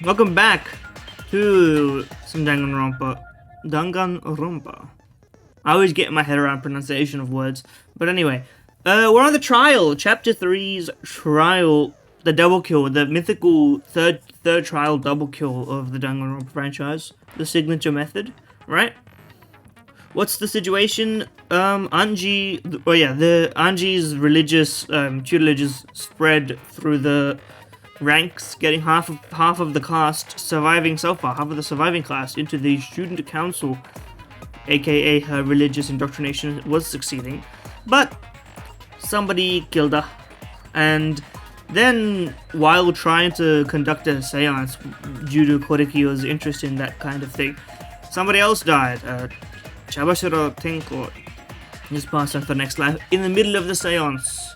Welcome back to some Danganronpa. Danganronpa. I always get my head around pronunciation of words. But anyway, we're on the trial. Chapter 3's trial. The double kill. The mythical third trial double kill of the Danganronpa franchise. The signature method. Right? What's the situation? Anji's religious tutelage is spread through the ranks, getting half of the cast surviving so far, half of the surviving class into the student council, aka her religious indoctrination was succeeding, but somebody killed her, and then while trying to conduct a seance due to Korikyo's interest in that kind of thing, somebody else died. Chabashiro Tenko just passed on to the next life in the middle of the seance.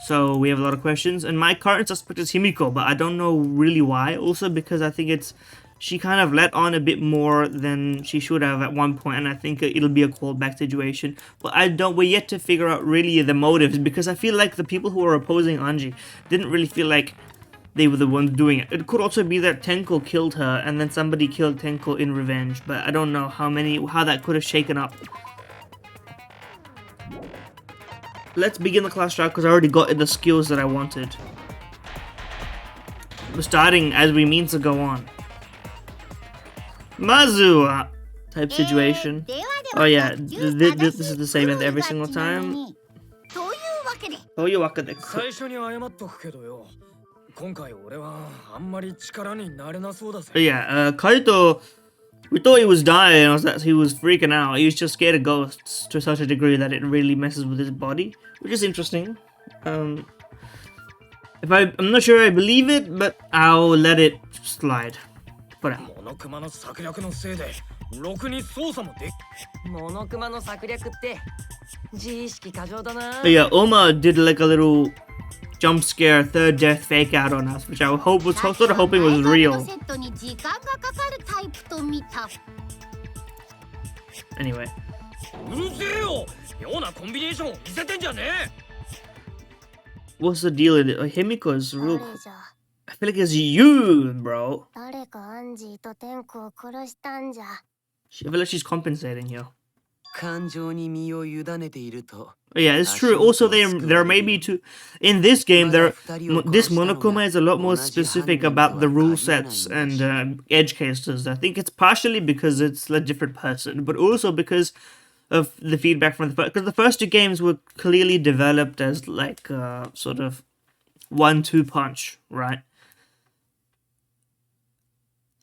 So we have a lot of questions, and my current suspect is Himiko, but I don't know really why. Also because I think she kind of let on a bit more than she should have at one point, and I think it'll be a callback situation. But we're yet to figure out really the motives, because I feel like the people who are opposing Anji didn't really feel like they were the ones doing it. It could also be that Tenko killed her, and then somebody killed Tenko in revenge, but I don't know how that could have shaken up. Let's begin the class trial because I already got the skills that I wanted. We're starting as we mean to go on. Mazu type situation. Oh yeah, this is the same as every single time. Yeah, Kaito, we thought he was dying, or that he was freaking out. He was just scared of ghosts to such a degree that it really messes with his body, which is interesting. I'm not sure I believe it, but I'll let it slide. But yeah, Oma did like a little jump scare, third death fake out on us, which I was sort of hoping was real. Anyway. What's the deal with it? Himiko's real. I feel like it's you, bro. I feel like she's compensating here. Yeah, it's true. Also, there may be two in this game. This Monokuma is a lot more specific about the rule sets and edge cases. I think it's partially because it's a different person, but also because of the feedback from because the first two games were clearly developed as like sort of 1-2 punch, right?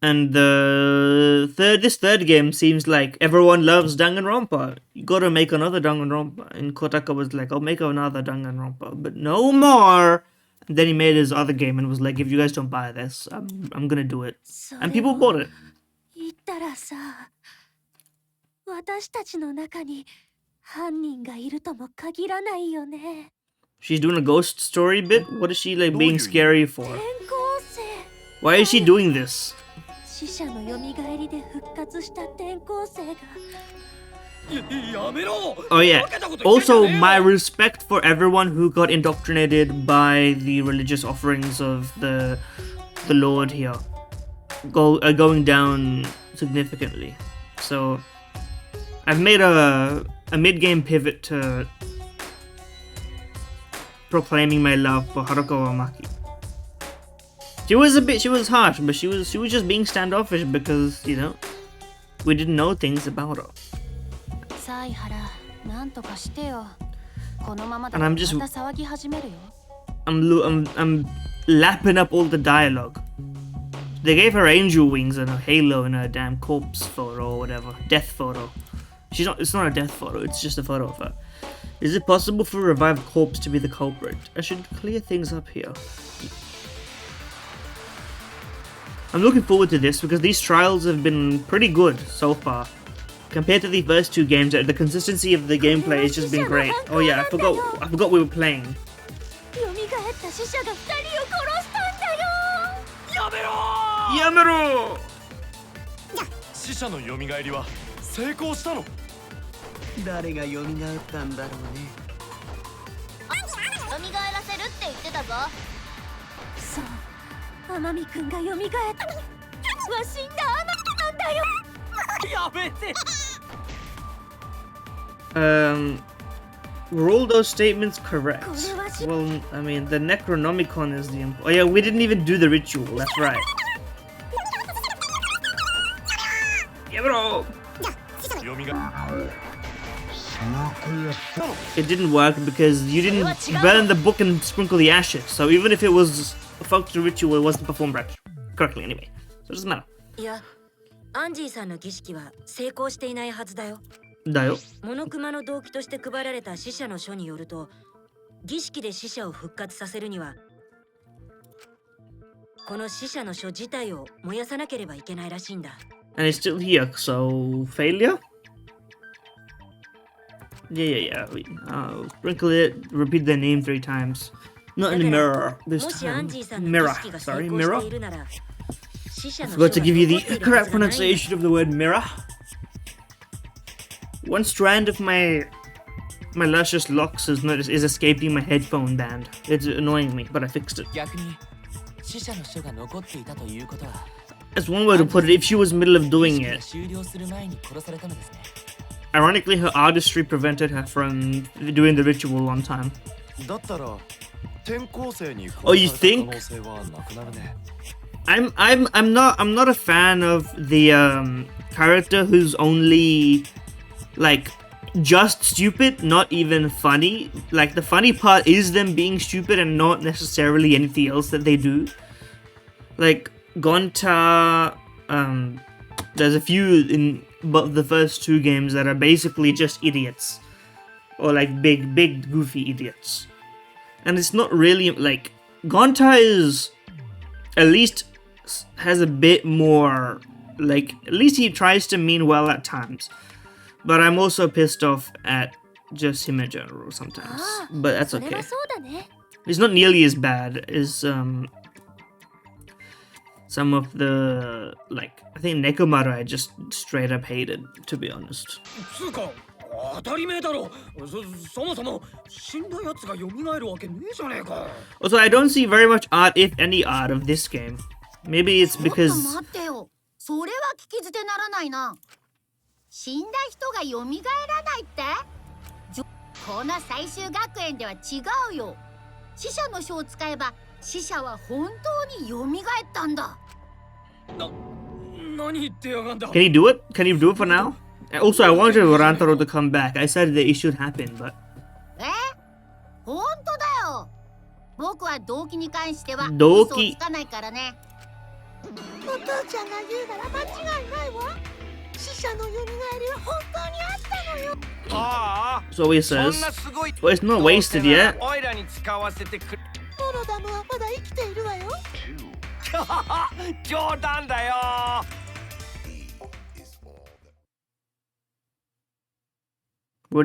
And this third game seems like everyone loves Danganronpa. You gotta make another Danganronpa. And Kotaka was like, I'll make another Danganronpa, but no more. And then he made his other game and was like, if you guys don't buy this, I'm gonna do it. And people bought it. She's doing a ghost story bit? What is she like being scary for? Why is she doing this? Oh yeah, also my respect for everyone who got indoctrinated by the religious offerings of the Lord here going down significantly. So I've made a mid-game pivot to proclaiming my love for Haruka Wamaki. She was harsh, but she was just being standoffish because, you know, we didn't know things about her. And I'm lapping up all the dialogue. They gave her angel wings and a halo in her damn corpse photo or whatever. Death photo. It's not a death photo, it's just a photo of her. Is it possible for a revived corpse to be the culprit? I should clear things up here. I'm looking forward to this because these trials have been pretty good so far. Compared to the first two games, the consistency of the gameplay has just been great. Oh yeah, I forgot we were playing. Yamero! Were all those statements correct? Well, I mean, the Necronomicon is the... Oh yeah, we didn't even do the ritual, that's right. Yeah, bro! It didn't work because you didn't burn the book and sprinkle the ashes, so even if it was a functional ritual, it wasn't performed correctly anyway. So it doesn't matter. Yeah. だよ。モノクマの動機として配られた死者の書によると、儀式で死者を復活させるには、この死者の書自体を燃やさなければいけないらしいんだ。And it's still here, so failure? Yeah. Sprinkle it, repeat their name 3 times. Not in the mirror this time. Mirror, sorry, mirror. I forgot to give you the correct pronunciation of the word mirror. One strand of my luscious locks is escaping my headphone band. It's annoying me, but I fixed it. That's one way to put it. If she was middle of doing it. Ironically, her artistry prevented her from doing the ritual on time. Oh, you think? I'm not a fan of the character who's only like just stupid, not even funny. Like the funny part is them being stupid and not necessarily anything else that they do. Like Gonta, there's a few in the first 2 games that are basically just idiots, or like big goofy idiots. And it's not really like Gonta is at least has a bit more like at least he tries to mean well at times. But I'm also pissed off at just him in general sometimes. But that's okay. He's not nearly as bad as some of the, like, I think Nekomaru I just straight up hated, to be honest. Also, I don't see very much art, if any art, of this game. Maybe it's because... 死んだ人が蘇らないって？この最終学園では違うよ。死者の書を使えば死者は本当に蘇ったんだ。何言ってやがんだ。Can you do it? Can you do it for now? Also, I wanted Rantaro to come back. I said that it should happen, but. 本当だよ。僕は動機に関しては嘘をつかないからね。お父ちゃんが言うなら間違いないわ。 So he says, well, it's not wasted yet. What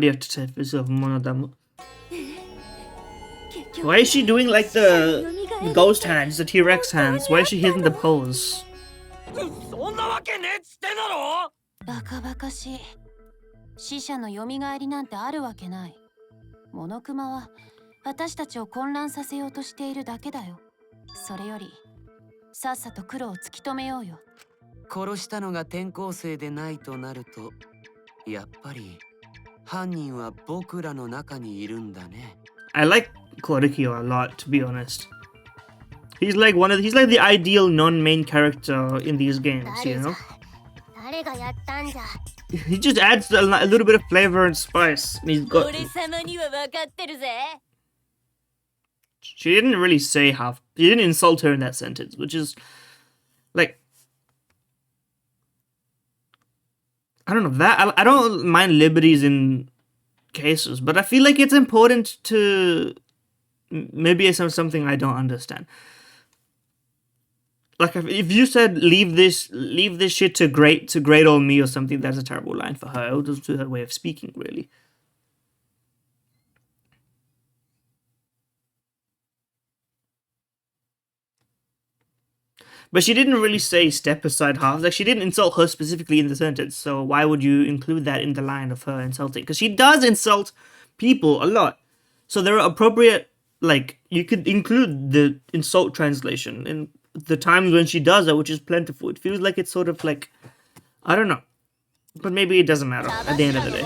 do you have to say for yourself, Monodamu? Why is she doing like the ghost hands, the T-Rex hands? Why is she hitting the pose? バカバカしい。死者の蘇りなんてあるわけない。モノクマは私たちを混乱させようとしているだけだよ。それよりさっさと黒を突き止めようよ。殺したのが転校生でないとなると、やっぱり犯人は僕らの中にいるんだね。I like Korikyo a lot, to be honest. He's like the ideal non-main character in these games, you know? He just adds a little bit of flavor and spice. And he's got... She didn't really say half. She didn't insult her in that sentence, which is like, I don't know, that I don't mind liberties in cases, but I feel like it's important to maybe it's something I don't understand. Like if you said leave this shit to great old me or something, that's a terrible line for her. It was just her way of speaking, really. But she didn't really say step aside half. Like she didn't insult her specifically in the sentence. So why would you include that in the line of her insulting? Because she does insult people a lot. So there are appropriate, like you could include the insult translation in the times when she does it, which is plentiful, it feels like it's sort of like, I don't know. But maybe it doesn't matter at the end of the day.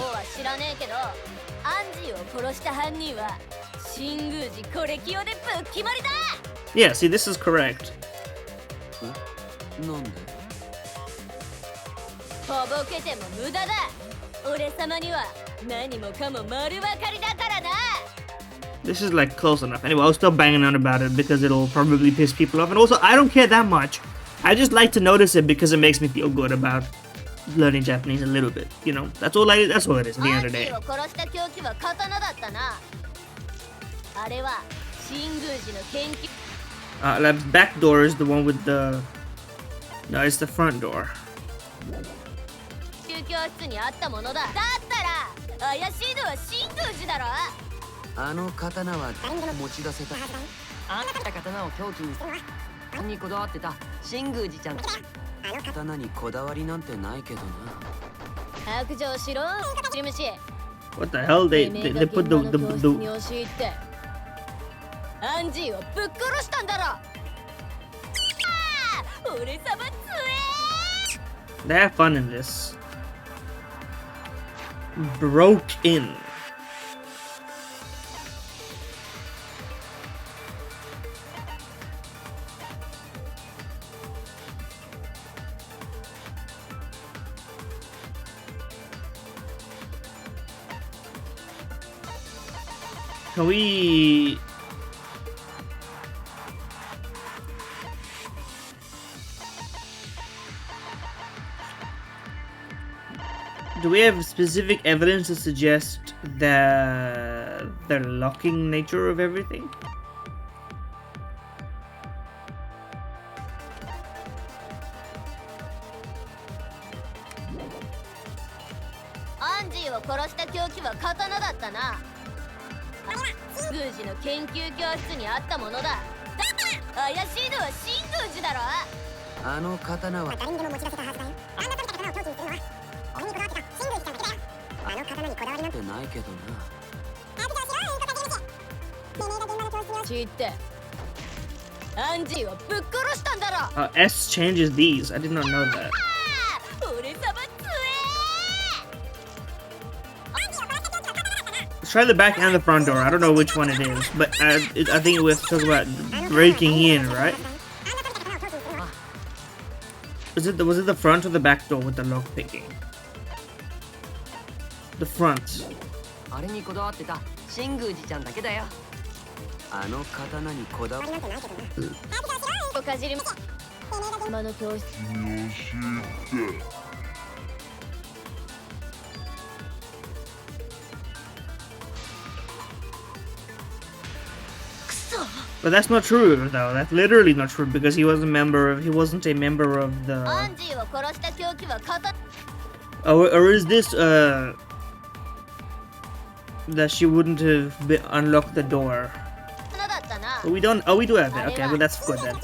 Yeah, see, this is correct. This is like close enough. Anyway, I'll stop banging on about it because it'll probably piss people off. And also, I don't care that much. I just like to notice it because it makes me feel good about learning Japanese a little bit. You know, that's all it is at the end of the day. That back door is the one with the... No, it's the front door. What the hell? They put the They have fun in this. Broke in. Can we... Do we have specific evidence to suggest the locking nature of everything? S changes these. I did not know that. Let's try the back and the front door. I don't know which one it is, but I think it was talking about breaking in, right? Was it the front or the back door with the lock picking? The front. But that's not true, though. That's literally not true because he wasn't a member of the. Or is this that she wouldn't have unlocked the door? But we don't. Oh, we do have that. Okay, well that's good then.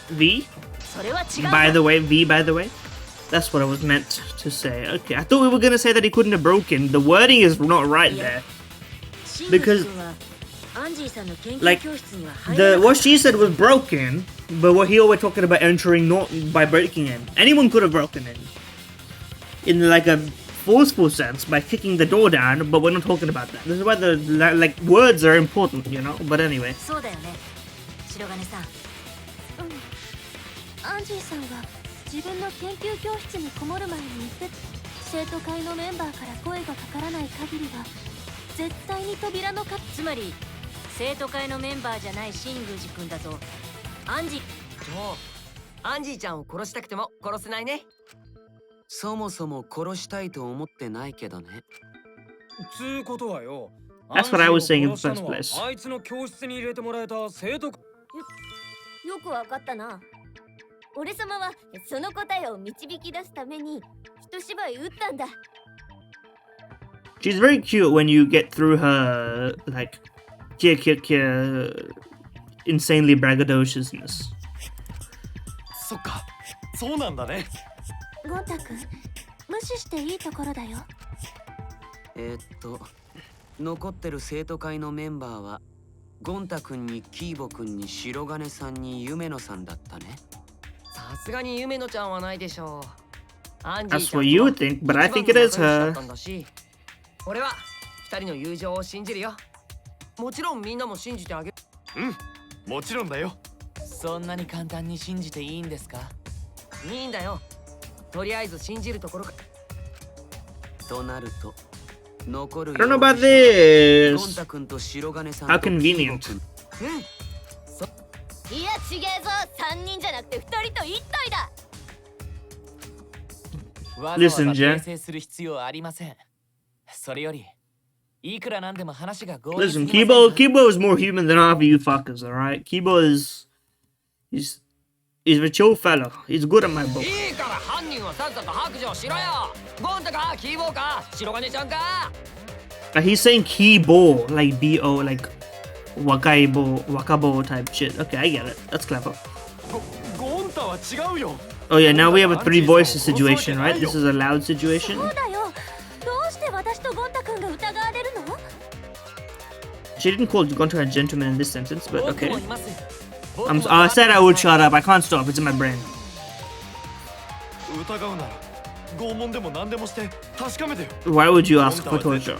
V? By the way. That's what I was meant to say. Okay, I thought we were gonna say that he couldn't have broken. The wording is not right there. Because, like, what she said was broken, but what here we're talking about entering not by breaking in. Anyone could have broken in like a forceful sense by kicking the door down, but we're not talking about that. This is why the like words are important, you know. But anyway. That's what I was saying in the first place. She's very cute when you get through her, like, insanely braggadociousness. そっか、そうなんだね。ゴンタ君、無視していいところだよ。残ってる生徒会のメンバーはゴンタ君にキーボ君に白金さんに夢野さんだったね。さすがに夢野ちゃんはないでしょう。アンジ That's ーちゃ what ん you と would think, but I 一番 think it の is 仲良しだっ her. たんだし、俺は二人の友情を信じるよ。もちろんみんなも信じてあげる。うん、もちろんだよ。そんなに簡単に信じていいんですか？いいんだよ。とりあえず信じるところか。となると残る I don't know about ゴン this. タ君と白金さん How と convenient. キーボ君。いや、ちげえぞ。3人じゃなくて2人と1体だ。わざわざ Listen, Jen. 訂正する必要はありません。それよりいくらなんでも話が合理 Listen, すぎませんか？ Kibo is more human than half of you fuckers, alright? Kibo is. He's a chill fella. He's good at my book. いいから犯人はさっさと白状しろよ。ゴンタかキーボーか白金ちゃんか。He's saying Kibo, like B-O, like Wakabo type shit. Okay, I get it. That's clever. ゴンタは違うよ。 Oh yeah, now we have a three voices situation, right? This is a loud situation. そうだよ。どうして私とゴンタ君が疑われるの？ She didn't call Gonta a gentleman in this sentence, but 僕 okay. もいます。 I said I would shut up. I can't stop. It's in my brain. 疑うなら拷問でも何でもして確かめてよ。 Why would you ask for torture?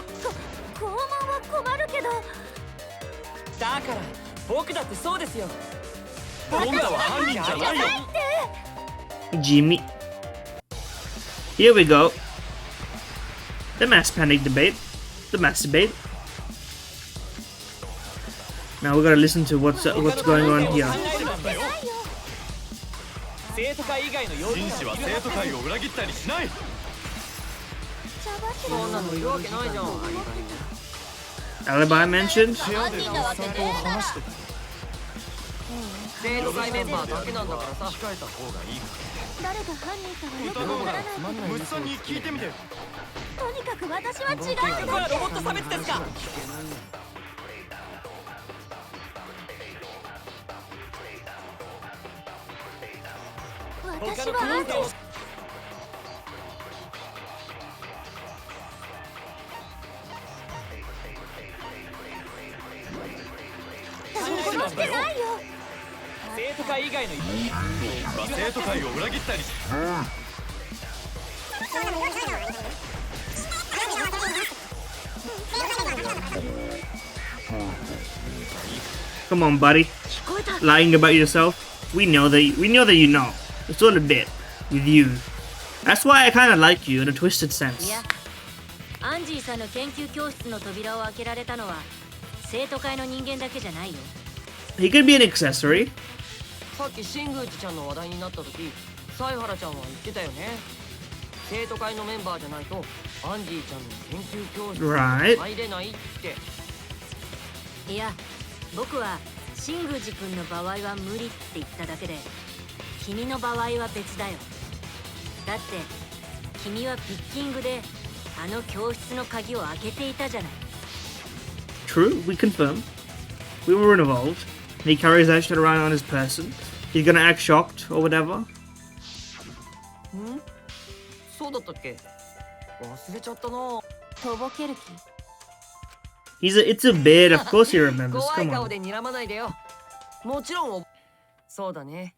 拷問は困るけど。だから僕だってそうですよ。ゴンタは犯人じゃないよ。 Jimmy. Here we go. The mass panic debate. The mass debate. Now we gotta listen to what's going on here. 生徒会以外の要紳士は生徒会を裏切ったりしない。そんなのいるわけないじゃん。 Alibi mentioned? 部屋でおっさんと話してた。生徒会メンバーだけなんだからさ。控えた方がいいか。誰が犯人かはよく疑うならわからないけど、虫さんに聞いてみてよ。とにかく私は違うんだ。これはロボット差別ですか。私は安心し 殺してないよ。生徒会以外の生徒会を裏切ったり。 Come on, buddy. Lying about yourself. We know that you know. It's all a bit with you. That's why I kind of like you in a twisted い sense. や、アンジーさんの研究教室の扉を開けられたのは生徒会の人間だけじゃないよ。 He could be an accessory. さっき新宮寺ちゃんの話題になった時、犀原ちゃんは言ってたよね。生徒会のメンバーじゃないとアンジーちゃんの研究教室に Right. 入れないって。いや、僕は新宮寺君の場合は無理って言っただけで、君の場合は別だよ。だって君はピッキングであの教室の鍵を開けていたじゃない。 True, we confirm. We were involved. He carries that shit around on his person. He's gonna act shocked or whatever. そうだったっけ？忘れちゃったな。とぼける気？ It's a bit. Of course he remembers. 怖い Come 顔 on. で睨まないでよ。もちろんそうだね。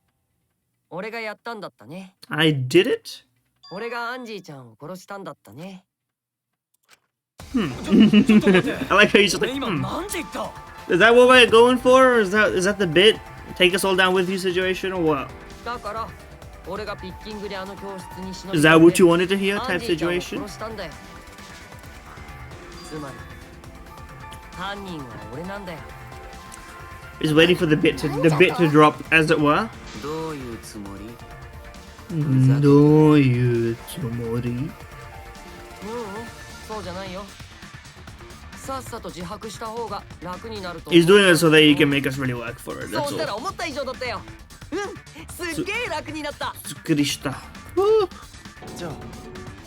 俺がやったんだったね。 I did it? 俺がアンジーちゃんを殺したんだったね。 I like how he's just like, 今 hmm. なんて言った？ Is that what we're going for? Or is that the bit? Take us all down with you situation or what? だから俺がピッキングであの教室に忍 Is that what you wanted to hear アン type ジーちゃんを situation? 殺したんだよ。つまり犯人は俺なんだよ。 Is waiting for the bit to drop, as it were. どういうつもり？どういうつもり？そうじゃないよ。さっさと自白した方が楽になると思う。 He's doing it so that he can make us really work for it. そう That's したら all. 思った以上だったよ。すっげえ楽になった。すっきりした。Woo. じゃあ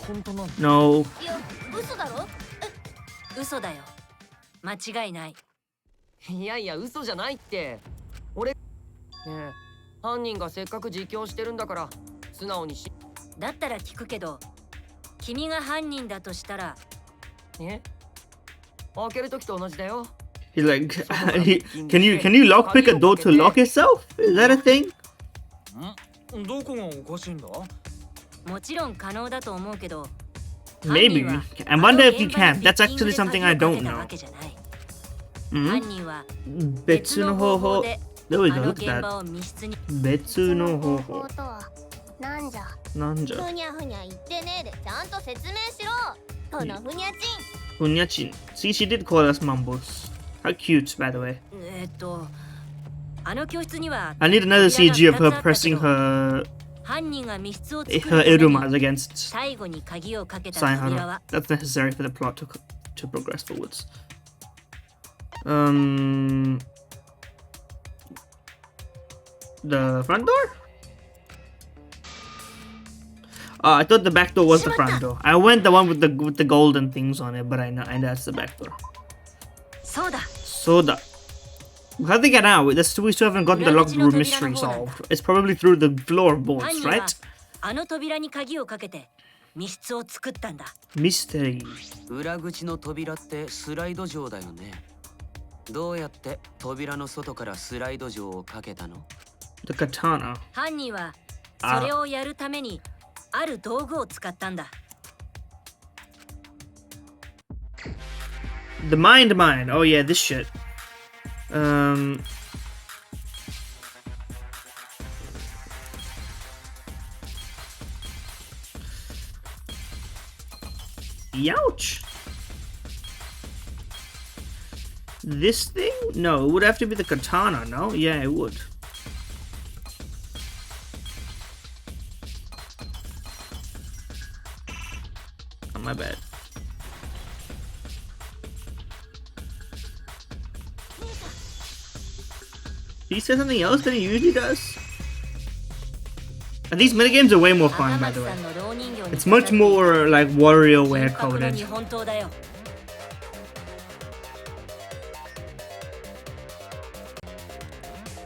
本当なの？ No. いや、嘘だろ？嘘だよ。間違いない。いやいや嘘じゃないって。俺え犯人がせっかく自供してるんだから素直にし。だったら聞くけど、君が犯人だとしたら。え開ける時と同じだよ。 He's like, can you lockpick a door to lock itself? Is that a thing? どこがおかしいんだ？もちろん可能だと思うけど。 Maybe. I wonder if you can. That's actually something I don't know. 犯人は 別の方法。There we go. Look at that. 別の方法。なんじゃ。なんじゃ。ふにゃふにゃ言ってねえでちゃんと説明しろ。このふにゃちん。ふにゃちん。See, she did call us mumbles. How cute, by the way. あの教室には I need another CG of her pressing her 犯人が密室を作る her erumas against 最後に鍵をかけた扉は That's necessary for the plot to progress forwards. The front door? I thought the back door was the front door. I went the one with the golden things on it, but I know, and that's the back door. そうだ Soda. How'd they get out? We still haven't gotten the locked room mystery solved. It's probably through the floorboards, 犯人は right? あの扉に鍵をかけて密室を作ったんだ Mystery. 裏口の扉ってスライド錠だよね。どうやって扉の外からスライド錠をかけたの？ The katana. 犯人はそれをやるためにある道具を使ったんだ The mind mine. Oh yeah, this shit. Youch. This thing? No, it would have to be the katana, no? Yeah, it would. Oh, my bad. He said something else than he usually does? And these minigames are way more fun, by the way. It's much more like WarioWare coded. 日本刀だよ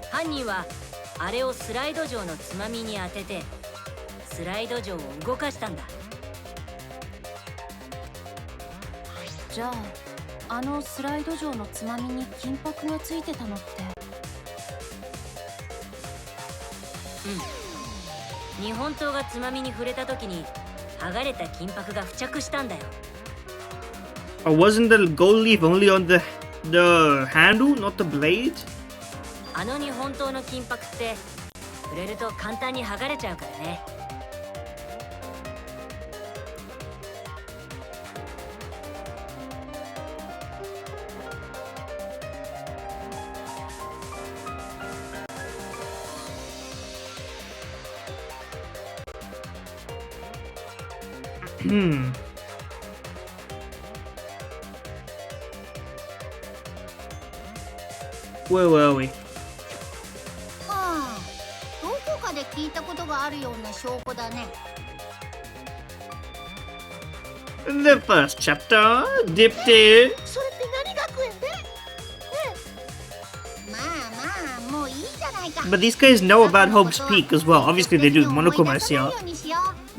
犯人はあれをスライド錠のつまみに当ててスライド錠を動かしたんだじゃああのスライド錠のつまみに金箔がついてたのって。日本刀がつまみに触れた時に剥がれた金箔が付着したんだよ Or wasn't the gold leaf only on the handle, not the blade? あの日本刀の金箔って触れると簡単に剥がれちゃうからねWhere were we? ああ、どこかで聞いたことがあるような証拠だね。The first chapter, Dipty. それって何学園で？まあまあ、もういいじゃないか。 But these guys know about Hope's Peak as well. Obviously they do. Monokuma is here.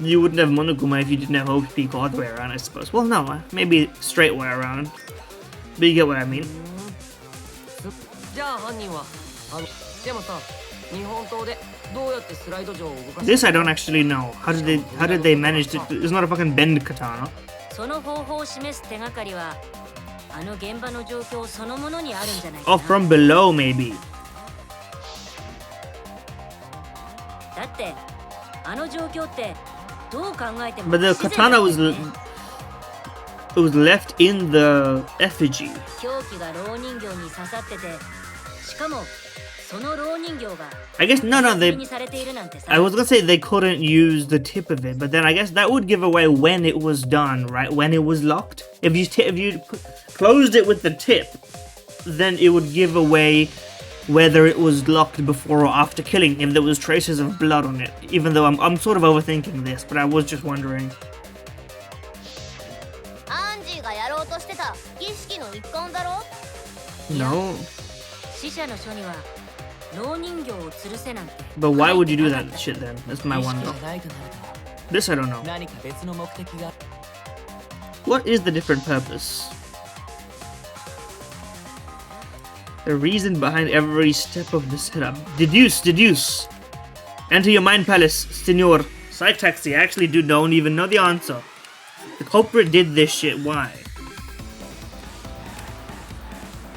You wouldn't have Monokuma if you didn't have Hope's Peak all the way around, I suppose. Well, no, maybe straight way around. But you get what I mean. じゃあ犯人はでもさ日本刀でどうやってスライド錠を動かす This I don't actually know. How did they manage to? It's not a fucking bend katana. その方法を示す手がかりはあの現場の状況そのものにあるんじゃないかな Oh, from below maybe. だってあの状況ってどう考えても But the 不自然 katana だよ was ね it was left in the effigy. 凶器が蝋人形に刺さっててしかもその蝋人形が I guess no, に they. されているなんてさ I was gonna say they couldn't use the tip of it, but then I guess that would give away when it was done, right? When it was locked. If you closed it with the tip, then it would give away whether it was locked before or after killing. If there was traces of blood on it, even though I'm sort of overthinking this, but I was just wondering. アンジーがやろうとしてた儀式の一環だろ？ No. 死者の書には老人形を吊るせなんて But why would you do 書いてな that かった shit then? That's my 意識 wonder. がないとなると This I don't know. 何か別の目的が What is the different purpose? The reason behind every step of the setup. Deduce. Enter your mind palace, senor. Side taxi. I actually don't even know the answer. The culprit did this shit. Why?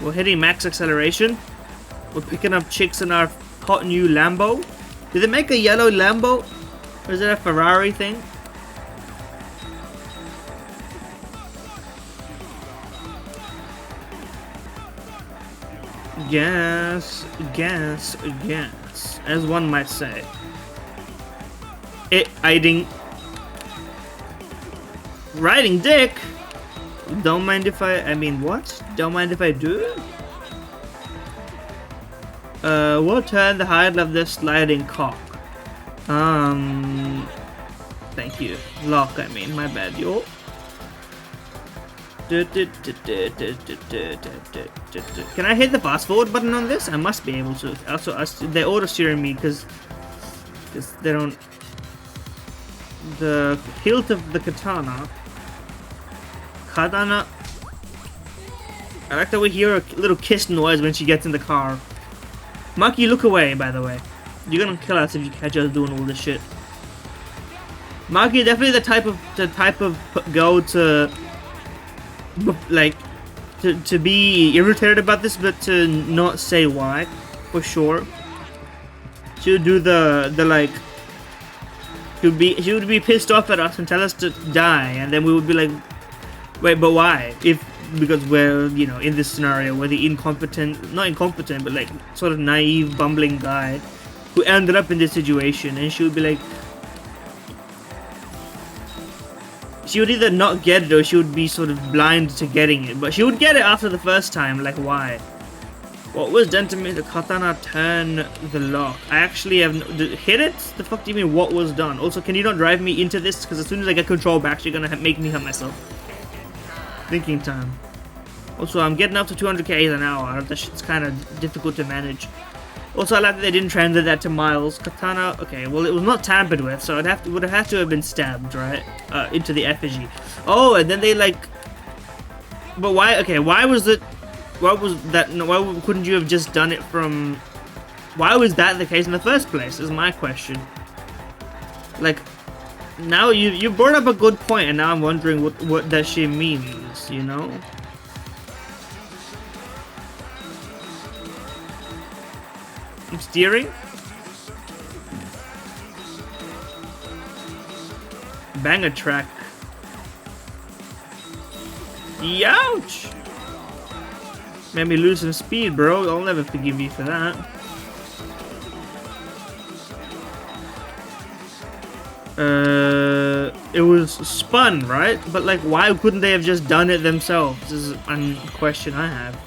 We're hitting max acceleration. We're picking up chicks in our hot new Lambo. Did they make a yellow Lambo? Or is it a Ferrari thing? Gas, as one might say. Riding dick? Don't mind if I mean what? Don't mind if I do? We'll turn the height of this sliding cock. Thank you. Lock, I mean, my bad, yo. Can I hit the fast forward button on this? I must be able to. Also, they're auto steering me because they don't. The hilt of the katana. I like that we hear a little kiss noise when she gets in the car. Maki, look away, by the way. You're gonna kill us if you catch us doing all this shit. Maki, definitely the type of girl to like to be irritated about this, but to not say why, for sure. She would do the like. She would be pissed off at us and tell us to die, and then we would be like, wait, but why? Because we're, you know, in this scenario where the not incompetent, but like sort of naive, bumbling guy who ended up in this situation, and she would be like, she would either not get it or she would be sort of blind to getting it, but she would get it after the first time. Like, why? What was done to make the katana turn the lock? I actually have hit it? The fuck do you mean what was done? Also, can you not drive me into this? Because as soon as I get control back, you're gonna make me hurt myself. Thinking time. Also, I'm getting up to 200k an hour. That shit's kind of difficult to manage. Also, I like that they didn't translate that to miles. Katana, okay, well, it was not tampered with, so would have had to have been stabbed, right? Into the effigy. Oh, and then they like. But why? Okay, why was it? Why was that? No, why couldn't you have just done it from? Why was that the case in the first place? Is my question. Like, now you brought up a good point, and now I'm wondering what that shit means. You know. I'm steering. Banger track. Youch! Made me lose some speed, bro. I'll never forgive you for that. It was spun, right? But like, why couldn't they have just done it themselves? This is a question I have.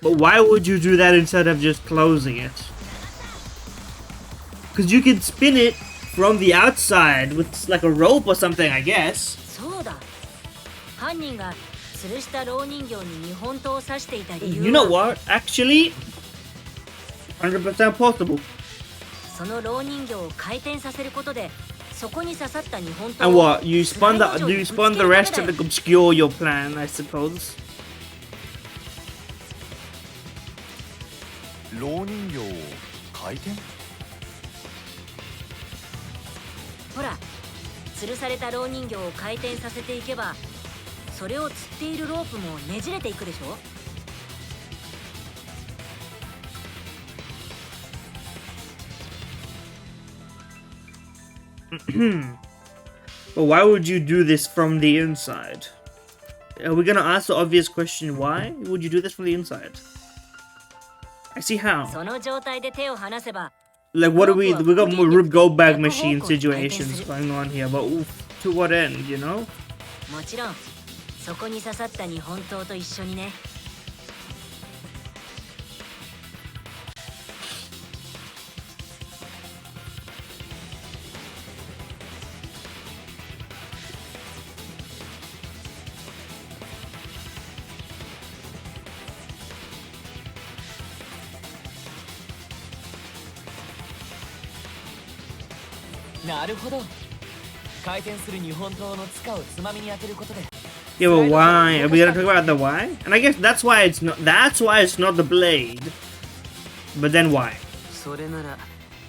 But why would you do that instead of just closing it? Because you can spin it from the outside with like a rope or something, I guess. そうだ。犯人が吊るした老人形に日本刀を刺していた理由は You know what? Actually, 100% possible. その老人形を回転させることでそこに刺さった日本刀 And を what? You spun the rest to like, obscure your plan, I suppose. 老人形を回転？ほら吊るされた老人形を回転させていけばそれを吊っているロープもねじれていくでしょ But why would you do this from the inside? Are we gonna ask the obvious question, why would you do this from the inside? I see how. その状態で手を離せば Like, what do we got more Rube Goldberg machine situations going on here, but oof, to what end, you know? もちろんそこに刺さった日本刀と一緒にね。なるほど。回転する日本刀の塚をつまみに当てることで。Yeah, but why? Are we gonna talk about the why? And I guess that's why it's not. That's why it's not the blade. But then why? それなら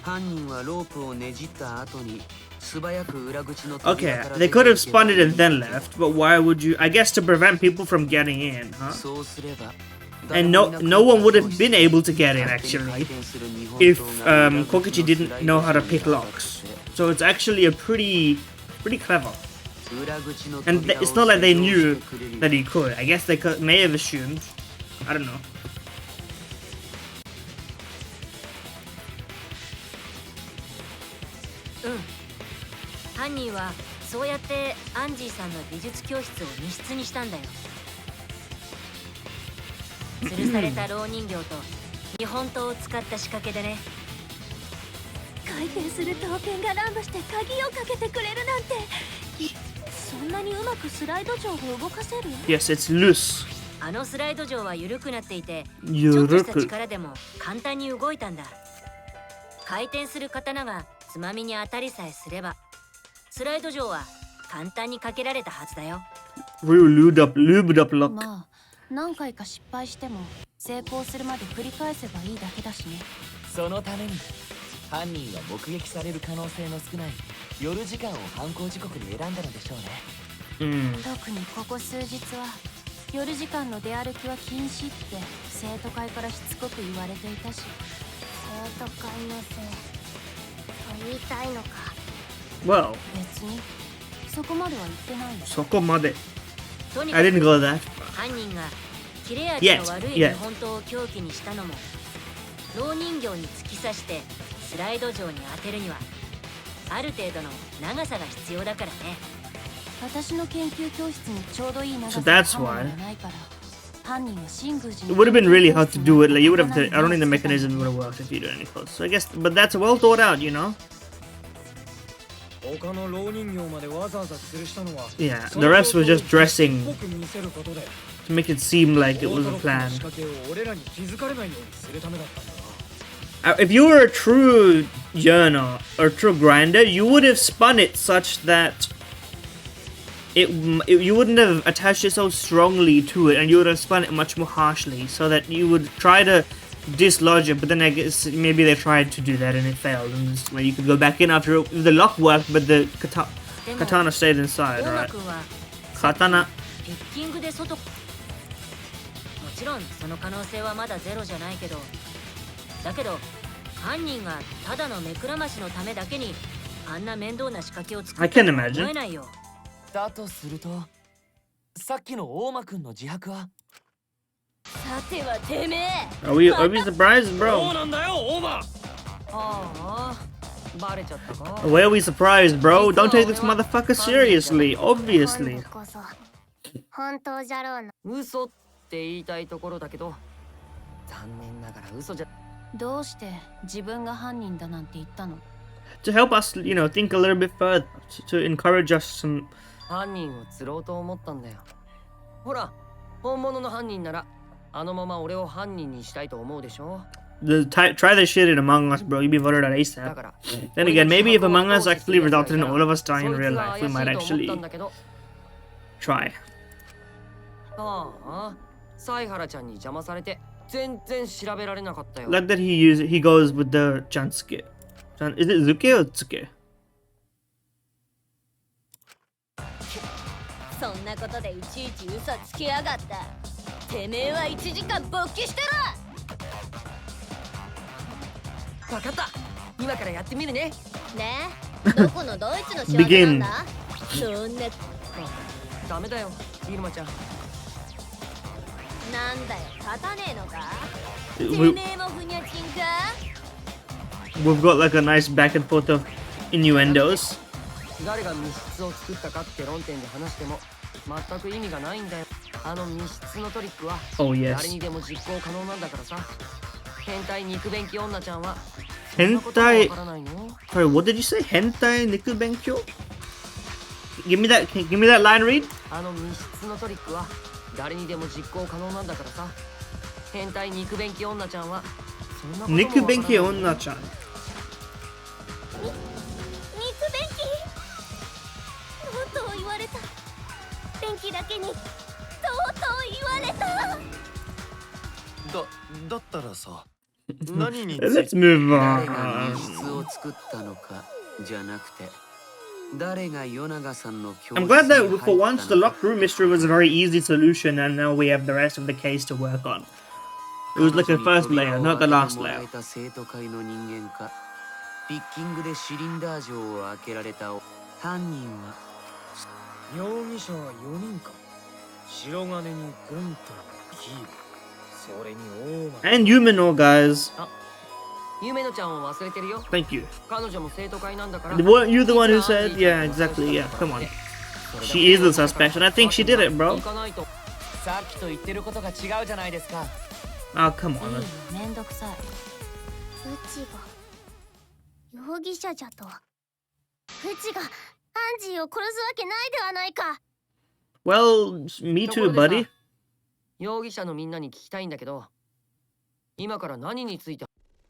犯人はロープをねじった後に素早く裏口の Okay, they could have spun it and then left. But why would you? I guess to prevent people from getting in, huh? そうすれば And no one would have been able to get in actually if Kokichi didn't know how to pick locks. So it's actually a pretty clever. And it's not like they knew that he could. I guess they may have assumed. I don't know. 犯人はそうやってアンジーさんの美術教室を密室にしたんだよ。吊るされた蝋人形と日本刀を使った仕掛けでね。回転する刀剣が乱舞して鍵をかけてくれるなんて、そんなにうまくスライド錠を動かせる？ Yes, it's loose. あのスライド錠は緩くなっていて、ちょっ緩く。とした力でも簡単に動いたんだ。回転する刀がつまみに当たりさえすれば、スライド錠は簡単にかけられたはずだよ。Real lubed up lock. まあ何回か失敗しても成功するまで繰り返せばいいだけだしね。そのために犯人は目撃される可能性の少ない夜時間を犯行時刻に選んだのでしょうね。特にここ数日は夜時間の出歩きは禁止って生徒会からしつこく言われていたし。生徒会のせいと言いたいのか。Well, 別にそこまでは言ってないよ。そこまで。とに I かく didn't go that far. 犯人が切れ味の悪い日本刀を凶器にしたのも、蝋人形に突き刺してスライド錠に当てるにはある程度の長さが必要だからね。私の研究教室にちょうどいい長さ So の that's 刃物 why. がないから。犯人は新宮寺 It would have been really hard to do it. Like you would have. I don't think the mechanism would have worked if you do it any close. So I guess, but that's well thought out, you know. 他の蝋人形までわざわざ吊るしたのは Yeah, the rest were just dressing 僕見せることで to make it seem like it was a 仕 plan. 掛けを俺らに気づかれないようにするためだったんだな。 If you were a true yearner or true grinder, you would have spun it such that you wouldn't have attached it so strongly to it, and you would have spun it much more harshly, so that you would try to dislodge it. But then I guess maybe they tried to do that and it failed, and this way you could go back in after the lock worked, but the katana stayed inside. 大 Right? 間君は Katana. ピッキングで外。もちろんその可能性はまだゼロじゃないけど、だけど犯人がただの目くらましのためだけにあんな面倒な仕掛けを作 I っ can たとは imagine. 思えないよ。だとすると、さっきの大間くんの自白は。さてはてめえ。Are we surprised, そう bro? なんだよオーバー。ああ、バレちゃったか。 Why are we surprised, bro? Don't take this motherfucker seriously. Obviously. こそ本当じゃろうな。嘘って言いたいところだけど、残念ながら嘘じゃ。どうして自分が犯人だなんて言ったの？ To help us, you know, think a little bit further, to encourage us some. 犯人を釣ろうと思ったんだよ。ほら、本物の犯人ならあのまま俺を犯人にしたいと思うでしょ。Try this shit in Among Us, bro. You'd be voted out だ ASAP. から。 Then again, maybe if Among Us actually resulted in all of us dying in real life, we might actually try. ああ、サイハラちゃんに邪魔されて全然調べられなかったよ。 Like that he goes with the Chansuke. Is it Zuke or Tsuke? そんなことでいちいち嘘つきやがった。てめえは1時間勃起してろ。わかった。今からやってみるね。ねえ、どこのドイツの仕業なんだ？そんな。ダメだよ、イルマちゃん。なんだよ、立たねえのか？て We, めえもふにゃちんか？ we've got like a nice back and forth of innuendos. 誰が密室を作ったかって論点で話しても全く意味がないんだよ。あの密室のトリックは Oh 誰に yes. でも実行可能なんだからさ。変態肉便器女ちゃんは変態そんなこともわからないの？ Sorry, what did you say? Hentai Nikubenkyo? Give me that line read. あの密室のトリックは誰にでも実行可能なんだからさ。変態肉便器女ちゃんはそんなこともわからないの？ Nikubenki Onna-chan. 肉便器とうとう言われた。便器だけにとうとう言われた。だったらさ、何につい Let's て move 誰が on. 密室を作ったのかじゃなくて、誰が与永さんの教室 I'm に glad 入 that った for の once か the locked room mystery was a very easy solution, and now we have the rest of the case to work on. It was like the first layer, not the last layer. 生徒会の人間か、ピッキングでシリンダー錠を開けられた犯人は容疑者は4人か。白金にゴンタ、キーブ、それにオーマン。 And Yumino, guys. 夢のちゃんを忘れてるよ。 Thank you. 彼女も生徒会なんだから。 Weren't you the one who said? Yeah, exactly. Yeah, come on. She is the suspect, and I think she did it, bro. 行かないと。さっきと言ってることが違うじゃないですか。 Oh, come いい on. よ、めんどくさい。うちが容疑者じゃと。うちがアンジーを殺すわけないではないか。Well, me とこ too, ろでさ buddy. 容疑者のみんなに聞きたいんだけど、今から何について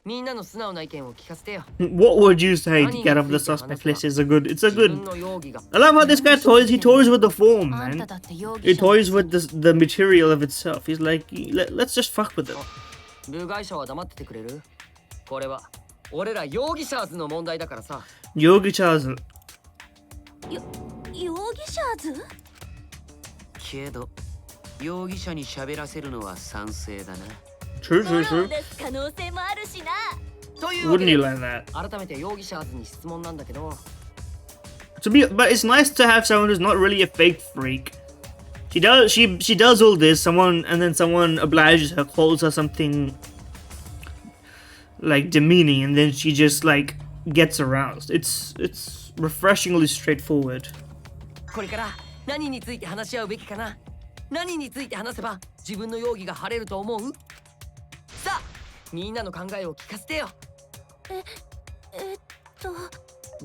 みんなの素直な意見を聞かせてよ。 What would you say to get off the suspect list? It's a good. It's a 自分 good. の容疑が I love how this guy toys. He toys with the form, あんた man. だって容 He 疑者。 toys with the material of itself. He's like, let's just fuck with it. 部外者は黙っててくれる？これは俺ら容疑者ズの問題だからさ。 Yogi-cha's 容疑者図？けど容疑者に喋らせるのは賛成だな。 true, true, 物を true. 出す可能性もあるしな。というわけ Wouldn't で you like that? 改めて容疑者ズに質問なんだけど、 But it's nice to have someone who's not really a fake freak. She does all this. And then someone obliges her, calls her something like demeaning, and then she just like gets aroused. It's refreshingly straightforward. これから何について話し合うべきかな？何について話せば自分の容疑が晴れると思う？さあ、みんなの考えを聞かせてよ。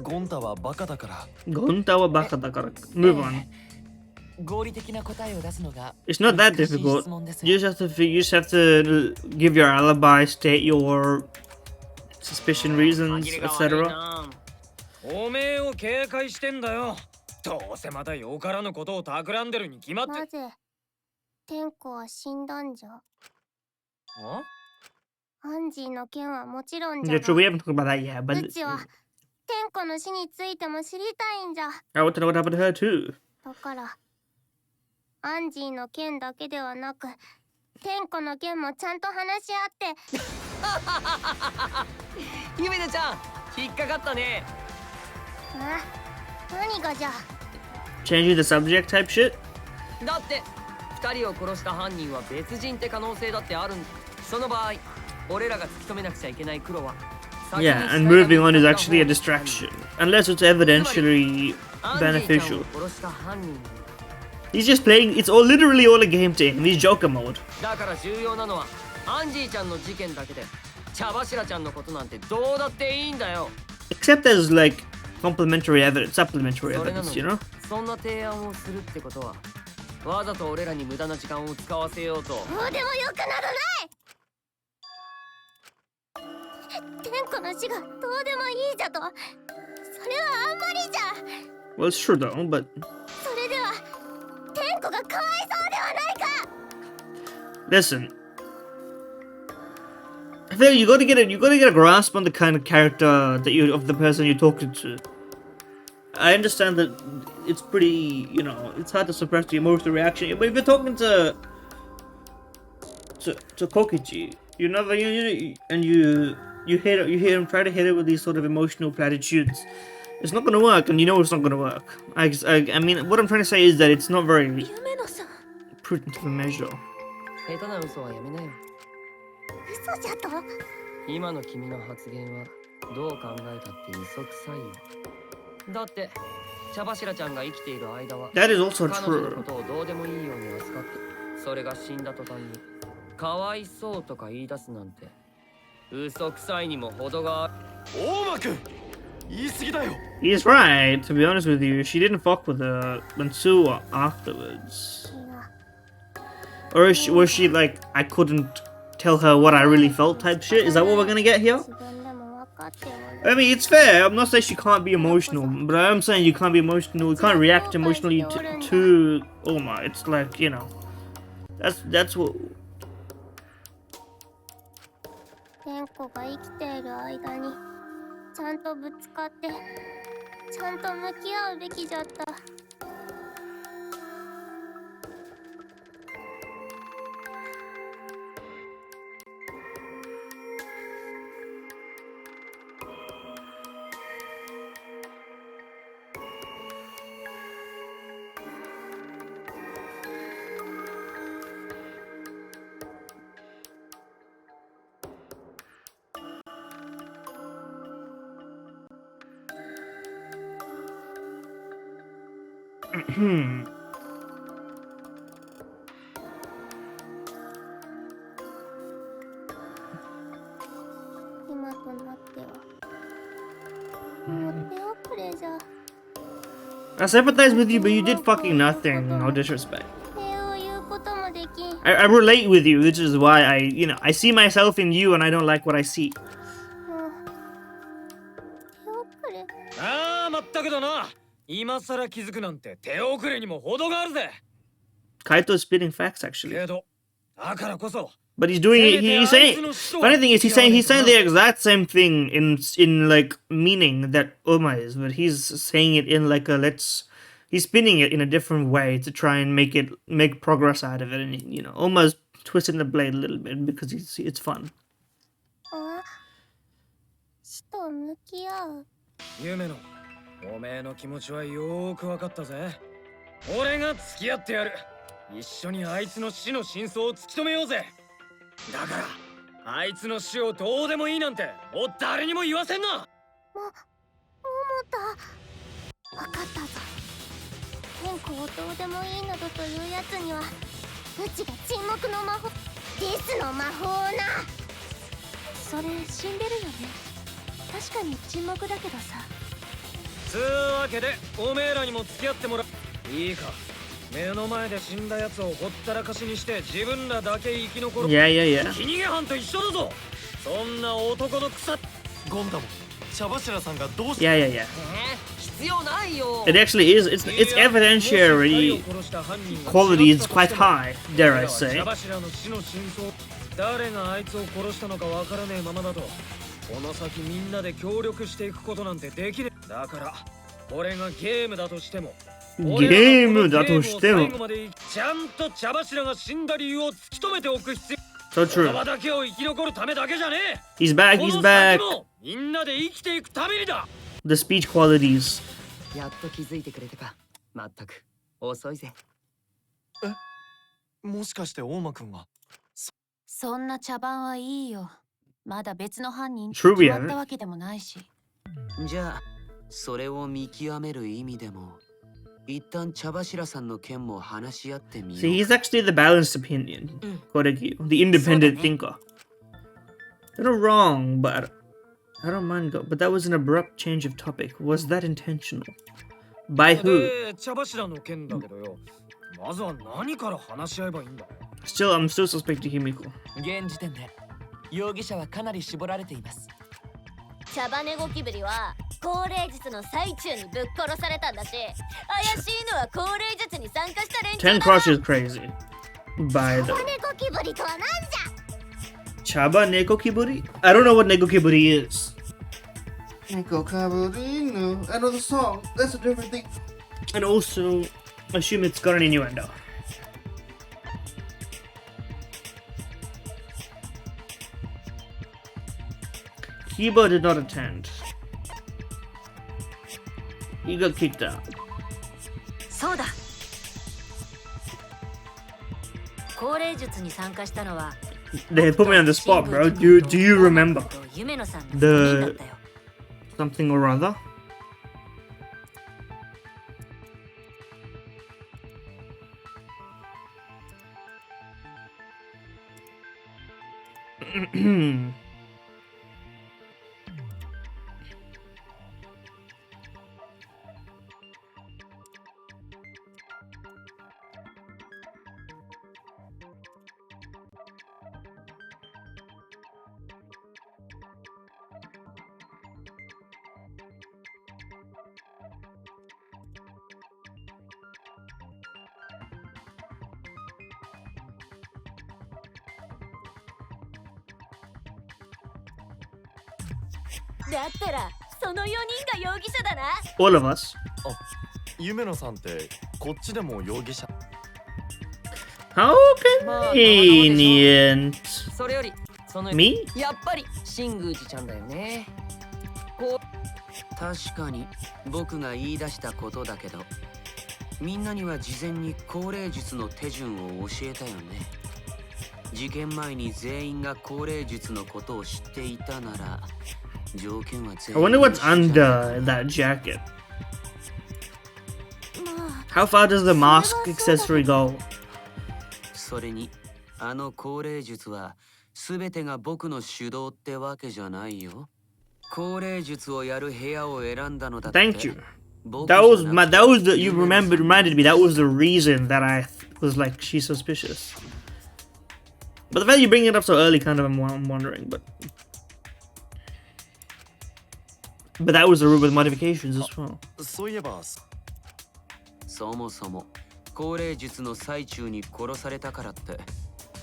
ゴンタはバカだから。 Gonta wa baka dakara. Move on. 合理的な答えを出すのが It's not that 難しい difficult. 質問です You just have to give your alibi, state your suspicion reasons, etc. おめえを警戒してんだよ。どうせまたよからぬことを企んでるに決まって。なぜ天子は死んだんじゃ。アンジーの件はもちろんじゃ Yeah, が、 true. We haven't talked about that yet, う but ちは天子の死についても知りたいんじゃ。 I want to know what happened to her too. だからアンジーの件だけではなく天子の件もちゃんと話し合って。ゆめなちゃん、引っかかったね。何がじゃ。 Changing the subject type shit? だって二人を殺した犯人は別人って可能性だってあるんだ。その場合、俺らが突き止めなくちゃいけない黒は Yeah, and moving on is actually a distraction. Unless it's evidentially アンジーちゃん beneficial. を殺した犯人。 He's just playing, it's all literally all a game to him. He's Joker mode. だから重要なのはアンジーちゃんの事件だけで、茶柱ちゃんのことなんてどうだっていいんだよ。 Except there's like complementary evidence, supplementary それな evidence, の you に know? そんな提案をするってことは、わざと俺らに無駄な時間を使わせようと。どうでもよくなどない。天子の死がどうでもいいじゃと。それはあんまりじゃ。 Well, it's true though, but それでは天子がかわいそうではないか。 listen. I feel like you gotta get a grasp on the kind of character that of the person you're talking to. I understand that it's pretty, it's hard to suppress the emotional reaction. But if you're talking to Kokichi, you hear him try to hit it with these sort of emotional platitudes. It's not gonna work, and you know it's not gonna work. I mean, what I'm trying to say is that it's not very 夢野さん、 prudent of a measure. 下手な嘘はやめなよ。嘘じゃと。今の君の発言はどう考えたって嘘くさいよ。だって茶柱ちゃんが生きている間は That is also 彼女の true. ことをどうでもいいように扱ってそれが死んだ途端にかわいそうとか言い出すなんて嘘くさいにも程がある。大間くん言い過ぎだよ。 He's right, to be honest with you. She didn't fuck with Mansuwa afterwards. Or was she like, I couldn't tell her what I really felt type shit? Is that what we're gonna get here? 自分でも分かっておる。 I mean, it's fair. I'm not saying she can't be emotional, but I'm saying you can't be emotional. You can't react emotionally to Oma. It's like, you know, that's what. 天子が生きている間にちゃんとぶつかってちゃんと向き合うべきじゃった。今となってはもう手遅れじゃ。 I sympathize with you, but you did fucking nothing. No disrespect. 礼を言うこともできん。 I relate with you, which is why I see myself in you, and I don't like what I see. もう手遅れ。ああまったくだな。今さら気づくなんて手遅れにも程があるぜ。 Kaito's spitting facts, actually. けどだからこそ But he's doing it. He's saying. Funny thing is, he's saying the exact same thing in like meaning that Oma is, but he's saying it in like a He's spinning it in a different way to try and make progress out of it, and you know, Oma's twisting the blade a little bit because it's fun. あ、死と向き合う。夢のおめえの気持ちはよーく分かったぜ。俺が付き合ってやる。一緒にあいつの死の真相を突き止めようぜ。だからあいつの死をどうでもいいなんてもう誰にも言わせんな。もた分かったぞ。天子をどうでもいいなどというやつにはうちが沈黙の魔法デスの魔法をな。それ死んでるよね。確かに沈黙だけどさ。つうわけでおめえらにも付き合ってもらう。いいか。目の前で死んだやつをほったらかしにして自分らだけ生き残る。Yeah. 気逃げ犯と一緒だぞ。そんな男の草。ゴンダも茶柱さんがどうして。Yeah. 必要ないよ。 It actually is. It's evidentiary quality is quite high, dare I say. 茶柱の死の真相。誰があいつを殺したのかわからねえままだと。この先みんなで協力していくことなんてできねえ。だからこれがゲームだとしても。ゲームだとしても。ちゃんと茶柱が死んだ理由を突き止めておく必要。 So true. 言葉だけを生き残るためだけじゃねえ。 He's back. こ He's の back. 先もみんなで生きていくためにだ。 The speech qualities. やっと気づいてくれたか。まったく遅いぜ。もしかして大間くんは。そんな茶番はいいよ。まだ別の犯人決まったわけでもないし。じゃあそれを見極める意味でも一旦茶柱さんの件も話し合ってみよう。 See, he's actually the balanced opinion. Koregyu, the independent thinker. They're not wrong, but I don't mind. But that was an abrupt change of topic. Was that intentional? By who? 茶柱の件だけどよ。まずは何から話し合えばいいんだ。 I'm still suspecting Himiko. 現時点で容疑者はかなり絞られています。茶羽ゴキブリは降霊術の最中にぶっ殺されたんだし、怪しいのは降霊術に参加した連中 Ten だ。 Crush is crazy. By the 茶羽ゴキブリとはなんじゃ。 Chaba Negokiburi? I don't know what Negokiburi is. Negokiburi, no. I know the song. That's a different thing. And also, assume it's got an innuendo. Kiba did not attend. He got kicked out. そうだ。降霊術に参加したのは They put me on the spot, bro. Do you remember 夢野さんの the 3人だったよ。 something or other? だったらその4人が容疑者だな。 All of us. 夢野さんってこっちでも容疑者。 How convenient. それよりその Me? やっぱり新宮寺ちゃんだよね。こ確かに僕が言い出したことだけど、みんなには事前に降霊術の手順を教えたよね。事件前に全員が降霊術のことを知っていたなら、条件は全 I 員 wonder what's under that jacket. How far does the mask accessory go? それにあの降霊術は全てが僕の主導ってわけじゃないよ。降霊術をやる部屋を選んだのだって。 Thank you. That was the you reminded me that was the reason that I was like she's suspicious. But the fact you bring it up so early, kind of I'm wondering, but that was the rule with modifications as well. そういえば、そもそも降霊術の最中に殺されたからって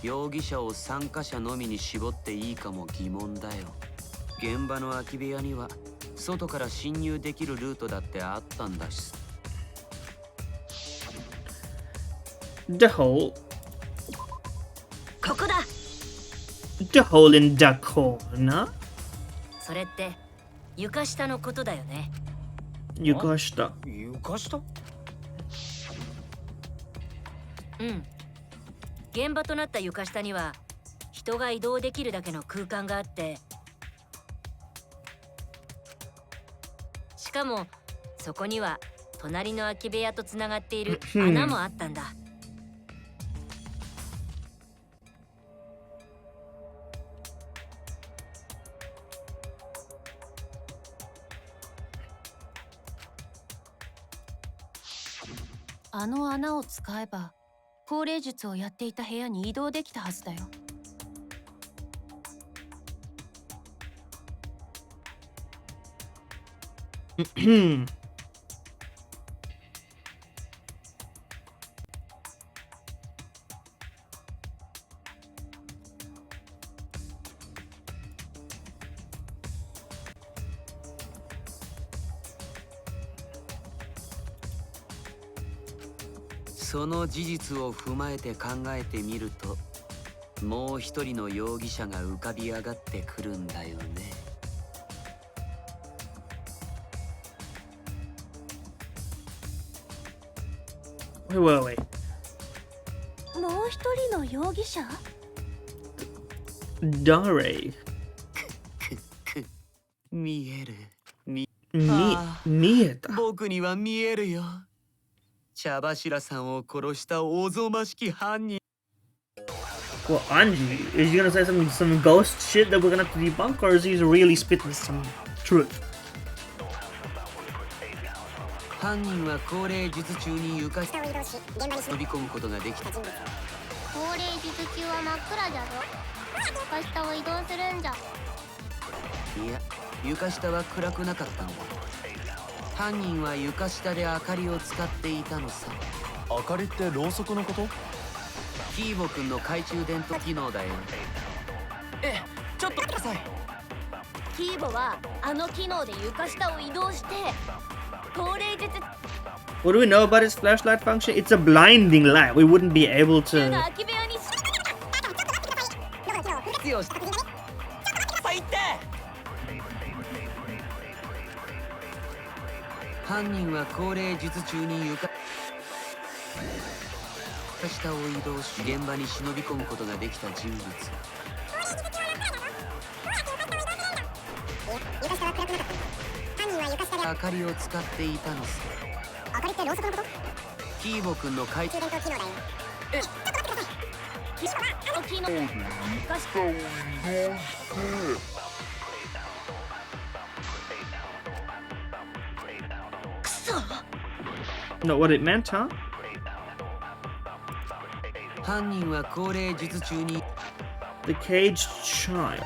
容疑者を参加者のみに絞っていいかも疑問だよ。現場の空き部屋には外から侵入できるルートだってあったんだし。 The hole. ここだ。 The hole in the corner. それって床下のことだよね。床下。床下？うん。現場となった床下には人が移動できるだけの空間があって、しかもそこには隣の空き部屋とつながっている穴もあったんだ。あの穴を使えば降霊術をやっていた部屋に移動できたはずだよ。その事実を踏まえて考えてみると、もう一人の容疑者が浮かび上がってくるんだよね。Wait. もう一人の容疑者？ Dare. 見える。見えた。僕には見えるよ。茶柱さんを殺したおぞましき犯人。 Well, Anji, is he gonna say some ghost shit that we're gonna have to debunk, or is he really spitting some truth? 犯人は降霊術中に床下を移動し、現場に飛び込むことができた人物。降霊術中は真っ暗じゃぞ。床下を移動するんじゃ。いや、床下は暗くなかったんだ。犯人は床下で明かりを使っていたのさ。明かりってろうそくのこと？キーボくんの懐中電灯機能だよ。ちょっとください。キーボはあの機能で床下を移動して降霊術。 What do we know about its flashlight function? It's a blinding light. We wouldn't be able to. 空き部屋に強し。最低。犯人は降霊術中に床下を移動し、現場に忍び込むことができた人物。明かりを使っていたのさ。明かりってろうそくのこと？キーボくんの懐中電灯機能だよ。ちょっと待ってください。キーボはの機能を生かし Not what it meant, huh? 犯人は高齢術中に The caged child.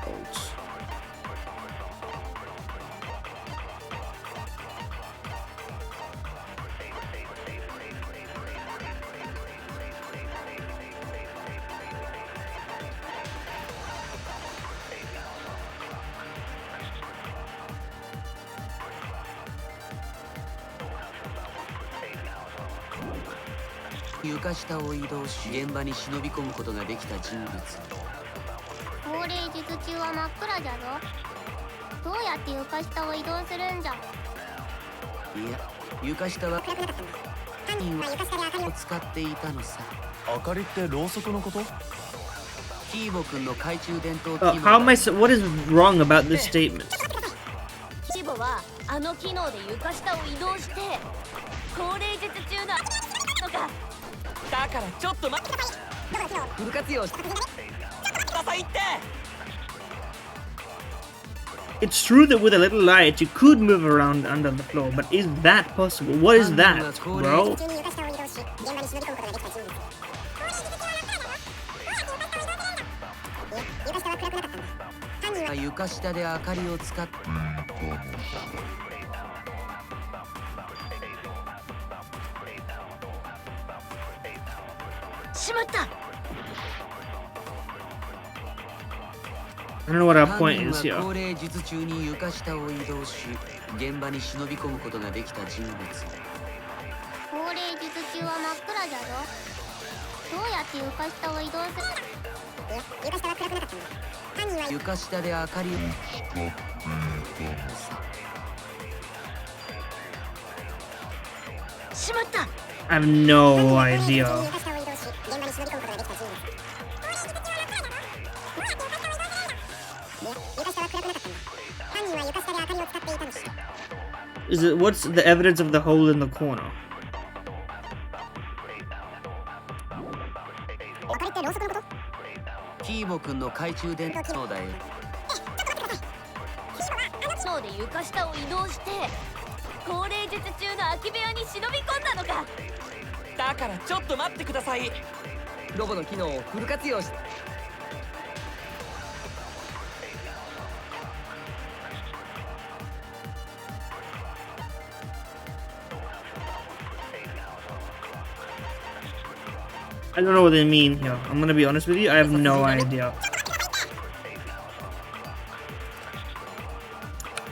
床下を移動し現場に忍び込むことができた人物。高齢術中は真っ暗じゃぞ。どうやって床下を移動するんじゃ。いや、床下は犯人は床下で明かりを使っていたのさ。明かりってろうそくのこと？キーボ君の懐中電灯機 How am I? What is wrong about this statement? キーボはあの機能で床下を移動して高齢術中のとか。だからちょっと待ってください。フル活用してくださいって。 It's true that with a little light you could move around under the floor, but is that possible? What is that, bro? 床下で明かりを使ってしまった。 I don't know what our point is 犯人 here. は高齢術中に床下を移動し現場に忍び込むことができた人物。高齢術中は真っ暗じゃぞ。どうやって床下を移動する。床下は暗くなかったんだ。犯人は床下で明かりをしまった。 I have no idea. 床下を移動し現場に忍び込むことができた人物。高齢術中は真っ暗だろ。どうやって床下を移動するんだ。床下は暗くなかったんだ。犯人は床下で明かりを使っていたのだ。 Is it what's the evidence of the hole in the corner? 明かりってろうそくのこと？キーボ君の懐中電灯だよ。機能で床下を移動して高齢術中の空き部屋に忍び込んだのか。だからちょっと待ってください。ロボの機能をフル活用して。 I don't know what they mean here. I'm gonna be honest with you. I have no idea.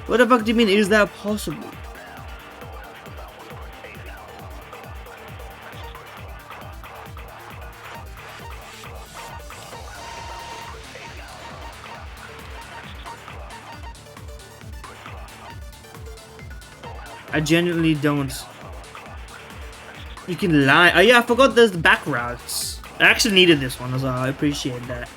What the fuck do you mean? Is that possible? I genuinely don't. You can lie. Oh yeah, I forgot there's the back routes. I actually needed this one as well. I appreciate that.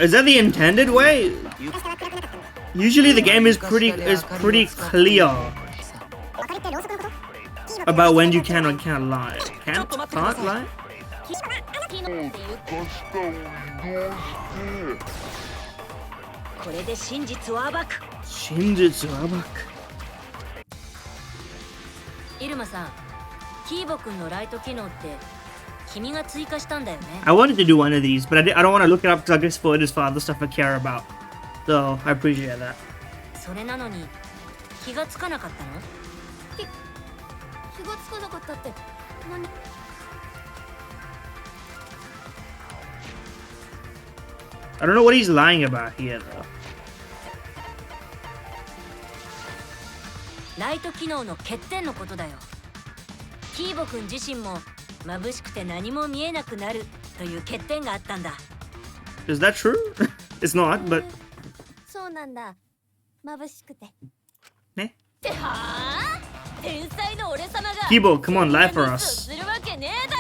Is that the intended way? Usually the game is pretty clear about when you can or can't lie. Can't lie? これで真実を暴く。真実を暴く。イルマさん、キーボ君のライト機能って君が追加したんだよね。I wanted to do one of these, but I don't want to look it up because I guess spoilers for other stuff I care about. So I appreciate that. それなのに気がつかなかったの？気がつかなかったって何？ I don't know what he's lying about here though. ライト機能の欠点のことだよ。キーボ君自身も眩しくて何も見えなくなるという欠点があったんだ。Is that true? It's not, but そうなんだ。眩しくて。ね。ってはあ？天才の俺様が。Kibo, come on, lie for us. するわけねえだ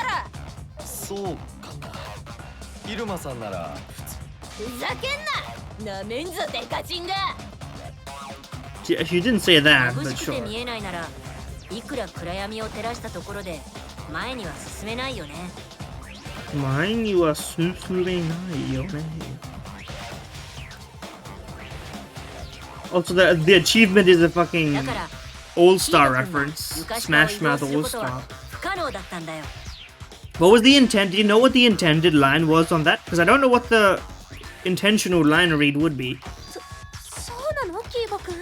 ろ。そうかな。イルマさんならふざけんな。なめんぞデカチンが She didn't say that, 眩 but しくて sure. 見えないならいくら暗闇を照らしたところで前には進めないよね。前には進めないよね。Also, the achievement is a fucking だから All-Star ヒーボ君が reference. 床下を Smash 移動 Mouth することは All-Star. 不可能だったんだよ。 What was the intent? Do you know what the intended line was on that? Because I don't know what the intentional line read would be. そうなのキーボくん。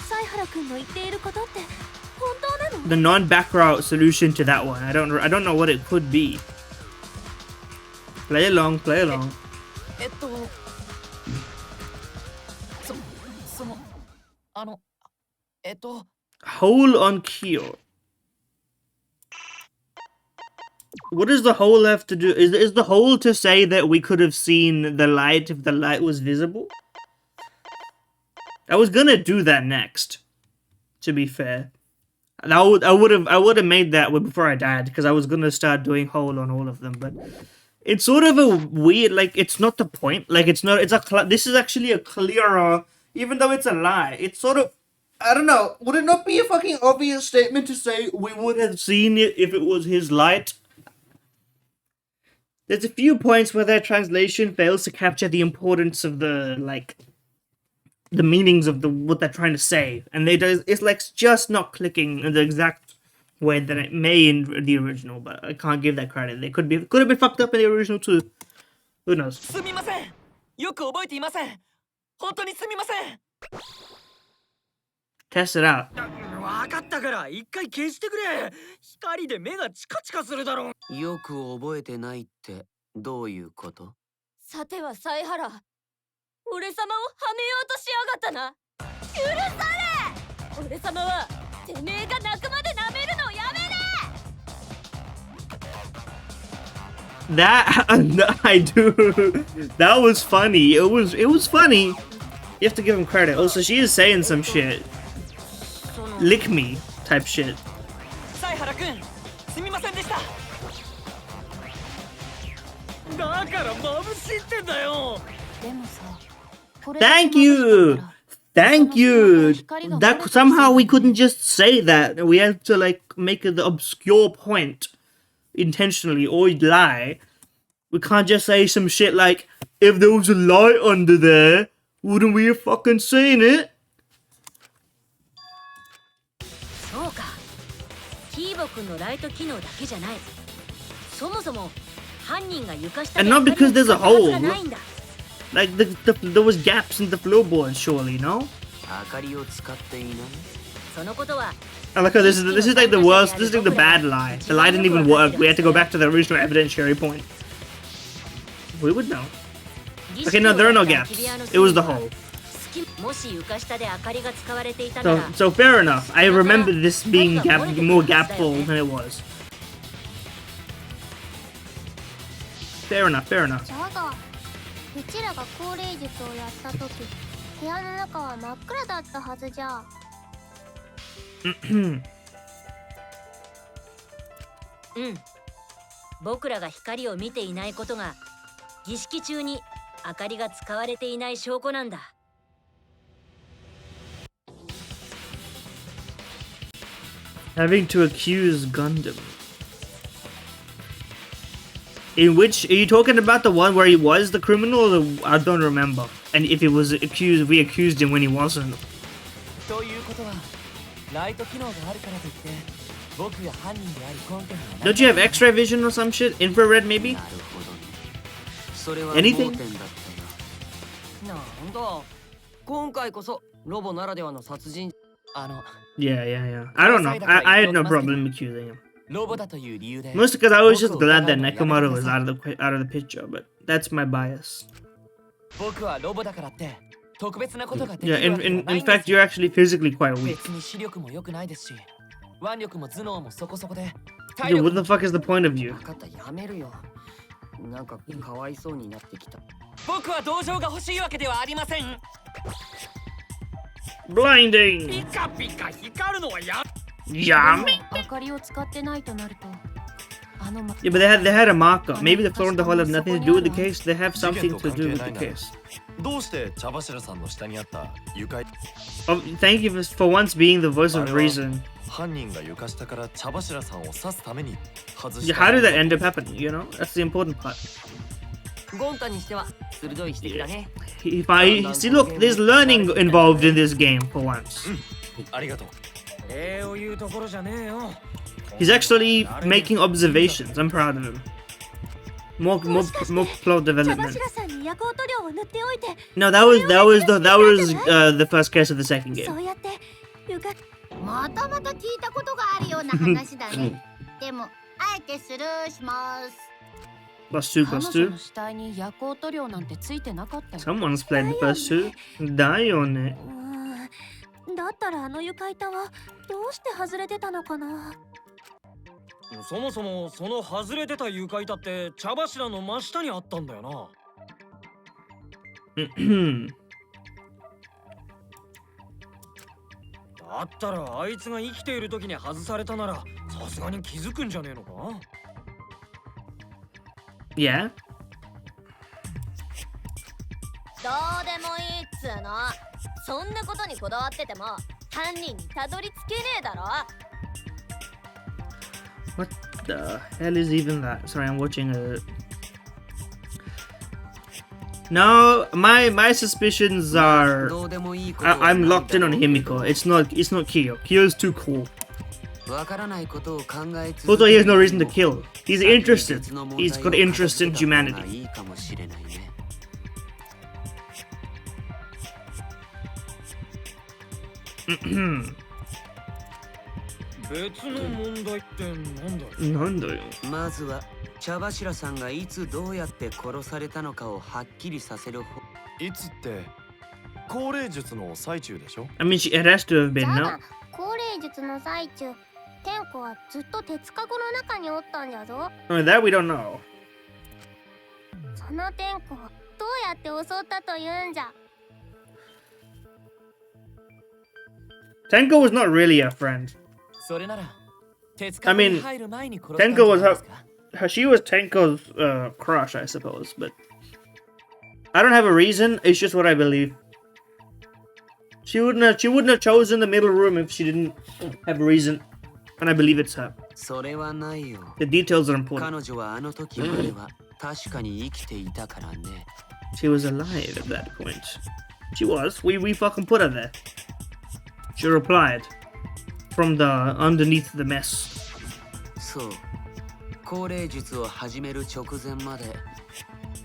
サイハラくんの言っていることって本当なの？ The non-background solution to that one. I don't know what it could be. Play along, play along. そのHole on Kyo. What does the hole have to do? Is the hole to say that we could have seen the light if the light was visible? I was gonna do that next. To be fair, I would have made that before I died because I was gonna start doing hole on all of them, but it's sort of a weird, like, it's not the point. Like, this is actually a clearer, even though it's a lie. It's sort of, I don't know. Would it not be a fucking obvious statement to say we would have seen it if it was his light? There's a few points where their translation fails to capture the importance of the, like, the meanings of what they're trying to say, and it's like just not clicking in the exact way that it may in the original, but I can't give that credit. They could have been fucked up in the original too. Who knows? すみません。よく覚えていません。本当にすみません。Test it out. わかったから一回消してくれ。光で目がチカチカするだろう。よく覚えてないってどういうこと？さてはサイハラ、俺様をはめようとしやがったな。許され。俺様はてめえが泣くまで舐めるのをやめれ。 That I do. That was funny. It was funny. You have to give him credit. Also, she is saying some shit. Lick me type shit. サイハラくん、すみませんでした。だから眩しいってんだよ。でもさ、これ Thank you. Thank you. That somehow we couldn't just say that. We had to like make the obscure point intentionally or lie. We can't just say some shit like, if there was a light under there, wouldn't we have fucking seen it? そうか。キーボ君のライト機能だけじゃない。そもそも犯人が床下 And で not because there's a 明かりを hole. 使うはずがないんだ。 Like there was gaps in the floorboards, surely, no? 明かりを使っていない？そのことは I like how this is like the worst. This is like the bad lie. The lie didn't even work. We had to go back to the original evidentiary point. We would know. Okay, no, there are no gaps. It was the hole. もし床下で明かりが使われていたなら So fair enough. I remember this being more gapful than it was. Fair enough, fair enough. じゃがうちらが降霊術をやった時部屋の中は真っ暗だったはずじゃ。うん僕らが光を見ていないことが儀式中に明かりが使われていない証拠なんだ。 Having to accuse Gundam. In which, are you talking about the one where he was the criminal? Or I don't remember. And if he was accused, we accused him when he wasn't. ということは、ライト機能があるからといって、僕が犯人である根拠がない。 Don't you have X-ray vision or some shit? Infrared maybe? なるほどね。それは Anything? 盲点だったな。なんだ。今回こそロボならではの殺人。Yeah. I don't know. I had no problem accusing him. ロボだという理由で。 Mostly because I was just glad that Nekomaru was out of the picture, but that's my bias. 僕はロボだからって特別なことができる Yeah, わけではない in んです fact, you're actually physically quite weak. 別に視力も良くないですし、腕力も頭脳もそこそこで。 Dude, what the fuck is the point of you? 分かった、やめるよ。なんかかわいそうになってきた。僕は同情が欲しいわけではありません。Blinding! ピカピカ光るのはや。Yummy! 明かりを使ってないとなると Yeah, but they had a marker. Maybe the floor in the hall has nothing to do with the case. They have something to do with the case. どうして茶柱さんの下にあった床 Oh, thank you for once being the voice of reason. 犯人が床下から茶柱さんを刺すために外し Yeah, た how did that end up happening? You know, that's the important part. ゴンタにしては鋭い指摘だね。 See, look, there's learning involved in this game for once. ありがとう。礼を言うところじゃねえよ。 He's actually making observations. I'm proud of him. More plot development. No, that was the first case of the second game. もともと聞いたことがあるような話だね。でも、あえてスルーします。+2 +2. の死体に夜光塗料なんてついてなかったよ。 Someone's played the +2. Die on it. だったらあの床板はどうして外れてたのかな。そもそもその外れてた床板って茶柱の真下にあったんだよな。だったらあいつが生きている時に外されたならさすがに気づくんじゃねえのか。 Yeah. どうでもいいっつうの。そんなことにこだわってても犯人にたどり着けねえだろ。 What the hell is even that? Sorry, I'm watching a. No, my suspicions are. I'm locked in on Himiko. It's not Kyo. Kyo's too cool. Although he has no reason to kill. He's interested. He's got interest in humanity. Hmm. 別の問題ってなんだよ。なんだよ。まずは茶柱さんがいつどうやって殺されたのかをはっきりさせる方。いつって高齢術の最中でしょ。 I mean, it has to have been, じゃ no? あ、高齢術の最中、天子はずっと鉄かごの中におったんじゃぞ。 I mean, that we don't know. その天子をどうやって襲ったというんじゃ。 Tenko was not really a friend. それなら I mean, Tenko was she was Tenko's crush, I suppose, but I don't have a reason. It's just what I believe. She wouldn't have chosen the middle room if she didn't have a reason, and I believe it's her. それはないよ。 The details are important. 彼女はあの時までは確かに生きていたからね。 She was alive at that point. She was. We fucking put her there. She replied from the underneath the mess. そう。高齢術を始める直前まで。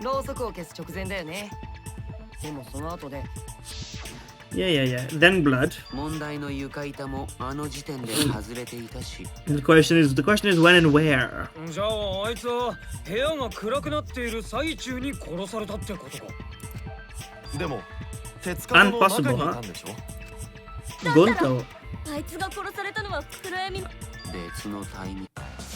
ろうそくを消す直前だよね。でもその後で。Yeah. Then blood. 問題の床板もあの時点で外れていたし。The question is when and where. じゃああいつは部屋が暗くなっている最中に殺されたってことか。でも鉄かごの中にいたんでしょ。Gonto. あいつが殺されたのは暗闇。別のタイミング。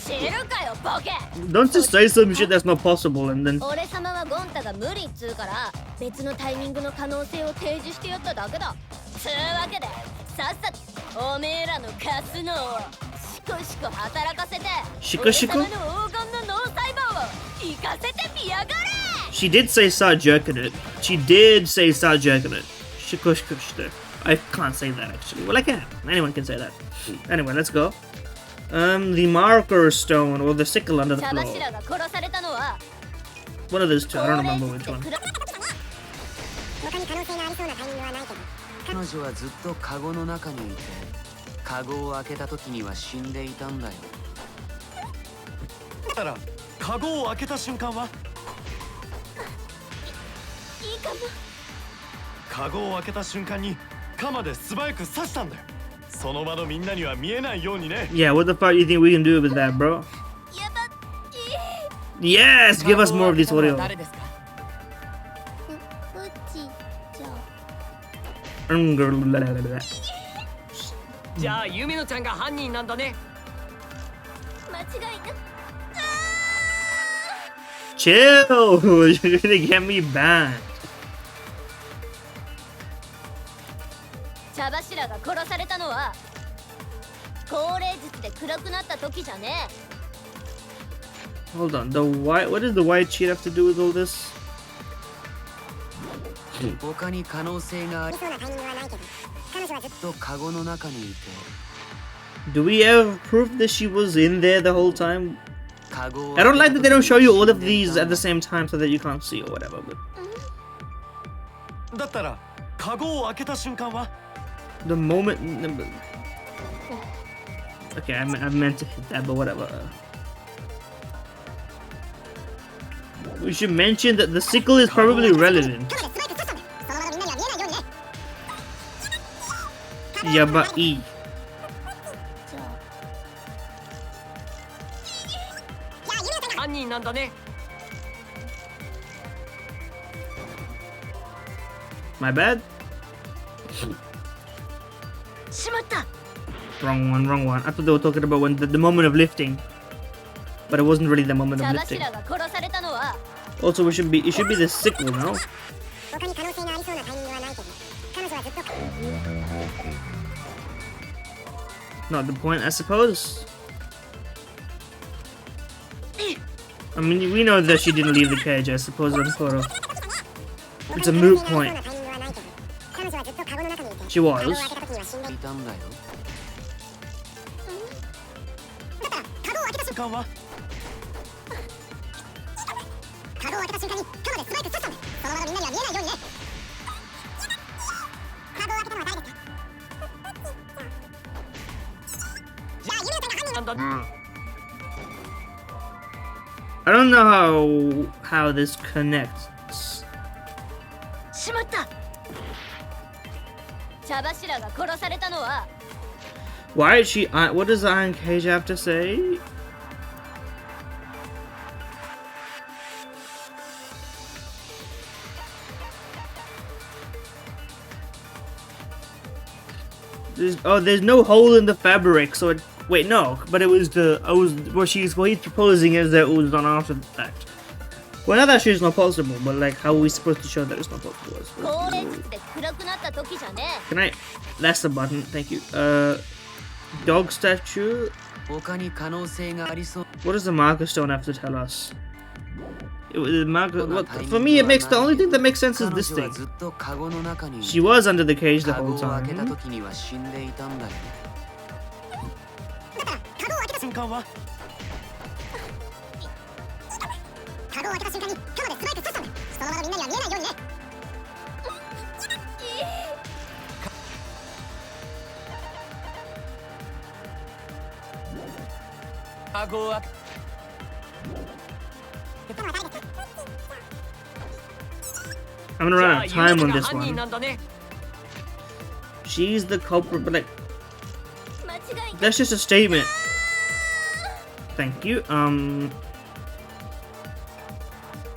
知るかよボケ。 Don't just say some shit that's not possible and then. 俺様はゴンタが無理っつうから別のタイミングの可能性を提示してやっただけだ。つうわけでさっさとおめえらのカス脳をシコシコ働かせてシコシコ俺様の黄金の脳細胞を生かせてみやがれ。 She did say start jerking it. She did say start jerking it. Shikush there. I can't say that actually. Well, I can. Anyone can say that. Anyway, let's go. The marker stone or the sickle under the floor. One of those two. I don't remember which one. 彼女はずっとカゴの中にいて、カゴを開けた時には死んでいたんだよ。だからカゴを開けた瞬間は？いいかも。カゴを開けた瞬間に鎌で素早く刺したんだよ。その場のみんなには見えないようにね。Yeah, what the fuck do you think we can do with that, bro? Yes, give us more of this audio. じゃあユミノちゃんが犯人なんだね。間違いな。Chill, you're gonna get me banned. 茶柱が殺されたのは高齢術で暗くなった時じゃねえ。Hold on, the white. What does the white sheet have to do with all this? 他に可能性がありそうなタイミングはないけど、彼女はずっとカゴの中にいて。Do we ever prove that she was in there the whole time? カゴを I don't like that they don't show you all of these at the same time so that you can't see or whatever. But だったらカゴを開けた瞬間は the moment. Okay, I meant to hit that, but whatever. We should mention that the sickle is probably relevant. Yabai. 犯人なんだね。 My bad. しまった。 Wrong one, wrong one. I thought they were talking about when the moment of lifting, but it wasn't really the moment of 茶 lifting. 柱が殺されたのは Also, it should be the sickle, no? 他に可能性がありそうなタイミングはないけど、彼女はずっと Not the point, I suppose. I mean, we know that she didn't leave the cage, I suppose. It's a moot point. She was. いたんだよ。瞬間はカゴを開けた瞬間にカモでスパイク刺したんで、その場のみんなには見えないようにね。カゴを開けたのは誰ですか？じゃあユメタが犯人なんだ。 I don't know how this connects. しまった。茶柱が殺されたのは Why is she? What does the iron cage have to say? There's no hole in the fabric, so it. Wait, no, but it was what he's proposing is that it was done after the fact. Well, not that she's not possible, but like, how are we supposed to show that it's not possible? I suppose. 高齢術で暗くなった時じゃね Can I? That's the button. Thank you. Dog statue. 他に可能性がありそう。 What does the marker stone have to tell us? The marker. For me, it makes the only thing that makes sense is this 彼女は thing. ずっとカゴの中にいて。 She was under the cage the カゴ whole を開けた time. 時には死んでいたんだよ。瞬間はカゴを開けた瞬間にカモでスパイク刺したんで、その場のみんなには見えないようにね。カゴを開け I'm gonna run out of じゃあ time ユ on メタ this が犯人 one. なんだね。 She's the culprit, but like, 間違い that's just a statement. Thank you.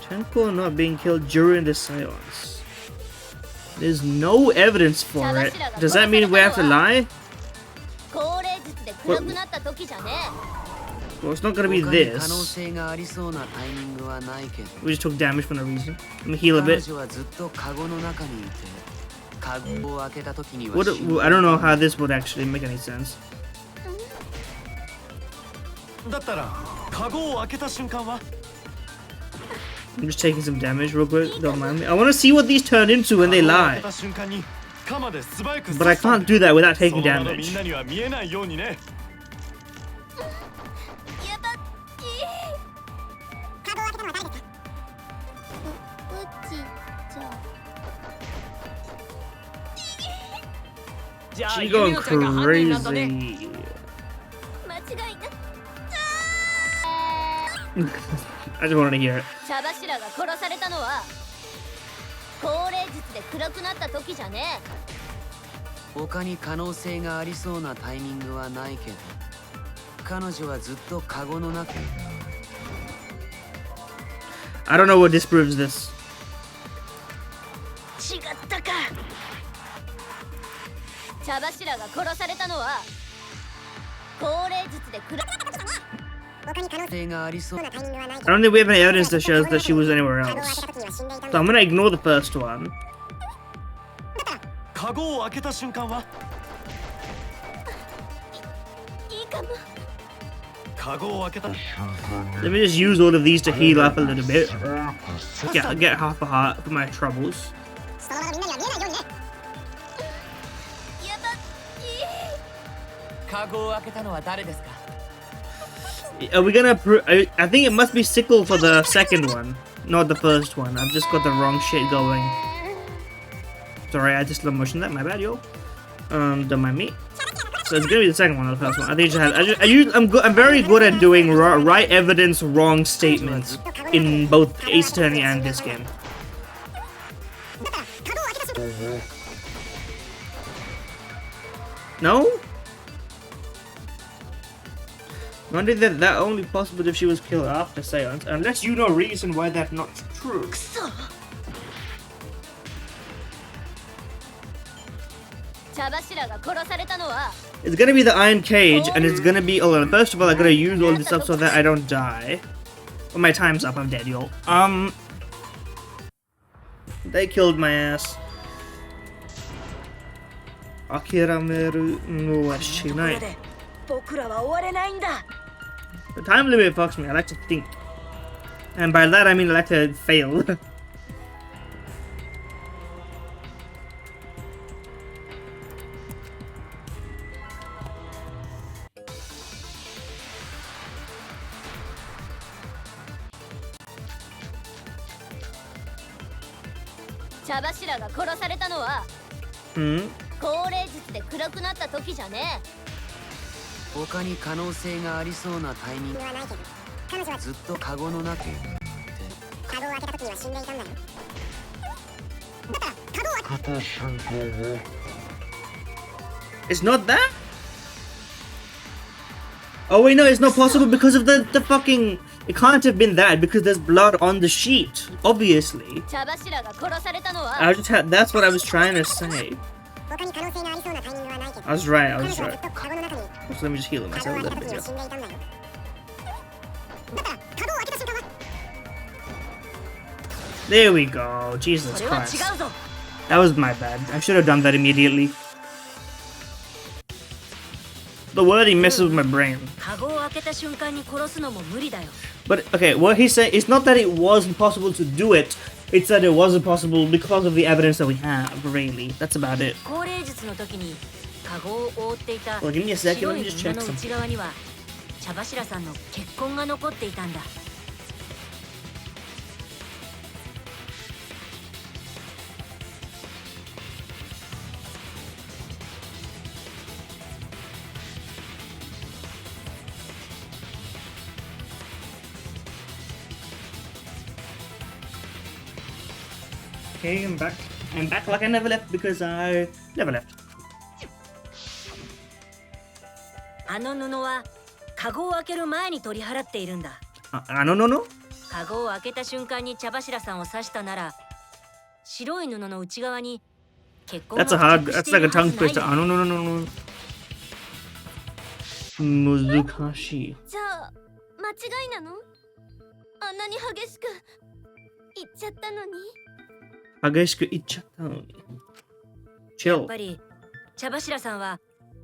Tenko not being killed during the seance. There's no evidence for it. Does that mean we have to lie? 高齢術で暗くなった時じゃね Well, it's not gonna be 他に可能 this. 性がありそうなタイミングはないけど。 We just took damage for no reason. I'm gonna heal a 彼 bit. 女はずっとカゴの中にいて、カゴを開けた時には What? 死んで I don't know how this would actually make any sense. だったらカゴを開けた瞬間は I'm just taking some damage real quick. Don't mind me. I want to see what these turn into when they カゴを開 lie. けた瞬間に鎌で素早く But I can't do that without そ taking の場のみ damage. んなには見えないようにね。やだっカゴを開けたのは誰ですか？うちじゃあ。じゃあ She ユメ going ノちゃんが犯人なんだね。 crazy. 間違いな I just wanted to hear it. 茶柱が殺されたのは高齢術で暗くなった時じゃね他に可能性がありそうなタイミングはないけど、彼女はずっとカゴの中。 I don't know what disproves this. 違ったか茶柱が殺されたのは高齢術で暗他に可能性可能性がありそう。なタイミングはないけ I ど。 don't think we have any evidence that shows that she was anywhere カゴを開 else. けた時には死んでいたん So だ。 I'm gonna ignore the first one. カゴを開けた瞬間はいいかもカカゴを開けた。 Let me just use all of these to heal up a little bit. Get half a heart for my troubles. そのままみんなには見えないようにね。やばカゴを開けたのは誰ですか？ Are we gonna I think it must be Sickle for the second one, not the first one. I've just got the wrong shit going. Sorry, I just slow motion that. My bad, yo. Don't mind me. So it's gonna be the second one, not the first one. I think I'm very good at doing right evidence, wrong statements in both Ace Attorney and this game. No? Wonder that only possible if she was killed after seance, unless you know reason why that's not true. It's gonna be the iron cage, and it's gonna be. Oh, first of all, I gotta use all this up so that I don't die. Well, my time's up. I'm dead, yo. They killed my ass. Akirameru no wa shinai. The time limit fucks me. I like to think, and by that I mean I like to fail. 茶柱が殺されたのは、高齢術で暗くなった時じゃねえ。他に可能性がありそうなタイミングはないけど、彼女はずっとカゴの中でカゴを開けた時には死んでいたんだよ。だからカゴを開けた瞬間は It's not that? Oh wait, no, it's not possible because of the fucking... It can't have been that because there's blood on the sheet, obviously. I just had... That's what I was trying to say. I was right. So let me just heal myself a little bit. There we go. Jesus Christ. That was my bad. I should have done that immediately. The wording messes with my brain. But okay, what he's saying, it's not that it wasn't possible to do it, it's that it wasn't possible because of the evidence that we have, really. That's about it. Well, give me a second, let me just check something. Okay, I'm back. I'm back like I never left because I never left. あの布はカゴを開ける前に取り払っているんだ。あの布？カゴを開けた瞬間に茶柱さんを刺したなら、白い布の内側に血痕が付着しているはずない。 That's like a tongue twister. あの布の難しい。じゃあ間違いなの？あんなに激しく言っちゃったのに。激しく言っちゃったのに。Chill. やっぱり茶柱さんは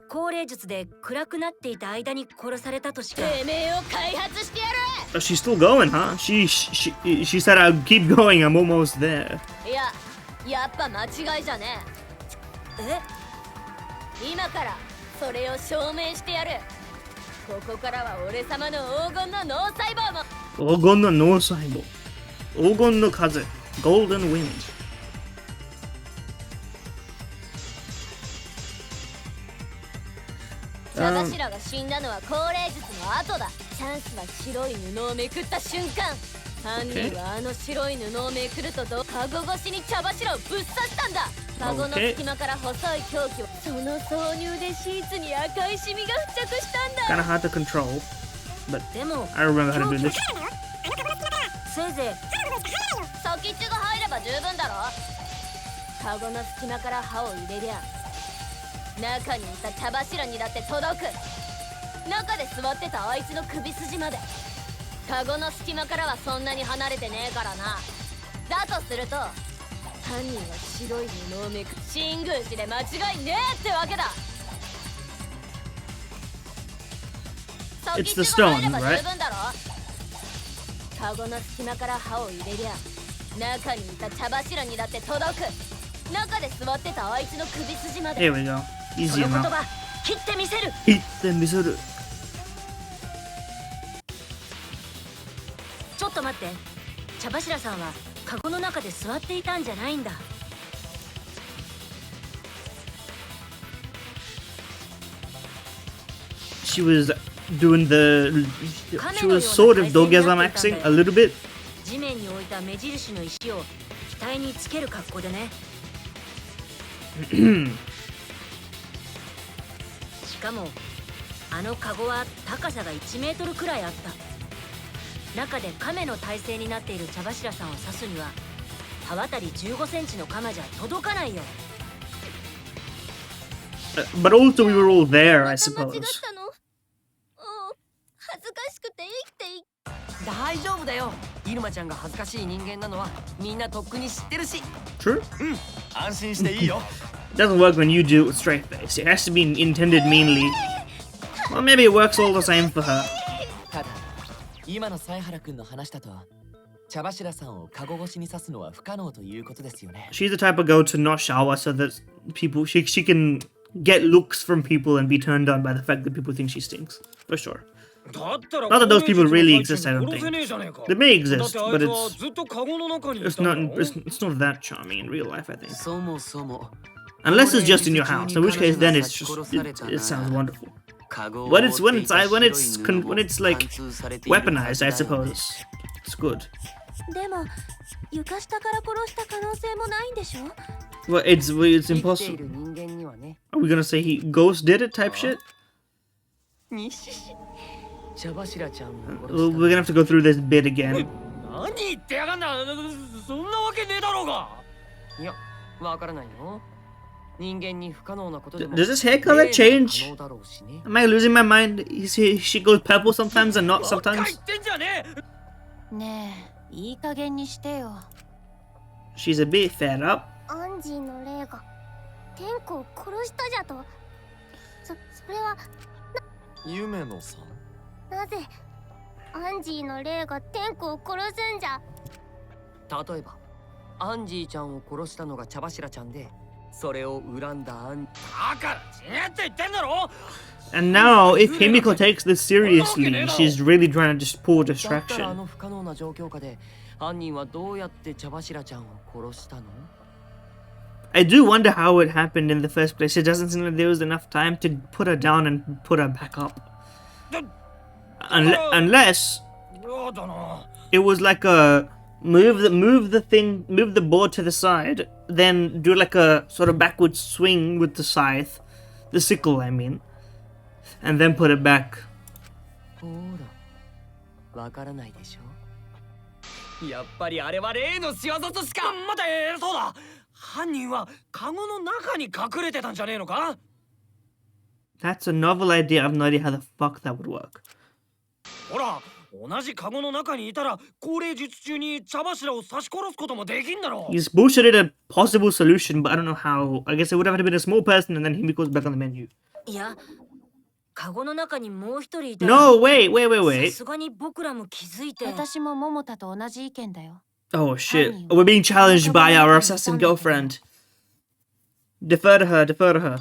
高齢術で暗くなっていた間に殺されたとしか。てめえを開発してやる。 She's still going, huh? She said I'll keep going. I'm almost there. いや、やっぱ間違いじゃねえ。今からそれを証明してやる。ここからは俺様の黄金の脳細胞も。黄金の脳細胞。黄金の風。Golden Wind. 茶柱が死んだのは高齢術の後だ。チャンスは白い布をめくった瞬間。犯人はあの白い布をめくるとカゴ越しに茶柱をぶっ刺したんだ。カゴの隙間から細い凶器を。その挿入でシーツに赤いシミが付着したんだ。Kinda hard to control, but でも I remember how to do this. せいぜい先っちょが入れば十分だろ。カゴの隙間から刃を入れりゃ中にいた茶柱にだって届く。中で座ってたあいつの首筋まで。カゴの隙間からはそんなに離れてねえからな。だとすると犯人は白い布をめく新宮寺で間違いねえってわけだ。It's the stone, right? カゴの隙間から刃を入れりゃ中にいた茶柱にだって届く。中で座ってたあいつの首筋まで。 Here we go. そ Easy の言 enough. 葉切ってみせる。 Hit them, Misoru. ちょっと待って。茶柱さんはカゴの中で座っていたんじゃないんだ。She was doing the. She was sort of dogasamaxing a little bit. 地面に置いた目印の石を額につける格好でね。しかもあのカゴは高さが1メートルくらいあった。中で亀の体勢になっている茶柱さんを刺すには刃渡り15センチの鎌じゃ届かないよ。But also, we were all there, I suppose. 恥ずかしくて生きてい大丈夫だよ。イルマちゃんが恥ずかしい人間なのはみんなとっくに知ってるし。 True? 安心していいよ。 Doesn't work when you do it with straight face. It has to be intended meanly. Well, maybe it works all the same for her. ただ今の犀原くんの話だと茶柱さんをカゴ越しに刺すのは不可能ということですよね。 She's the type of girl to not shower so that people she can get looks from people and be turned on by the fact that people think she stinks. For sure. だったら Not that those people really exist, I 殺 don't せ think. ねえじゃねえか。 They may exist, だってあ but いつは it's ずっとカゴの中にい it's た not んだろ。 it's not that charming in real life, I think. そもそも Unless it's just in your house, in which case then it's just it sounds wonderful. When it's like weaponized, I suppose it's good. でも床下から殺した可能性もないんでしょ。 Well, it's 生きてい impossible. る人間にはね。 Are we gonna say he ghost did it type shit? にし茶柱ちゃんを Well, we're gonna have to go through this bit again. 何言ってやがんだ。そんなわけねえだろうが。いや、わからないよ。人間に不可能なことでも Does his hair color change? 可能だろうしね。 Am I losing my mind? She goes purple sometimes and not ばっか sometimes. 言ってんじゃねえ。ねえ、いい加減にしてよ。 She's a bit fed up. アンジーの霊が天子を殺したじゃと。それは夢野さん。なぜアンジーの霊が天子を殺すんじゃ。例えば、アンジーちゃんを殺したのが茶柱ちゃんで、それを恨んだアン。だから違って言ってんだろ。 And now, if Himiko takes this seriously, she's really trying to just pull だったらあ distraction. の不可能な状況下で、犯人はどうやって茶柱ちゃんを殺したの？ I do wonder how it happened in the first place. It doesn't seem like there was enough time to put her down and put her back up. Unless やだな。 it was like a move the board to the side, then do like a sort of backward swing with the scythe, the sickle, I mean, and then put it back. ほら、わからないでしょ。やっぱりあれは霊の仕業としか。待て、そうだ。犯人はカゴの中に隠れてたんじゃねえのか。 That's a novel idea. I have no idea how the fuck that would work. ほら、同じカゴの中にいたら高齢術中に茶柱を刺し殺すこともできんだろう。 He's bullshitted a possible solution, but I don't know how. I guess it would have to been a small person and then Himiko's back on the menu. いや、カゴの中にもう一人いた。 No, wait. さすがに僕らも気づいて。私も桃田と同じ意見だよ。 Oh shit. We're being challenged by our assassin girlfriend. Defer to her, defer to her.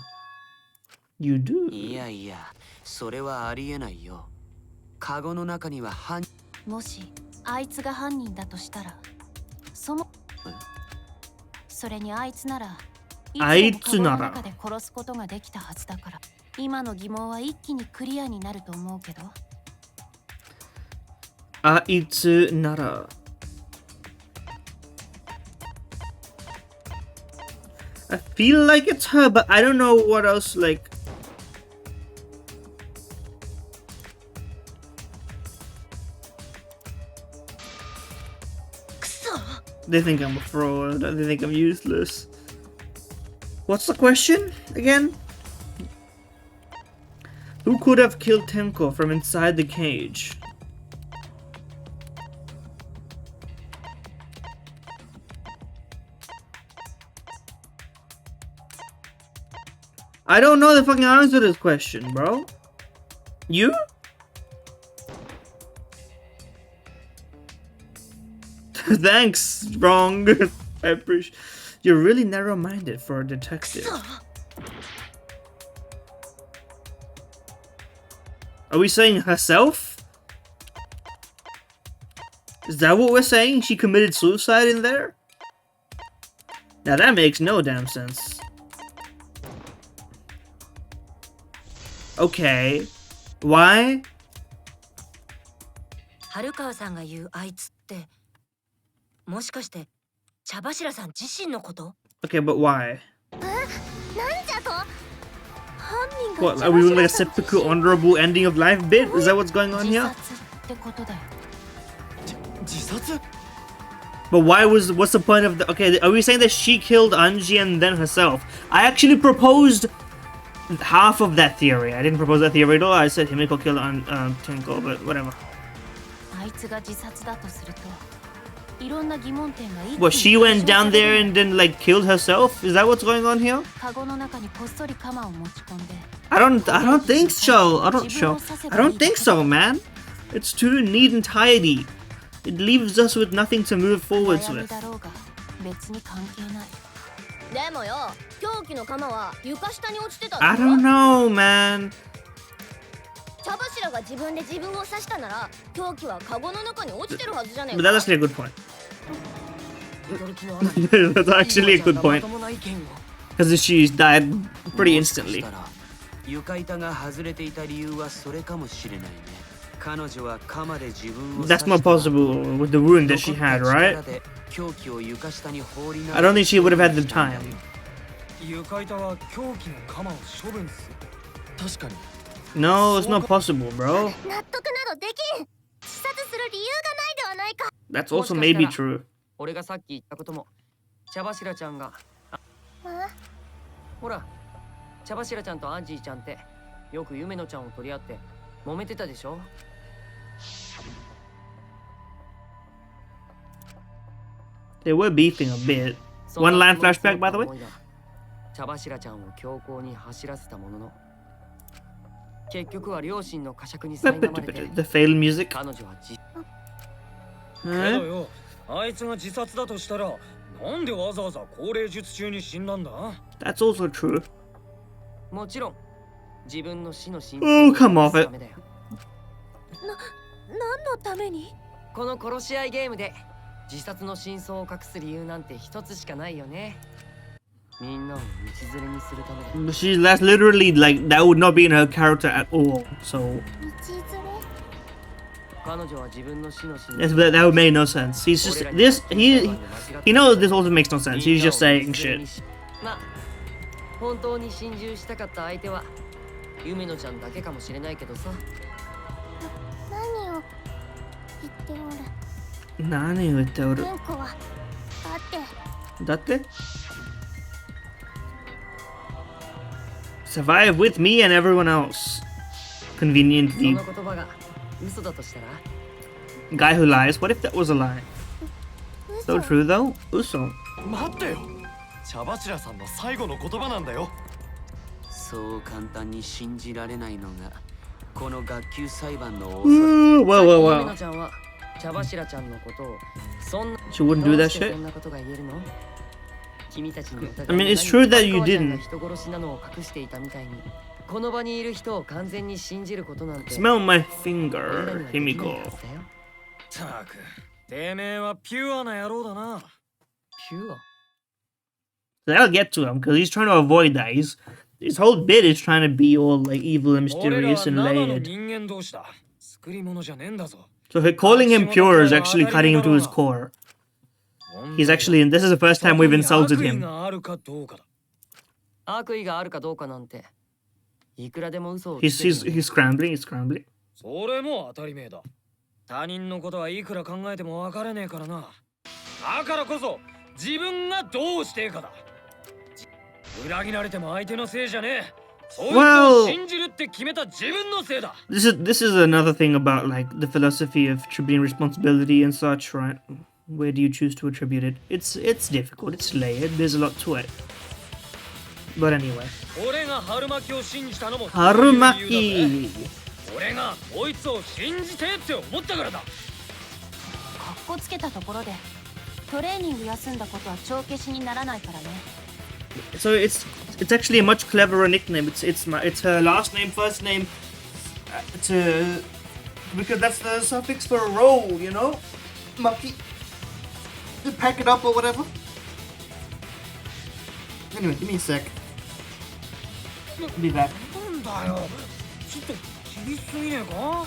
You do. いやいや、それはありえないよ。カゴの中には犯もしあいつが犯人だとしたら、それにあいつならあいつならカゴの中で殺すことができたはずだから、今の疑問は一気にクリアになると思うけど。あいつなら。I feel like it's her, but I don't know what else, like... They think I'm a fraud, they think I'm useless. What's the question, again? Who could have killed Tenko from inside the cage? I don't know the fucking answer to this question, bro. You? Thanks, wrong. I appreciate. You're really narrow-minded for a detective. Are we saying herself? Is that what we're saying? She committed suicide in there? Now that makes no damn sense. Okay. Why? 春川さんが言うあいつってもしかして茶柱さん自身のこと？ Okay, but why? なんじゃと？犯人が What, are we doing like a typical honorable ending of life bit? Is that what's going on 自 here? 殺ってことだよ。自殺 But what's the point of the, okay, are we saying that she killed Anji and then herself? I actually proposed half of that theory. I didn't propose that theory at all. I said Himiko killed Tenko, but whatever. あいつが自殺だとすると、いろんな疑問点が一気に What, she went down there and then like killed herself? Is that what's going on here? カゴの中にこっそり鎌を持ち込んで。I don't think so. I don't think so, man. It's too neat and tidy. It leaves us with nothing to move forwards 悩み with. だろうが別に関係ない。でもよ、凶器の鎌は床下に落ちてた I don't know, man. 茶柱が自分で自分を刺したなら、凶器はカゴの中に落ちてるはずじゃねえ But か。 that's actually a good point. 驚きのあまり That's actually a good ま point. ともな意見を Because she died pretty もしか instantly. したら床板が外れていた理由はそれかもしれないね。彼女は鎌で自分を That's more possible with the wound that she had, right? 凶器を床下に放り投げ I don't think she would have had the time. 床板は凶器の鎌を処分する。確かに No, it's not possible, bro. 納得などできん。自殺する理由がないではないか。 That's also maybe true. 俺がさっき言ったことも茶柱ちゃんがほら茶柱ちゃんとアンジーちゃんってよく夢野ちゃんを取り合って揉めてたでしょ。 They were beefing a bit. One line flashback, by the way. 茶柱ちゃんを強行に走らせたものの結局は両親の呵責に苛まれて The failed music. 彼女はけ Huh? どよ、あいつが自殺だとしたら、なんでわざわざ高齢術中に死んだんだ？ That's also true. もちろん自分の死の真 Oh, come off it. ためだよ。何のために？この殺し合いゲームで自殺の真相を隠す理由なんて一つしかないよね。みんなを道連れにするためだよ。 That's literally like that would not be in her character at all. So 道連れ？彼女は自分の死の真 that would make no sense. He's just he knows this also makes no sense. He's just saying shit. まあ本当に心中したかった相手は夢野ちゃんだけかもしれないけどさ。何を言っておる？何を言っておる？天子はだって Survive with me and everyone else. そん Conveniently. な言葉が嘘だとしたら Guy who lies. What if that was a lie? So true though. Uso. 待ってよ茶柱さんの最後の言葉なんだよ。そう簡単に信じられないのがこの学級裁判の恐 Ooh, wow, 夢 wow, 野 wow. ちゃんは茶柱ちゃんのことをそんな She wouldn't do ど that うして shit. そんなことが言えるの？君たちにお互 I mean, い it's true that you 何か didn't. 人殺しなのを隠していたみたいにこの場にいる人を完全に信じることなんて Smell my 俺らに finger, はできない Himiko. はずだよ。たく、てめえはピュアな野郎だな。ピュア That'll get to him because he's trying to avoid that. His whole bit is trying to be all like evil and 俺らは mysterious and 生の layered. 人間同士だ。作り物じゃねえんだぞ。 So calling him pure is actually cutting him to his core. He's actually, this is the first time we've insulted 悪意 him. があるかどうかだ。悪意があるかどうかなんていくらでも嘘をつ He's けるよね scrambling, he's scrambling. それも当たり前だ。他人のことはいくら考えても分からねえからな。だからこそ自分がどうしていいかだ。裏切られても相手のせいじゃねえ。そういうのを信じるって決めた自分のせいだ。This is another thing about like the philosophy of attributing responsibility and such, right? Where do you choose to attribute it? It's difficult, it's layered, there's a lot to it. But anyway. 俺が春巻きを信じたのも Harumaki! 俺がこいつを信じてって思ったからだ。かっこつけたところでトレーニング休んだことは帳消しにならないからね。 So it's actually a much cleverer nickname. It's her last name, first name, to because that's the suffix for roll, you know, Maki. You pack it up or whatever. Anyway, give me a sec. Be back. なんだよ、ちょっと厳しすぎねえか。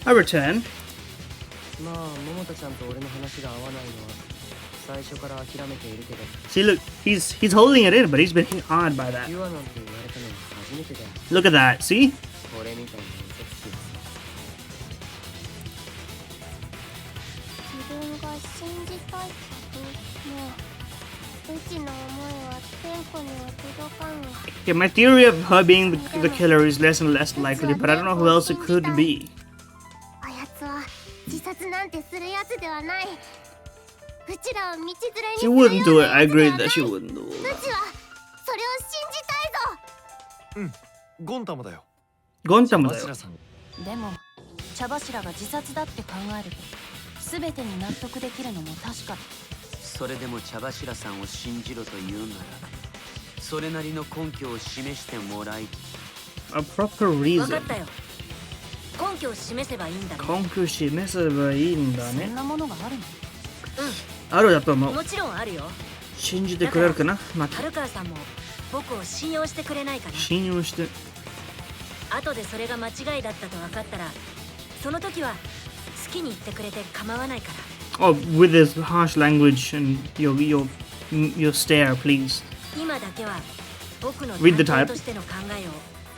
I return. まあ桃田ちゃんと俺の話が合わないのは最初から諦めているけど See, look, he's holding it in, but he's been hit hard by that. ピュアなんて言われたのは初めてだよ。 Look at that. See? 俺みたいな嘘つきはさ。自分が信じたいこともううちの思いは天子には届かんわ。 Yeah, my theory of her being the killer is less and less likely, but I don't know who else it could be. あやつは自殺なんてするやつではない。うちらを道連れにする She よう wouldn't do it. な I やつで agree はない。 that う she ち wouldn't do は that. それを信じたいぞ。ゴンタもだよ。ゴンタもだよ。柱さん。でも茶柱が自殺だって考えると全てに納得できるのも確か。それでも茶柱さんを信じろと言うならそれなりの根拠を示してもらい A proper 分 reason. かったよ。根拠を示せばいいんだね。根拠示せばいいんだね。そんなものがあるの？あるだと思う。もちろんあるよ。信じてくれるかなマキ。春川さんも僕を信用してくれないかな。信用して。後でそれが間違いだったと分かったら、その時は好きに言ってくれて構わないから。Oh, with this harsh language and your stare, please. 今だけは僕の Read the 担 type. 当としての考えを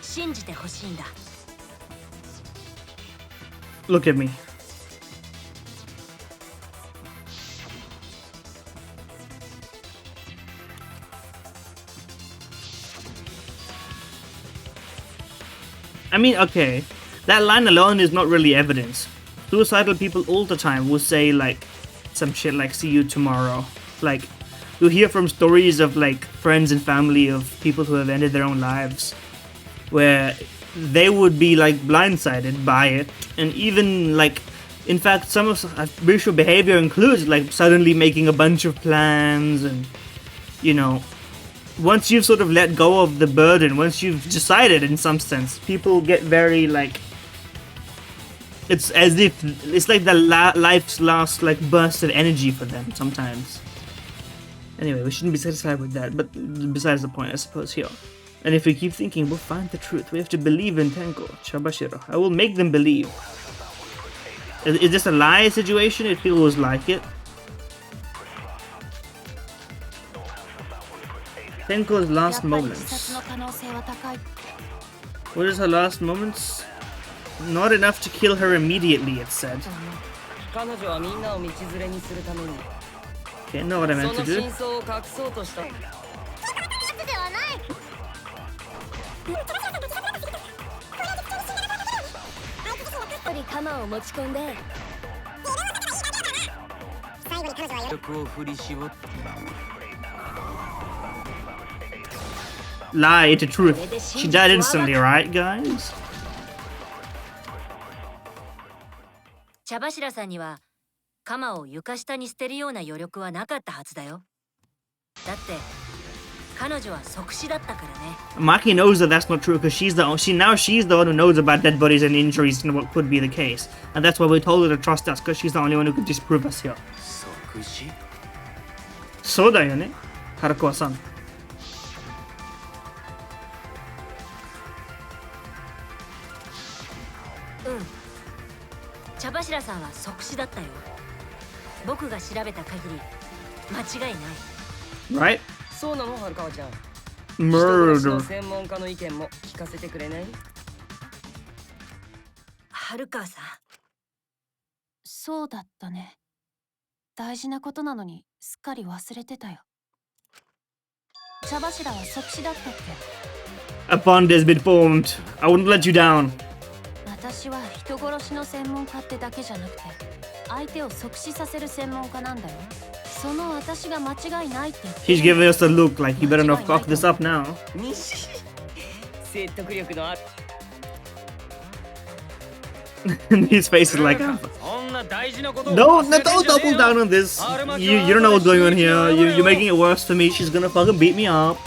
信じてほしいんだ。Look at me. I mean, okay, that line alone is not really evidence. Suicidal people all the time will say like some shit like "see you tomorrow." Like, you hear from stories of like friends and family of people who have ended their own lives, where they would be like blindsided by it, and even like, in fact, some of visual behavior includes like suddenly making a bunch of plans, and you know, once you've sort of let go of the burden, once you've decided in some sense, people get very like, it's as if it's like the life's last like burst of energy for them sometimes. Anyway, we shouldn't be satisfied with that, but besides the point, I suppose, here. And if we keep thinking, we'll find the truth. We have to believe in Tenko, Chabashiro. I will make them believe. Is this a lie situation? It feels like it. Tenko's last moments. What is her last moments? Not enough to kill her immediately, it said. Okay, know what I meant to do. Lie to truth. She died instantly, right, guys? 茶柱さんには鎌を床下に捨てるような余力はなかったはずだよ。だって彼女は即死だったからね。Maki knows that that's not true because she's the one who knows about dead bodies and injuries and what could be the case, and that's why we told her to trust us because she's the only one who could disprove us here. 即死? そうだよね、ハルコアさん。茶柱さんは即死だったよ。僕が調べた限り間違いない。Right? そうなの、はるかわちゃん。 Murder. 専門家の意見も聞かせてくれない？はるかさん。そうだったね。大事なことなのにすっかり忘れてたよ。茶柱は即死だったって。A bond has been formed. I wouldn't let you down. 私は人殺しの専門家ってだけじゃなくて、相手を即死させる専門家なんだよ。その私が間違いないって。He's giving us a look like you better not fuck this up now. 説得力のある。His face is like, don't double down on this. You don't know what's going on here. You're making it worse for me. She's gonna fucking beat me up.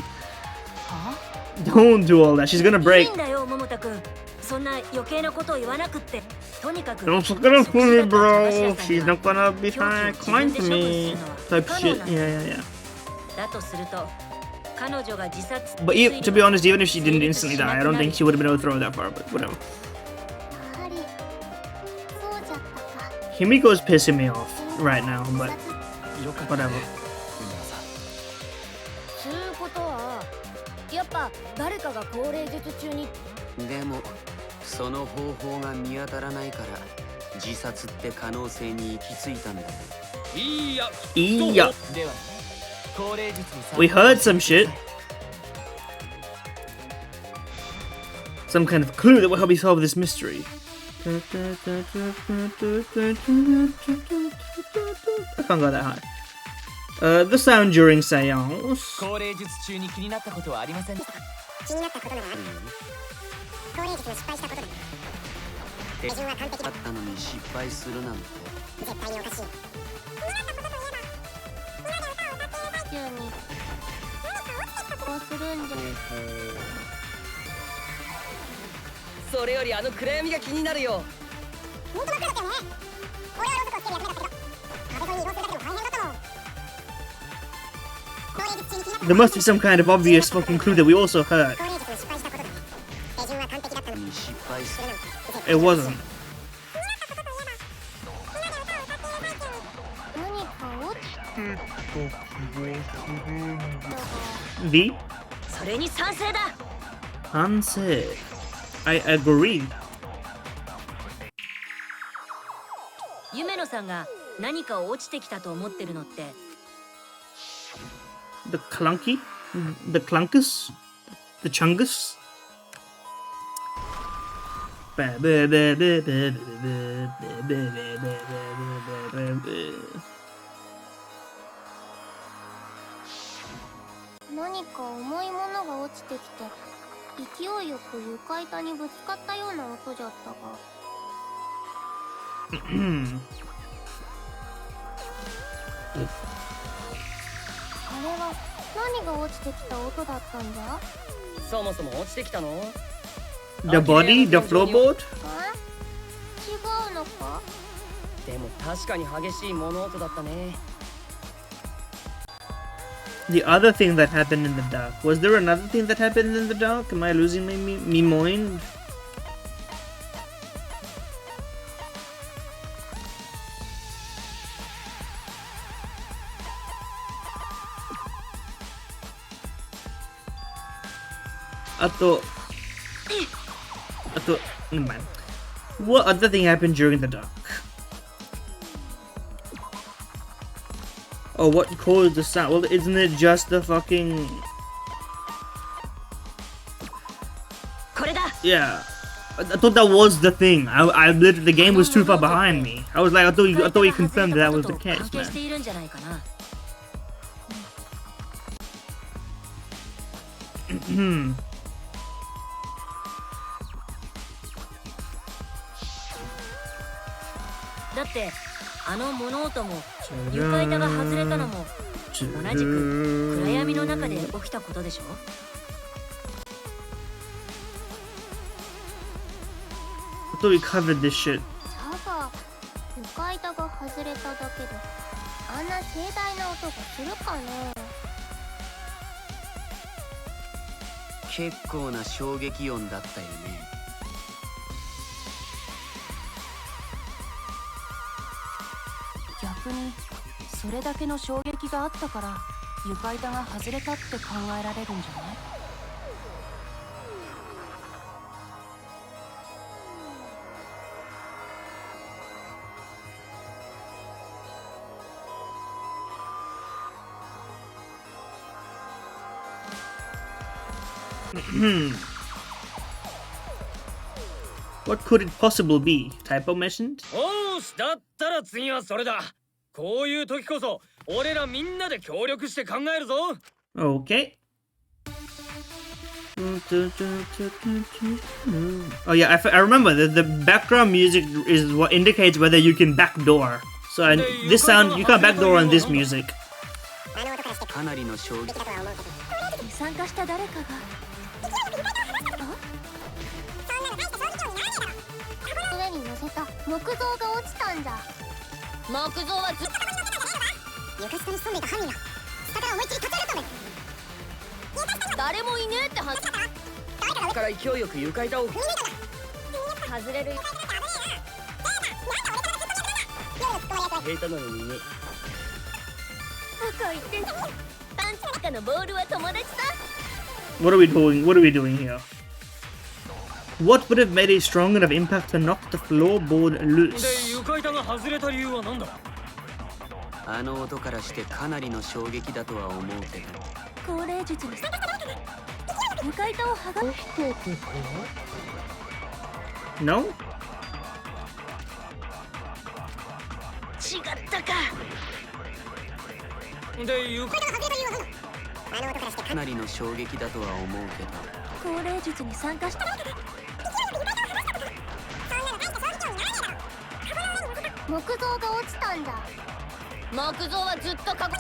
Don't do all that. She's gonna break. いいんだよ、桃田くん。そんな余計なことを言わなくって。とにかく。Don't fuck it up for me, bro. She's not gonna be kind to me. Type shit. Yeah. だとすると、彼女が自殺。But to be honest, even if she didn't instantly die, I don't think she would have been able to throw it that far. But whatever. Himiko's pissing me off right now, but whatever. そういうことは、やっぱ誰かが高齢術中に。でもその方法が見当たらないから自殺って可能性に行き着いたんだ。いや。では高齢術に We heard some shit. Some kind of clue that will help me solve this mystery. I can't go that high. The sound during seance. 高齢術中に気になったことはありませんでした。気になったことならある。高齢術の失敗したことだ。手順は完璧だったのに失敗するなんて絶対におかしい。気になったことといえば、みんなで歌を歌っている最中に何か落ちてきた気がするんじゃ。それよりあの暗闇が気になるよ。本当真っ暗だったよね。俺はローソクをつける役目だったけど、壁沿いに移動するだけでも大変だったもん。 There must be some kind of obvious fucking clue that we also heard. It wasn't. 何か落ちたが V? それに賛成だ。 Hanse. I agree. 夢野さんが何か落ちてきたと思ってるのって The clunky? The clunkus? The chungus? 何か重いものが落ちてきて勢いよく床板にぶつかったような音じゃったがあれは何が落ちてきた音だったんじゃ？そもそも落ちてきたの？ The body? The floorboard? あ？違うのか？でも確かに激しい物音だったね。 The other thing that happened in the dark. Was there another thing that happened in the dark? Am I losing me mind? Never mind. What other thing happened during the dark? Oh, what caused the sound? Well, isn't it just the fucking... Yeah. I thought that was the thing. I literally, the game was too far behind me. I was like, I thought you confirmed that was the case, man. だってあの物音も床板が外れたのも同じく暗闇の中で起きたことでしょ。I thought we covered this shit. だが床板が外れただけであんな盛大な音がするかね？結構な衝撃音だったよね。逆にそれだけの衝撃があったから床板が外れたって考えられるんじゃない？What could it possibly be? Typo mentioned? おーし、だったら次はそれだ。こういう時こそ俺らみんなで協力して考えるぞ。 Okay. Oh yeah, I remember the background music is what indicates whether you can backdoor. So this sound, you can't backdoor on this music. かなりの衝撃。参加した誰かが上に乗せた木像が落ちたんじゃ。木像はずっと床下に潜んでいた犯人が下から思いっきり立ち上がったね。誰もいねえって話から勢いよく床板を外れる平坦なのにね。赤い点パンチ赤のボールは友達さ。 What are we doing? What are we doing here? What would have made a strong enough impact to knock the floorboard で loose? 床板が外れた理由は何だ？あの音からしてかなりの衝撃だとは思うけど。高齢術に床板を剥が No? 違ったか。で床かなりの衝撃だとは思うけど。高齢術に参加した木像が落ちたんじゃ。木像はずっと過去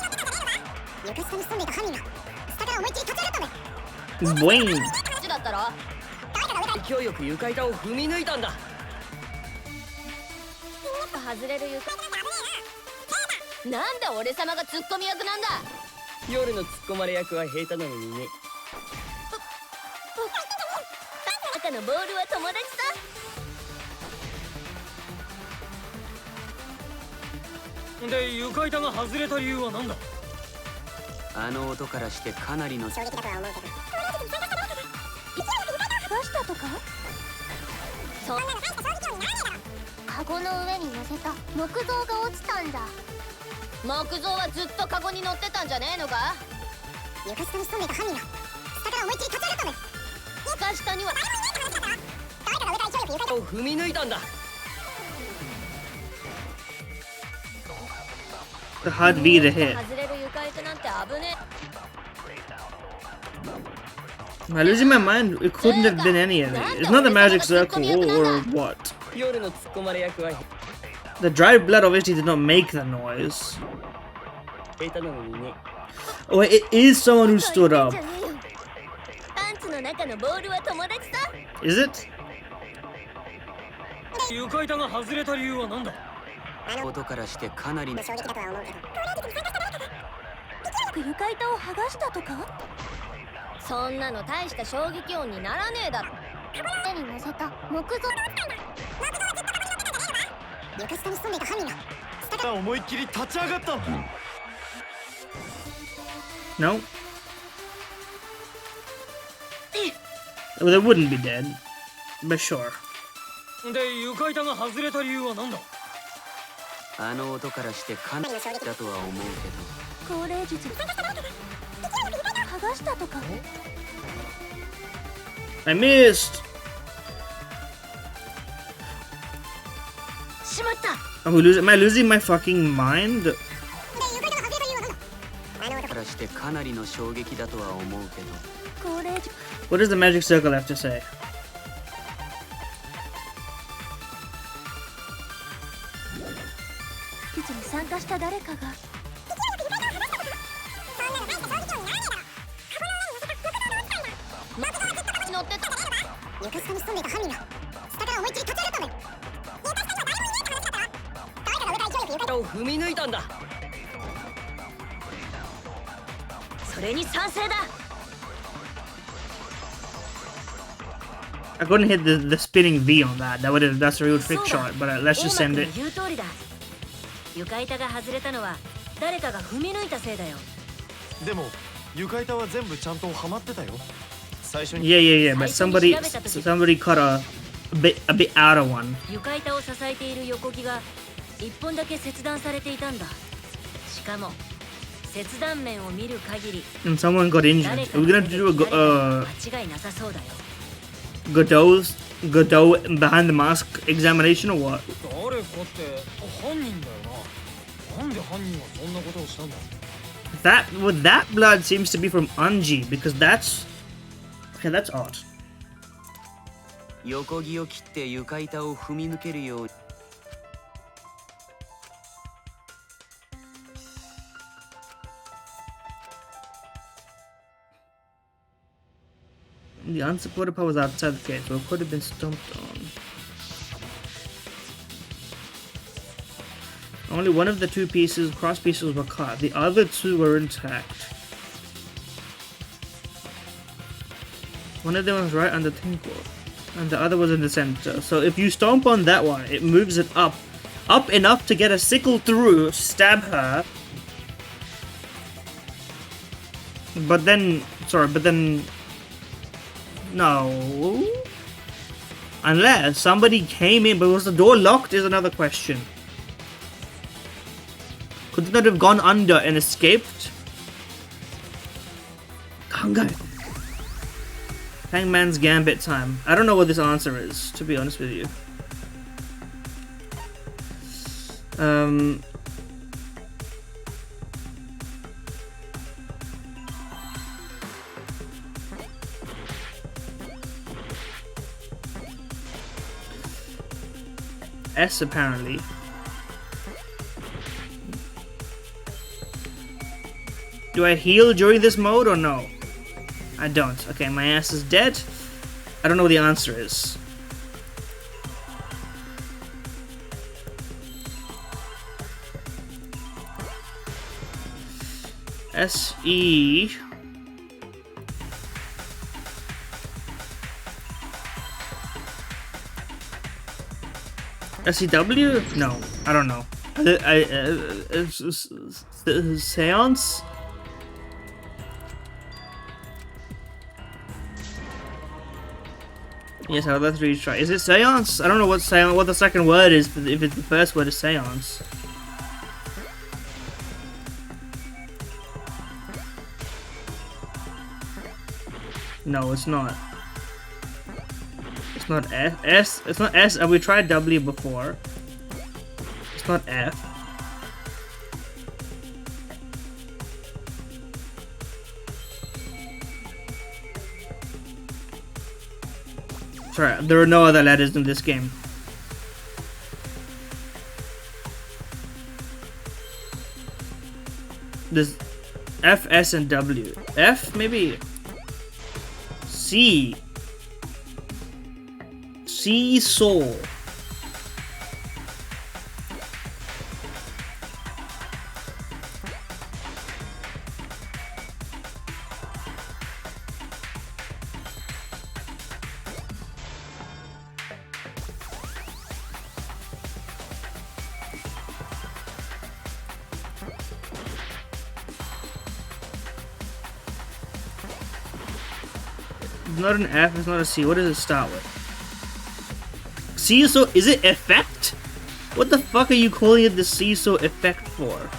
床下に潜んでいた犯人が下から思いっきり立ち上がったね。 Boing! ちだったら勢いよく床板を踏み抜いたんだ。外れる床なんで俺様がツッコミ役なんだ。夜の突っ込まれ役は平坦なのにね。赤のボールは友達さ。で床板が外れた理由は何だ。あの音からしてかなりの衝撃だとは思うけど出したとかそんなの大した衝撃音にならねえだろ。カゴの上に乗せた木像が落ちたんだ。木像はずっとカゴに乗ってたんじゃねえのか。床下に潜んでいた犯人が下から思いっきり立ち上がったんだよ。床下には誰かが上から勢いよく床板を踏み抜いたんだ。 The hard V to hit. 外れる床板なんて危ねえ。 Am I losing my mind? It couldn't have been any of it. It's not the magic circle or what? 夜の突っ込まれ役は The dried blood obviously did not make the noise. いたのにね。 Oh, it is someone who stood up. パンツの中のボールは友達さ。 Is it? 床板が外れた理由は何だ。音からしてかなりの衝撃だとは思うけど床板を剥がしたとか。そんなの大した衝撃音にならねえだろ。上に乗せた木像床下に潜んでいた犯人が下から思いっきり立ち上がったんだ。 No? Well, they wouldn't be dead. But sure. で床板が外れた理由は何だ。あの音からしてかなりだとは思うけど高齢術。剥がしたとか。 I missed! しまった。 Am I losing my fucking mind? からしてかなりの衝撃だとは思うけど高齢術。 What does the magic circle have to say? 術に参加した誰かが。乗ってた。床下に潜んでいた犯人が下から思いっきり立ち上がったんだよ。誰かが上から勢いよく床を踏み抜いたんだ。それに賛成だ。 I couldn't hit the spinning V on that. That's a real trick shot, but let's just send it. 言う通りだ。床板が外れたのは誰かが踏み抜いたせいだよ。でも床板は全部ちゃんとはまってたよ。最初に Yeah, but somebody cut a bit out of one. 床板を支えている横木が一本だけ切断されていたんだ。しかも切断面を見る限り And someone got injured. 誰 Are か we が gonna do a間違いなさそうだよ。Godot behind the mask examination or what? 誰かって犯人だよな。なんで犯人はそんなことをしたんだ。That blood seems to be from Anji because that's odd. 横木を切って床板を踏み抜けるように The unsupported part was outside the cage, so it could have been stomped on. Only one of the two cross pieces were cut. The other two were intact. One of them was right under the tinkle, and the other was in the center. So if you stomp on that one, it moves it up enough to get a sickle through, stab her. But then, no. Unless somebody came in, but was the door locked is another question. Could they not have gone under and escaped? Kangai. Hangman's Gambit time. I don't know what this answer is, to be honest with you. S apparently. Do I heal during this mode or no? I don't. Okay, my ass is dead. I don't know what the answer is. S-E... SCW? No, I don't know. Seance? Yes, let's retry. Is it seance? I don't know what seance, what the second word is, if it's the first word is seance. No, it's not. It's not S. It's not S. We tried W before. It's not F. Sorry, there are no other letters in this game. There's F, S, and W. F, maybe. C. Seesaw. It's not an F, it's not a C. What does it start with? Seesaw? Is it effect? What the fuck are you calling it the seesaw effect for?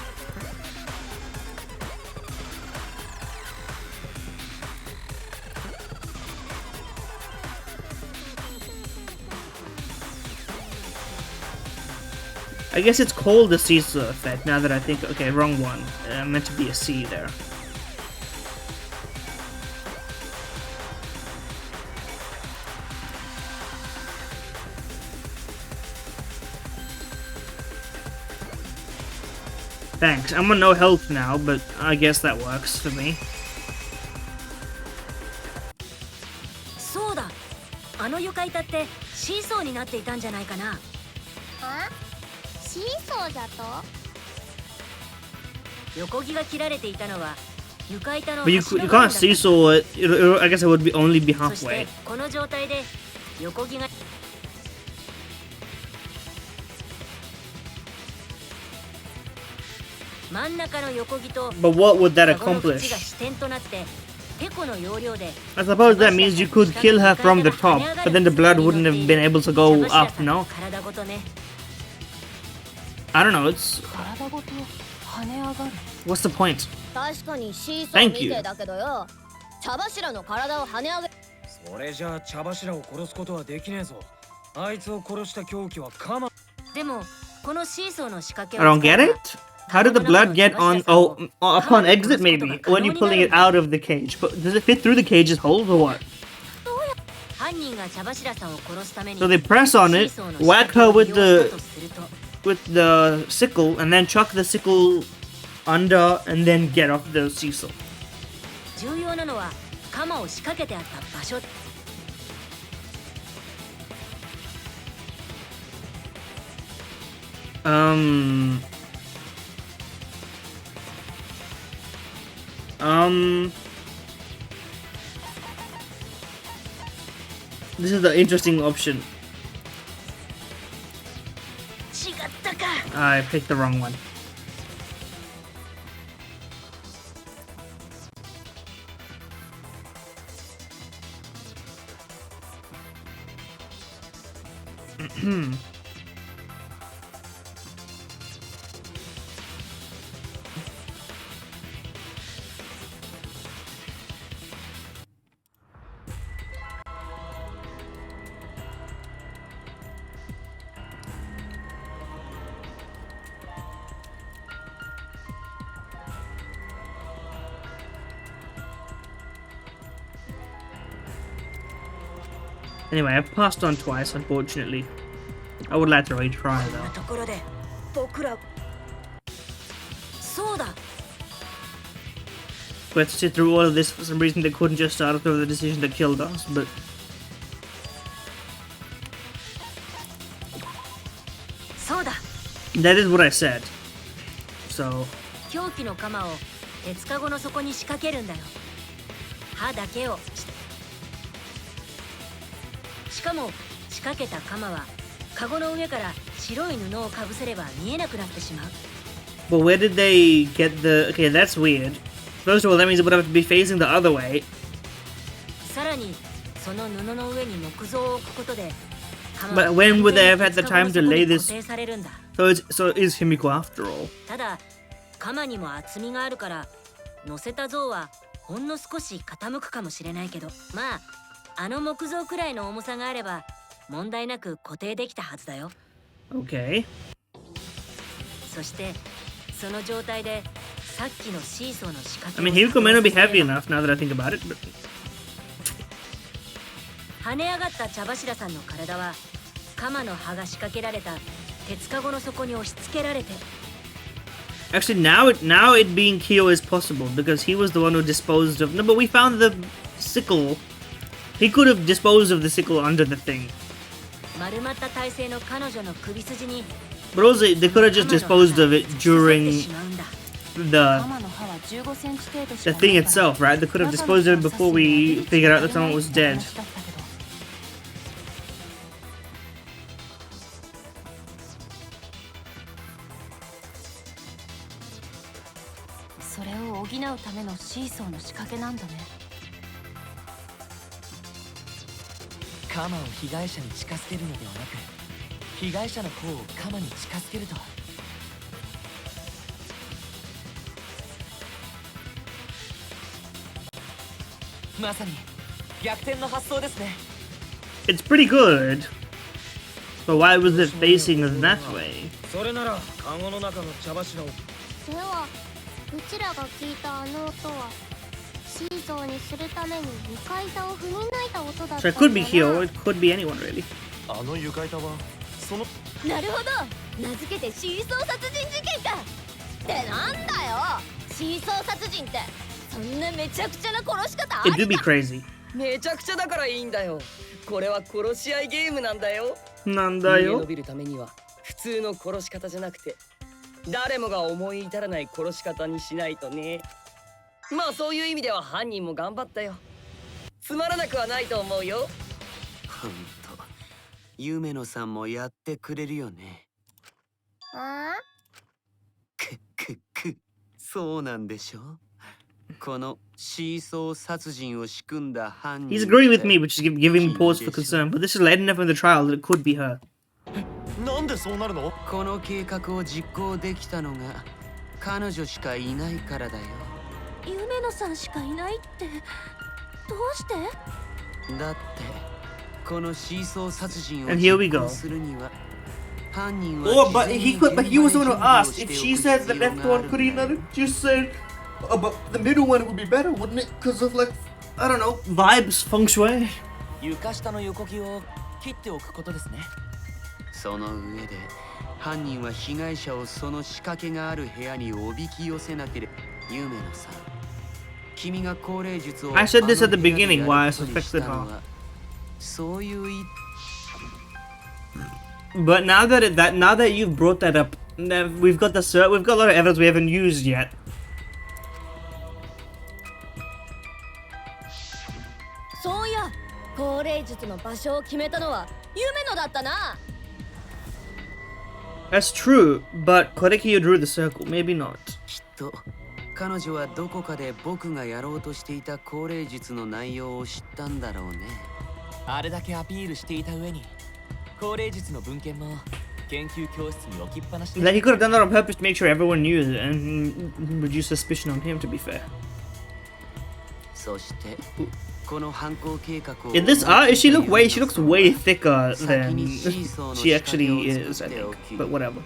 I guess it's called the seesaw effect now that I think. Okay, wrong one. Meant to be a C there. Thanks. I'm on no health now, but I guess that works for me. そうだ。あの床板ってシーソーになっていたんじゃないかな。あ？シーソーじゃと？横木が切られていたのは床板の But you can't seesaw it. I guess it would be only be そして halfway. この状態で横木が 真ん中の横木と But what would that カゴの縁が accomplish? 支点となってテコの要領で I suppose that means you could kill her from the top, but then the blood wouldn't have been able to go up, no? 体ごとね I don't know, it's... 体ごと跳ね上がる。 What's the point? 確かにシーソー Thank み you. てえだけどよ。茶柱の体を跳ね上げ。それじゃあ茶柱を殺すことはできねえぞ。あいつを殺した凶器はカマ。でもこのシーソーの仕掛け I を don't get it? How did the blood get on... Oh, upon exit maybe, when you're pulling it out of the cage. But does it fit through the cage's holes or what? 犯人が茶柱さんを殺すために So they press on it, whack her with the sickle, and then chuck the sickle under, and then get off the seesaw. 重要なのは鎌を仕掛けてあった場所 This is the interesting option. 違ったか I picked the wrong one. Anyway, I've passed on twice, unfortunately. I would like to retry こんな though. ところで僕らそうだ We had to sit through all of this for some reason. They couldn't just start after the decision that killed us, but そうだ that is what I said. So, 凶器の鎌を鉄かごの底に仕掛けるんだよ刃だけをしかも仕掛けた鎌はカゴの上からし白い布をかぶせれば見えなくなってしまう。 But where did they get the... Okay, that's weird. First of all, that means it would have to be facing the other way. さらにその布の上に木像を置くことで、 But when would they have had the time to lay this? 固定されるんだ。 So is Himiko after all. ただ鎌にも厚みがあるから乗せた像はほんの少し傾くかもしれないけど、まああの木像くらいの重さがあれば問題なく固定できたはずだよ。 Okay. そしてその状態でさっきのシーソーの仕掛け I mean, Himiko may not be heavy enough now that I think about it, but... 跳ね上がった茶柱さんの体は鎌の刃が仕掛けられた鉄かごの底に押し付けられて、 Actually, now it being Kyo is possible because he was the one who disposed of... No, but we found the sickle. He could have disposed of the sickle under the thing. 丸まった体勢の彼女の首筋に But also, they could have just disposed of it during the thing itself, right? They could have disposed of it before we figured out that someone was dead. それを補うためのシーソーの仕掛けなんだね。鎌を被害者に近づけるのではなく、被害者の方を鎌に近づけるとは。まさに逆転の発想ですね。 It's pretty good. But why was it facing that way? それならカゴの中の茶柱を。ではうちらが聞いたあの音はシーソーにするために床板を踏み抜いた音だったん So だ it could be な。 Kyo, it could be anyone really. あの床板はそのなるほど、名付けてシーソー殺人事件かってなんだよ。シーソー殺人ってそんなめちゃくちゃな殺し方あ It る do be crazy. めちゃくちゃだからいいんだよ。これは殺し合いゲームなんだよ。なんだよ。逃げ延びるためには普通の殺し方じゃなくて誰もが思い至らない殺し方にしないとね。まあそういう意味では犯人も頑張ったよ。つまらなくはないと思うよ。ほんと夢野さんもやってくれるよね。あそうなんでしょ。このシーソー殺人を仕組んだ犯人。 He's agreeing with me, which is giving me pause for concern. But this is letting enough in the trial that it could be her. なんでそうなるの？この計画を実行できたのが彼女しかいないからだよ。夢野さんしかいないってどうして？だってこのシーソー殺人を And here we 実 go. 行するには犯人は Oh, but he was the one who asked if she said the left one, could he not have just said, oh, but the middle one would be better, wouldn't it? Because of like, I don't know. Vibes, feng shui. 床下の横木を切っておくことですね。その上で犯人は被害者をその仕掛けがある部屋におびき寄せなければ。夢野さん、君が高齢術を I said this at the beginning why I suspected her. そういう But now that you've brought that up, we've got a lot of evidence we haven't used yet. そういや、高齢術の場所を決めたのは夢野だったな。 That's true, but Korekiyo drew the circle. Maybe not. きっと彼女はどこかで僕がやろうとしていた高齢術の内容を知ったんだろうね。あれだけアピールしていた上に高齢術の文献も研究教室に置きっぱなしで。 That he could have done that on purpose to make sure everyone knew and reduce suspicion on him, to be fair. そしてこの犯行計画を In this art, she looks way thicker than she actually is, I think. But whatever.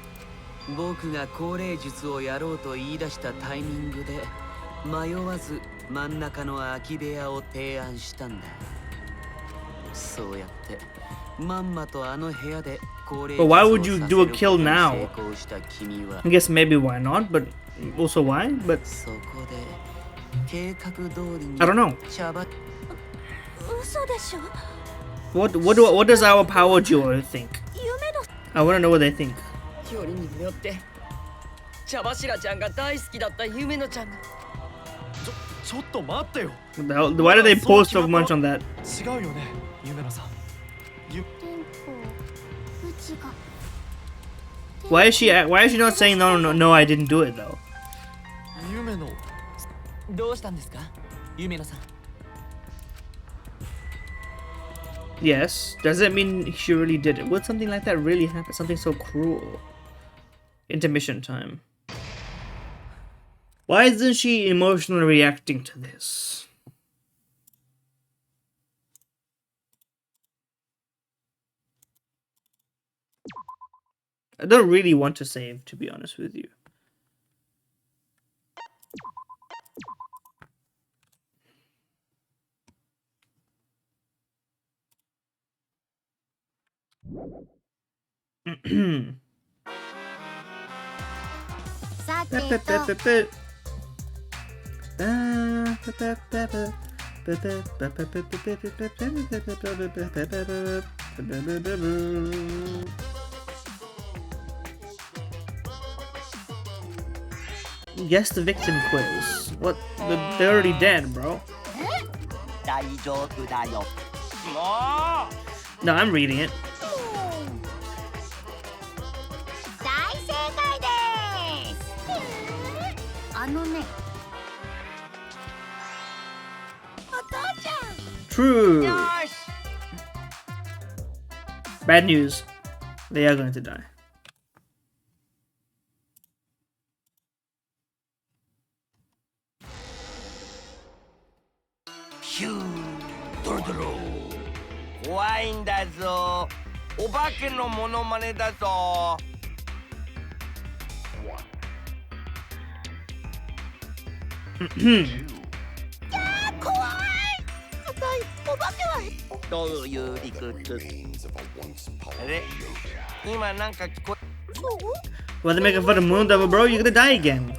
僕が高齢術をやろうと言い出したタイミングで迷わず真ん中の空き部屋を提案したんだ。そうやってまんまとあの部屋で高齢術 But を why さ would せ you る do a こと kill に now? 成功した君は I guess maybe why not, but also why? But そこで計画通りに I don't know. 茶ば嘘でしょ。 What does our power duo think? 夢野 I want to know what they think. よりにもよって茶柱ちゃんが大好きだった夢野ちゃんが。ちょっと待ってよ。 What the hell? Why did they post so much on that? 違うよね、夢野さん。天候うちが Why is she not saying no, I didn't do it though? 夢のどうしたんですか夢野さん。 Yes. Does it mean she really did it? Would something like that really happen? Something so cruel. Intermission time. Why isn't she emotionally reacting to this? I don't really want to save, to be honest with you. Guess the victim quiz. What? They're already dead, bro. No, I'm reading it. 大正解です。あのね。お父ちゃん。 True. Bad news. They are going to die. Phew, Dordoro. 怖いんだぞ。お化けのモノマネだぞ。怖い。お化けは。どういう理屈？あれ？今なんか聞こえ。 Well, they're making fun of Moon Devil, bro. You're gonna die again.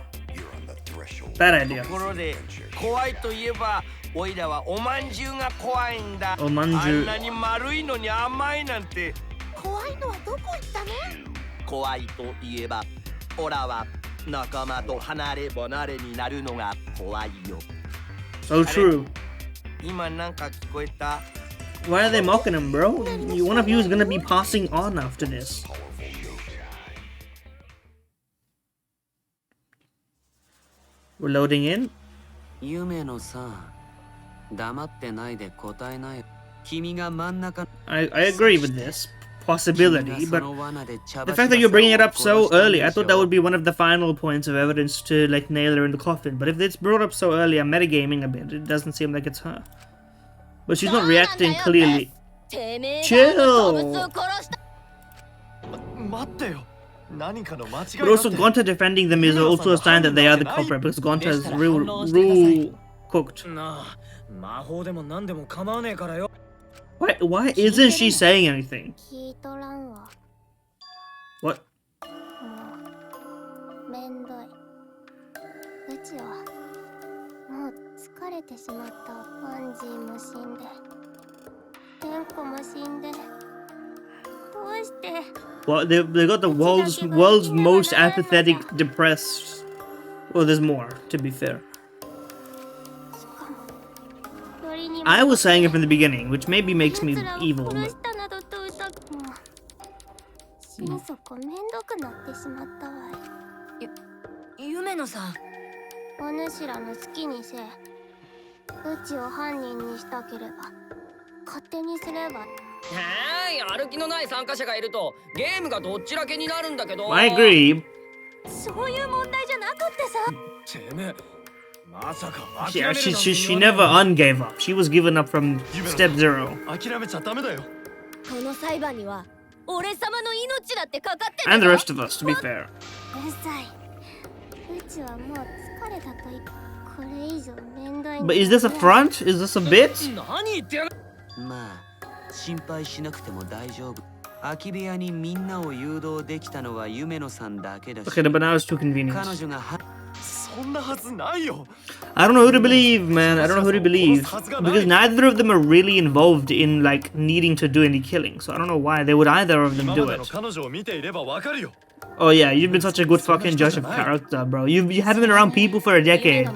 Bad idea. ところで怖いといえば。 おいらはおまんじゅうが怖いんだ。おまんじゅう。あんなに丸いのに甘いなんて。怖いのはどこ行ったの？怖いといえば、オラは仲間と離れ離れになるのが怖いよ。So true. 今なんか聞こえた。 Why are they mocking him, bro? One of you is gonna be passing on after this. We're loading in. 夢のさ。 黙ってないで答えない。君が真ん中。 I agree with this possibility, but the fact that you're bringing it up so early, I thought that would be one of the final points of evidence to like nail her in the coffin. But if it's brought up so early, I'm metagaming a bit. It doesn't seem like it's her. But she's not reacting clearly. Chill. 待ってよ。何かの間違い But also, Gonta defending them is also a sign that they are the culprit because Gonta is real cooked. なあ、魔法でも何でも構わねえからよ。 Why isn't she saying anything? 聞いとらんわ。 What? めんどい。うちはもう疲れてしまった。パンジーも死んで、テンコも死んで。どうして？ Well, they got the world's most apathetic, depressed. Well, there's more, to be fair. I was saying it from the beginning, which maybe makes me evil. But... 心底めんどくなってしまったわい。夢野さん。お主らの好きにせえ。うちを犯人にしたければ勝手にすれば。やる気のない参加者がいるとゲームがどっちらけになるんだけど。I agree. そういう問題じゃなくってさ。てめえ。 She never ungave up. She was given up from step zero. And the rest of us, to be fair. But is this a front? Is this a bit? まあ、心配しなくても大丈夫。空き部屋にみんなを誘導できたのは夢野さんだけだし。 Okay, but now it's too convenient. 彼女が I don't know who to believe, man. I don't know who to believe. Because neither of them are really involved in, like, needing to do any killing. So I don't know why they would either of them do it. Oh yeah, you've been such a good fucking judge of character, bro. You haven't been around people for a decade. Like,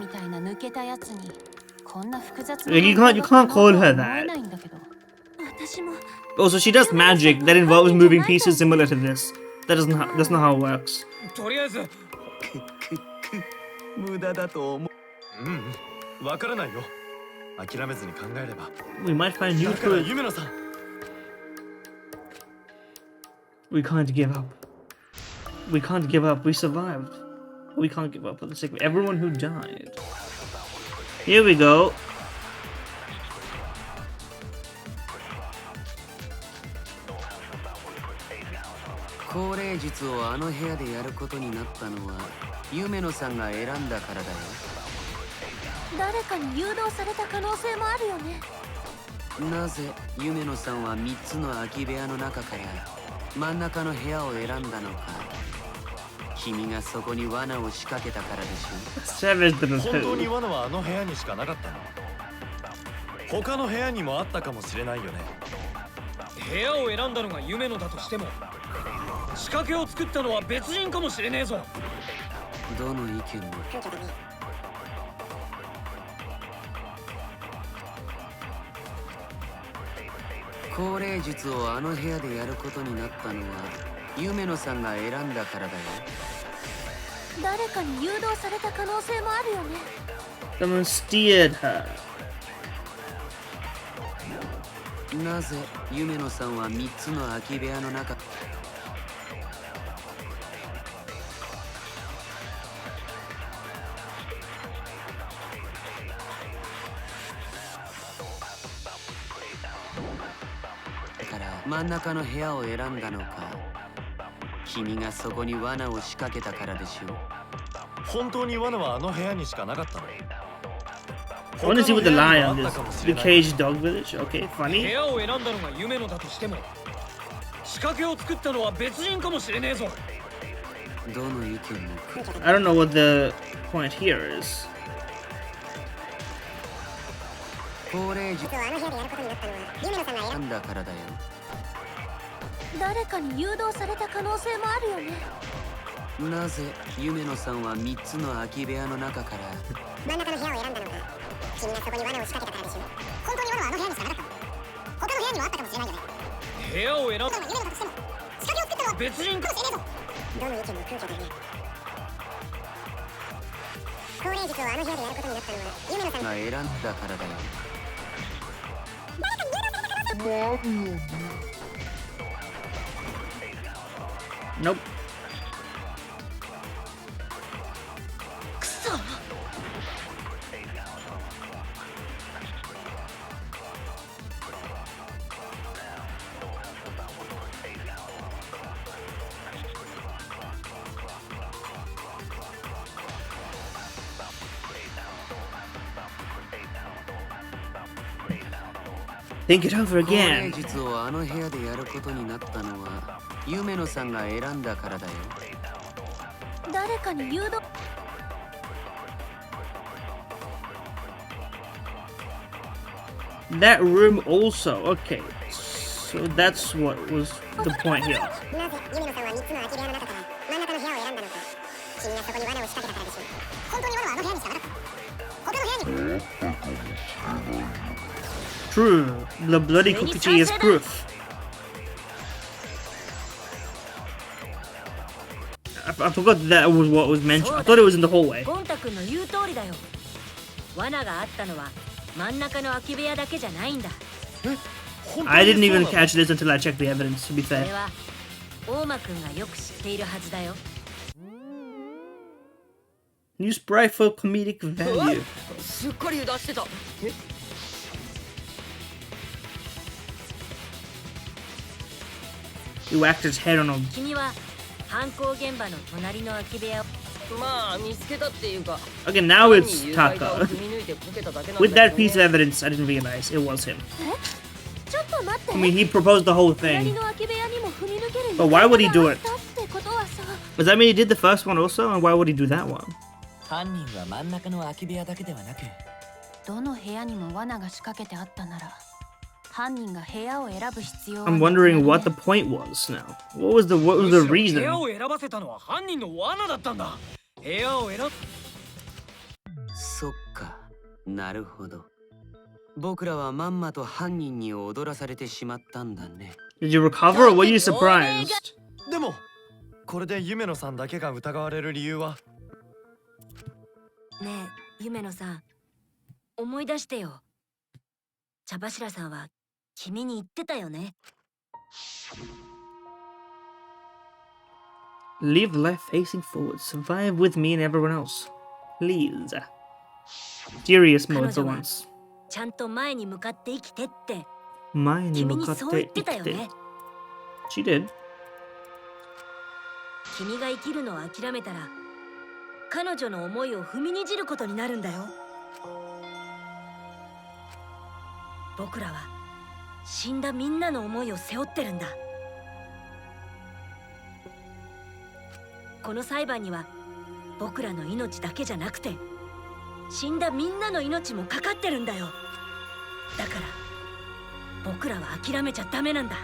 you can't call her that. Also, she does magic that involves moving pieces similar to this. That's not how it works. とりあえず無駄だと思う。わからないよ。諦めずに考えれば。 We might find new だから clues. 夢野さん。We can't give up. We can't give up. We survived. We can't give up for the sake of everyone who died. Here we go. 高齢術をあの部屋でやることになったのは夢野さんが選んだからだよ。誰かに誘導された可能性もあるよね。なぜ夢野さんは3つの空き部屋の中から真ん中の部屋を選んだのか。君がそこに罠を仕掛けたからでしょ。 Savage didn't 本当に who. 罠はあの部屋にしかなかったの。他の部屋にもあったかもしれないよね。部屋を選んだのが夢野だとしても仕掛けを作ったのは別人かもしれねえぞ。どの意見も高齢術をあの部屋でやることになったのは夢野さんが選んだからだよ。誰かに誘導された可能性もあるよね。Someone steered her. なぜ夢野さんは3つの空き部屋の中から真ん中の部屋を選んだのか。君がそこに罠を仕掛けたからでしょ。本当に罠はあの部屋にしかなかったの。 I want to see what the lion is. The caged dog village. Okay, 部 funny. 屋を選んだのが夢野だとしても仕掛けを作ったのは別人かもしれねえぞ。どの意見も I don't know what the point here is. 高齢術をあの部屋でやることになったのは夢野さんが選んだからだよ。誰かに誘導された可能性もあるよね。なぜ夢野さんは3つの空き部屋の中から真ん中の部屋を選んだのか。君がそこに罠を仕掛けたからでしょ。本当に罠はあの部屋にしかなかったの。他の部屋にもあったかもしれないよね。部屋を選んだ夢野だとしても仕掛けを作ったのは別人かかもしれねえぞ。どの意見も空虚だね。高齢術をあの部屋でやることになったのは夢野さんが選んだからだよ。 Nope. くそ。 Think it over 高齢 again. 術をあの部屋でやることになったのは夢野さんが選んだからだよ。誰かに誘導。 That room also. Okay. So that's what was the point here. なぜ夢野さんは3つの空き部屋の中から真ん中の部屋を選んだのか。君がそこに罠を仕掛けたからでしょ。本当に罠はあの部屋にしかなかった。他の部屋に True. The bloody cookie is proof. I forgot that was what was mentioned. I thought it was in the hallway. ゴンタ君の言う通りだよ。罠があったのは真ん中の空き部屋だけじゃないんだ。 I didn't even catch this until I checked the evidence, to be それ fair. は大間君がよく知っているはずだよ。 New sprite for comedic value. すっかり出してた。 You whacked his head on a... 君は犯行現場の隣の空き部屋を。まあ見つけたっていうか。 Okay, now it's 犯人誘拐が Taka. 踏み抜いてこけただけなん With だよ that ね piece of evidence, I didn't realize it was him. ちょっと待って。 I mean, he proposed the whole 隣 thing. の空き部屋にも踏み抜ける。 But why would he do it? だってことはさ。 Does that mean he did the first one also? And why would he do that one? 犯人は真ん中の空き部屋だけではなく、どの部屋にも罠が仕掛けてあったなら、犯人が部屋を選ぶ必要は I'm wondering what the point was now. What was the 部 reason? 屋を選ばせたのは犯人の罠だったんだ。部屋を選ぶ。そっか、なるほど。僕らはまんまと犯人に踊らされてしまったんだね。Did you recover or were you surprised? でもこれで夢野さんだけが疑われる理由は？ねえ夢野さん、思い出してよ。茶柱さんは君に言ってたよね。Live life facing forward. Survive with me and everyone else. Please. Serious mode for once. ちゃんと前に向かって生きてって前に君に向かってそう言ってた生きて。よね。She did. 君が生きるのを諦めたら彼女の思いを踏みにじることになるんだよ。僕らは死んだみんなの思いを背負ってるんだ。この裁判には僕らの命だけじゃなくて死んだみんなの命もかかってるんだよ。だから僕らは諦めちゃダメなんだ。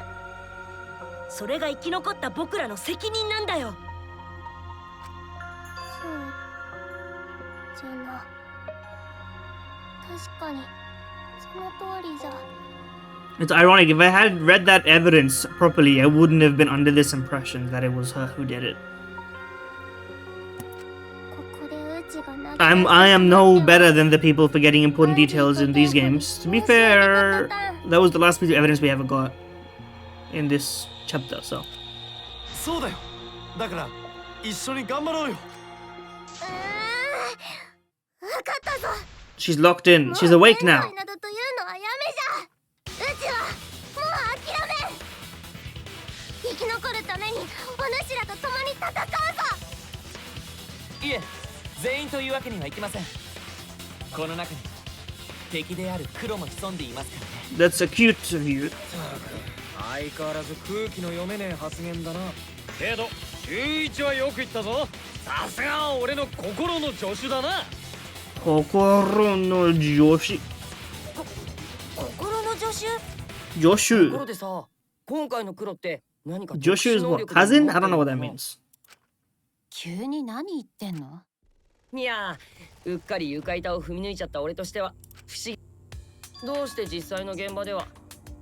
それが生き残った僕らの責任なんだよ。そうじゃな。確かにその通りじゃ。It's ironic. If I had read that evidence properly, I wouldn't have been under this impression that it was her who did it. ここでうちが泣き I am no better than the people for getting important details in these games. To be fair, that was the last piece of evidence we ever got in this chapter, so. そうだよ。だから一緒に頑張ろうよ。わかったぞ。 She's locked in. She's awake now. などというのはやめじゃ。うちはもう諦めん。生き残るためにお主らと共に戦うぞ。いえ、全員というわけにはいきません。この中に敵である黒も潜んでいますからね。That's a cute of you. 相変わらず空気の読めねえ発言だな。けど中一はよく言ったぞ。さすが俺の心の助手だな。心の助手。心の助手？と助ころでさ、今回の黒って何か手。助手 is what? Cousin? I don't know what that means. 急に何言ってんの？いやー、うっかり床板を踏み抜いちゃった俺としては不思議。どうして実際の現場では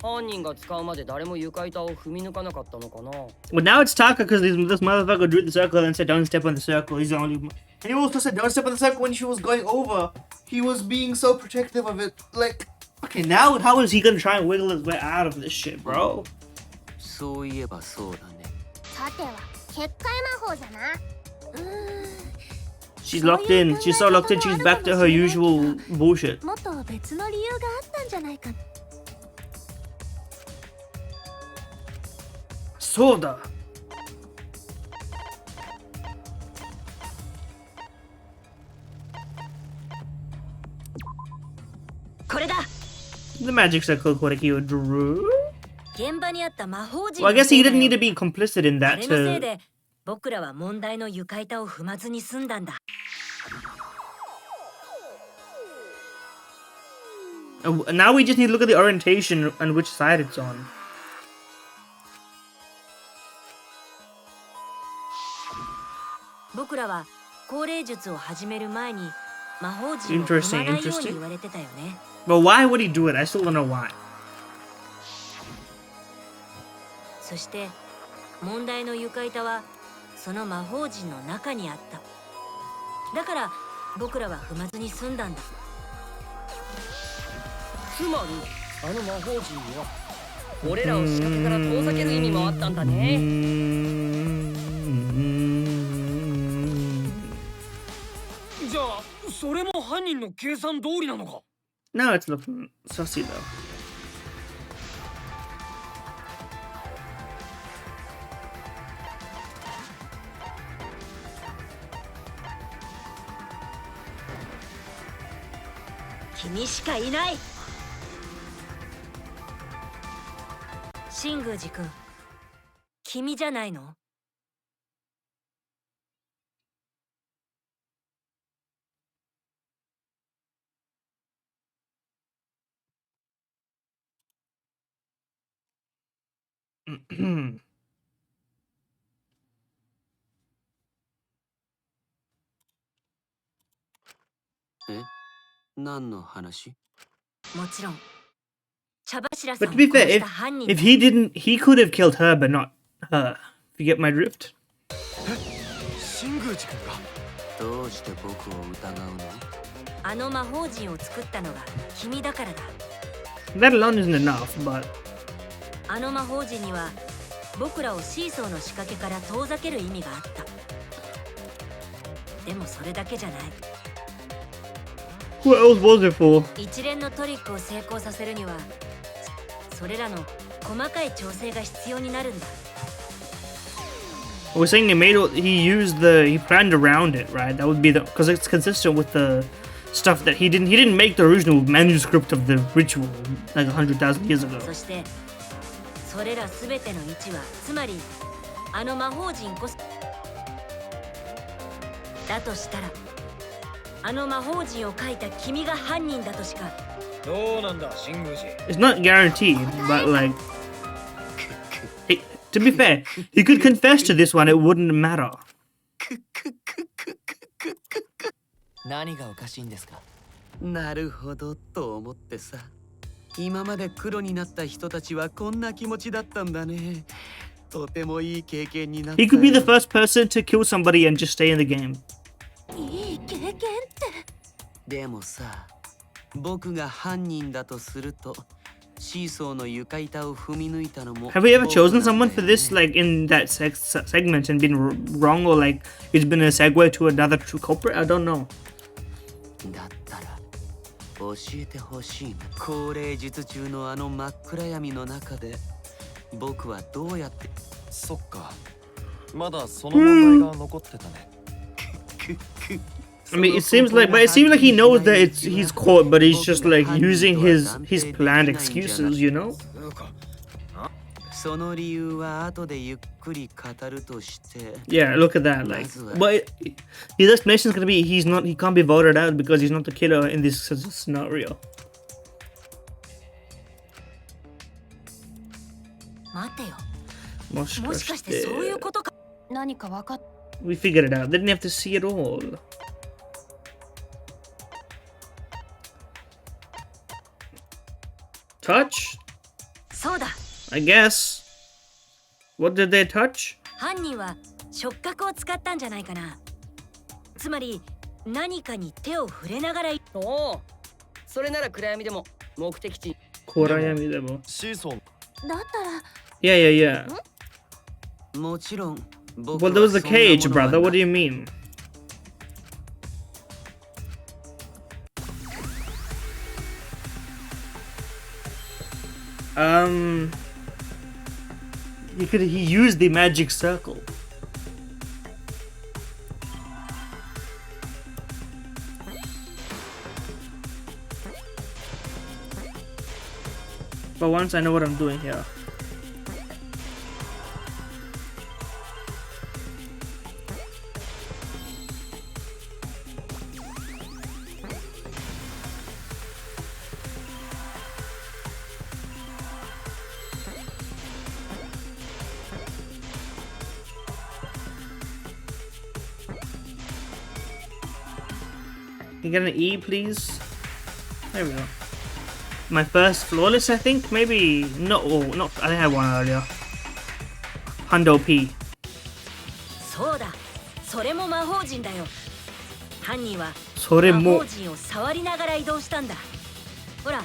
犯人が使うまで誰も床板を踏み抜かなかったのかな。 Well, now it's Taka because this motherfucker drew the circle and said, "Don't step on the circle." He's the only. And he also said, don't step on the circle when she was going over. He was being so protective of it. Like, Okay, now how is he gonna try and wiggle his way out of this shit, bro? そういえばそうだね。さては結界魔法じゃな。She's locked in. She's so locked in. She's back to her usual bullshit. もっと別の理由があったんじゃないか。そうだ。これだ。 The magic circle Koreki drew. 現場にあった魔法陣 Well, I の guess せ he いだ didn't よ。 need to be complicit in あ that れのせい to. で僕らは問題の床板を踏まずに済んだんだ。Now we just need to look at the orientation and which side it's on. 僕らは高齢術を始める前に魔法陣を踏まないように言われてたよね。 But why would he do it? I still don't know why. そして問題の床板はその魔法陣の中にあった。だから僕らは踏まずに済んだんだ。つまりあの魔法陣には俺らを仕掛けから遠ざける意味もあったんだね。じゃあそれも犯人の計算通りなのか。 Now it's looking sussy though. 君しかいない。神宮寺君、君じゃないの？え？何の話？もちろん茶柱さ But ん to を be 殺 fair, した犯人 if he didn't, he could have killed her, but not her. If you get my drift. 宮寺君が。どうして僕を疑うの？あの魔法陣を作ったのが君だからだ。 That alone isn't enough, but あの魔法陣には僕らをシーソーの仕掛けから遠ざける意味があった。でもそれだけじゃない。 what else was it for? 一連のトリックを成功させるにはそれらの細かい調整が必要になるんだ。 We're saying he planned around it, right? That would be because it's consistent with the stuff that he didn't make the original manuscript of the ritual like 100,000 years ago. そしてそれらすべての位置はつまりあの魔法陣こそだとしたらあの魔法陣を書いた君が犯人だとしか。どうなんだ新宮寺。 It's not guaranteed, but like, to be fair, he could confess to this one, it wouldn't matter. 何がおかしいんですか？なるほどと思ってさ。今まで黒になった人たちはこんな気持ちだったんだね。とてもいい経験になったよ。 He could be the first person to kill somebody and just stay in the game. いい経験って。でもさ、僕が犯人だとすると、シーソーの床板を踏み抜いたのも。Have we ever chosen someone for this, like in that segment, and been wrong, or like it's been a segue to another true culprit? I don't know. だったら教えてほしいな。高齢術中のあの真っ暗闇の中で僕はどうやって。そっか。まだその問題が残ってたね。I mean, it seems like he knows that he's caught, but he's just like using his planned excuses, you know? その理由は後でゆっくり語るとして。 Yeah, look at that. Like, but his explanation is gonna be he can't be voted out because he's not the killer in this scenario. 待てよ。もしかしてそういうことか。何かわかっ We figured it out. They didn't have to see it all. Touch? そうだ。 I guess. What did they touch? 犯人は触覚を使ったんじゃないかな。つまり何かに手を触れながら。おお、それなら暗闇でも目的地。暗闇でも。シーソン。だったら Yeah. もちろん。Well, there was the cage, brother. What do you mean? He used the magic circle. But once I know what I'm doing here. Can you get an E, please? There we go. My first flawless, I think? Maybe... No, I had one earlier. Hundo P. そうだ。それも魔法陣だよ。犯人はそれも魔法陣を触りながら移動したんだ。ほら、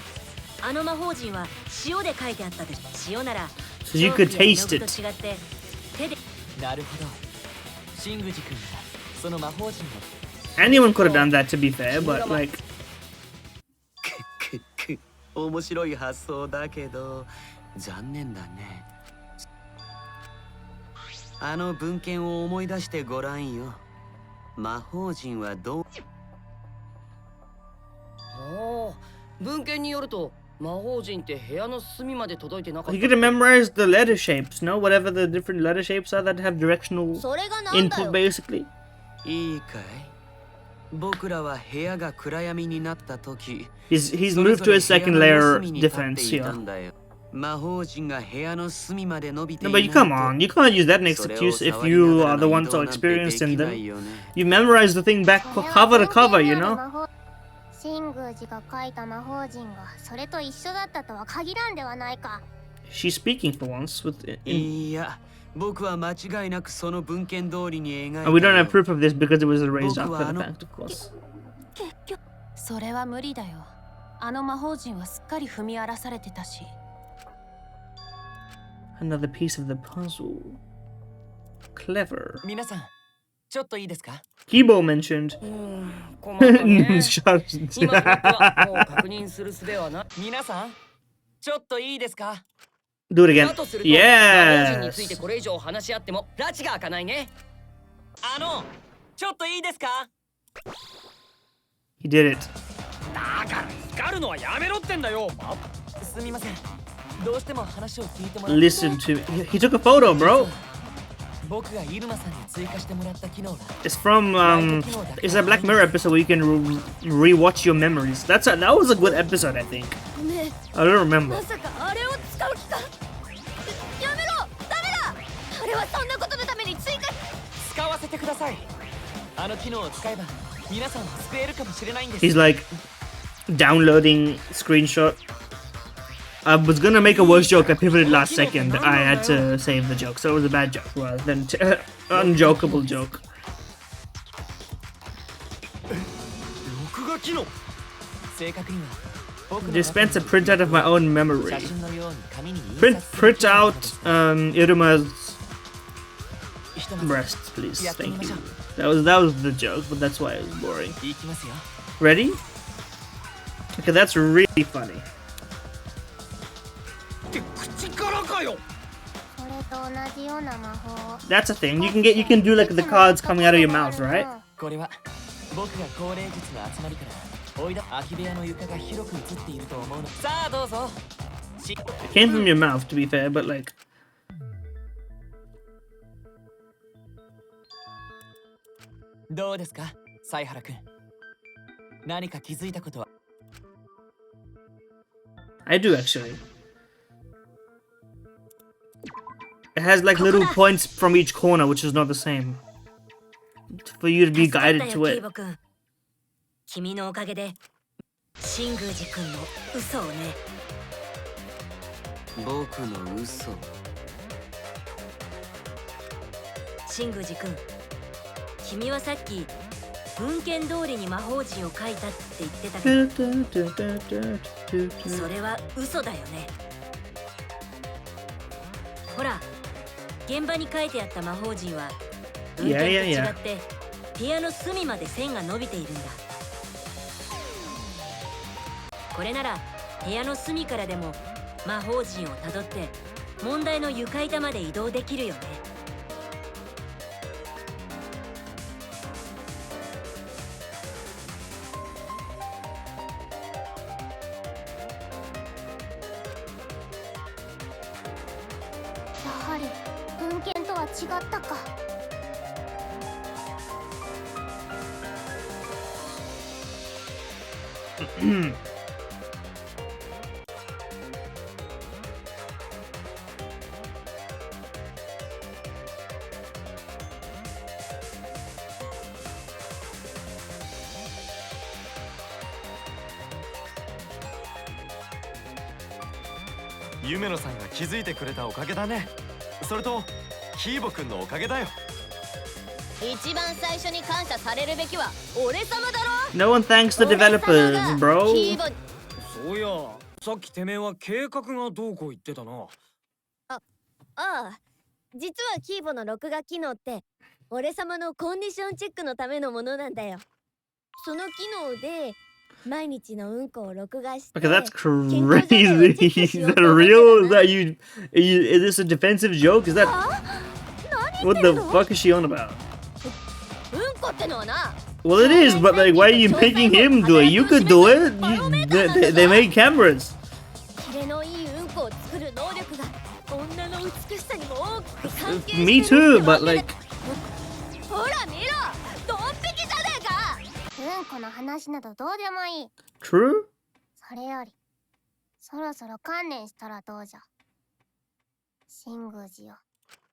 あの魔法陣は塩で書いてあったでしょ。塩なら So you could taste it. と違って手で。なるほど。新宮寺君がその魔法陣を。 Anyone could have done that, to be fair, but like... 面白い発想だけど残念だね。あの文献を思い出してごらんよ。魔法陣はどう。ああ、文献によると魔法陣って部屋の隅まで届いてなかった。 You could have memorized the letter shapes, no? Whatever the different letter shapes are that have directional それがなんだ input, よ。 basically. いいかい。僕らは部屋が暗闇になった時、 He's moved to a second layer defense here. 魔法陣が部屋の隅まで伸びてい No, ない but come on, you can't use that an excuse if you are the one so experienced in them. You memorize the thing back cover to cover, you know? 新宮寺が書いた魔法陣がそれと一緒だったとは限らんではないか。 She's speaking for once with いや、僕は間違いなくその文献通りに描いた And we don't have proof of this because it was erased after the fact, of course. それは無理だよ。あの魔法陣はすっかり踏み荒らされてたし。Another piece of the puzzle. Clever. 皆さん、ちょっといいですか？ Kibo mentioned. 困ったね Shut 今となってはもう確認する術はな皆さん、ちょっといいですか？ Do it again. だとすると魔法陣に Yes. ついてこれ以上話し合っても拉致が開かないねちょっといいですか？ He did it. だから光るのはやめろってんだよ。すみません。どうしても話を聞いてもらって。 Listen to me. He took a photo, bro. 僕がイルマさんに追加してもらった機能が It's from it's a Black Mirror episode where you can rewatch your memories. That was a good episode, I think. ごめん I don't remember. まさかあれを使う気かやめろダメだあれはそんなことのために追加使わせてください。あの機能を使えば皆さんも救えるかもしれないんです。 He's like downloading screenshot. I was gonna make a worse joke. I pivoted last second. I had to save the joke, so it was a bad joke rather than unjokeable joke. 録画機能正確には僕の Dispense a printout of my own memory. 写真のように紙に印 Print 刷する print out Iruma's ひとまず breasts, please. やってみ Thank ましょ you. う。 That was the joke, but that's why it was boring. いきますよ。 Ready? Okay, that's really funny. って口からかよ。それと同じような魔法 That's a thing. You can do like the cards coming out of your mouth, right? これは僕が高齢術の集まりから追い出空き部屋の床が広く映っていると思うの。さあどうぞ。 It came from your mouth, to be fair, but like どうですか、犀原くん。何か気づいたことは？ I do actually. It has like little points from each corner, which is not the same. For you to be guided to it. 君のおかげで神宮寺君の嘘をね。僕の嘘。神宮寺君、君はさっき文献通りに魔法陣を書いたって言ってたけど、それは嘘だよね。ほら、現場に書いてあった魔法陣は文献と違ってピアノ隅まで線が伸びているんだ。これなら部屋の隅からでも魔法陣をたどって問題の床板まで移動できるよね。やはり文献とは違ったか夢野さんが気づいてくれたおかげだね。それとキーボくんのおかげだよ。一番最初に感謝されるべきは俺様だろ No one thanks the developers, bro. そういや、さっきてめえは計画がどうこう言ってたな。ああ、実はキーボの録画機能って俺様のコンディションチェックのためのものなんだよ。その機能で毎日のうんこを録画して Okay, that's crazy. Is that real? Is that you? Is this a defensive joke? Is that what the fuck is she on about? うんこってのはな Well, it is, but like, why are you making him do it? You could do it. They made cameras. キレのいいうんこを作る能力が女の美しさにも大きく関係してる Me too, but like, ほら見ろドン引きじゃねえかうんこの話などどうでもいい true? それよりそろそろ観念したらどうじゃ神宮寺よ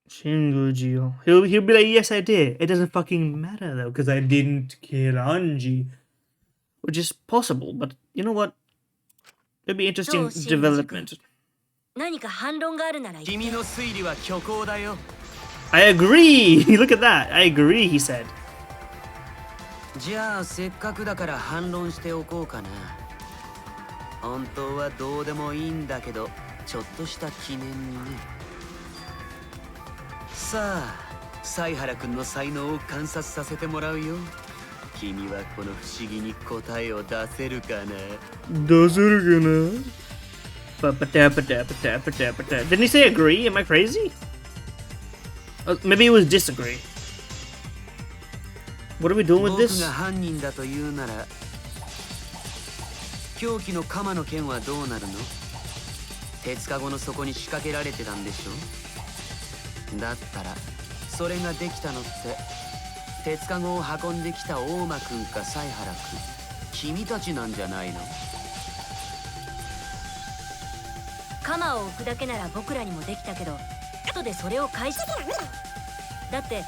Shinguji. He'll be like, yes, I did. It doesn't fucking matter though, because I didn't kill Anji. Which is possible, but you know what? It'd be interesting development. 何か反論があるなら言って。君の推理は虚構だよ。I agree! Look at that. I agree, he said. じゃあせっかくだから反論しておこうかな。本当はどうでもいいんだけど、ちょっとした記念にね。さあ、犀原くんの才能を観察させてもらうよ。君はこの不思議に答えを出せるかな。出せるかな? Didn't he say agree? Am I crazy? Maybe it was disagree. What are we doing with 僕 this? が犯人だと言うなら、凶器の鎌の剣はどうなるの？鉄かごの底に仕掛けられてたんでしょ？だったら、それができたのって、鉄かごを運んできた大間くんか犀原くん、君たちなんじゃないの？鎌を置くだけなら僕らにもできたけど、後でそれを返しだって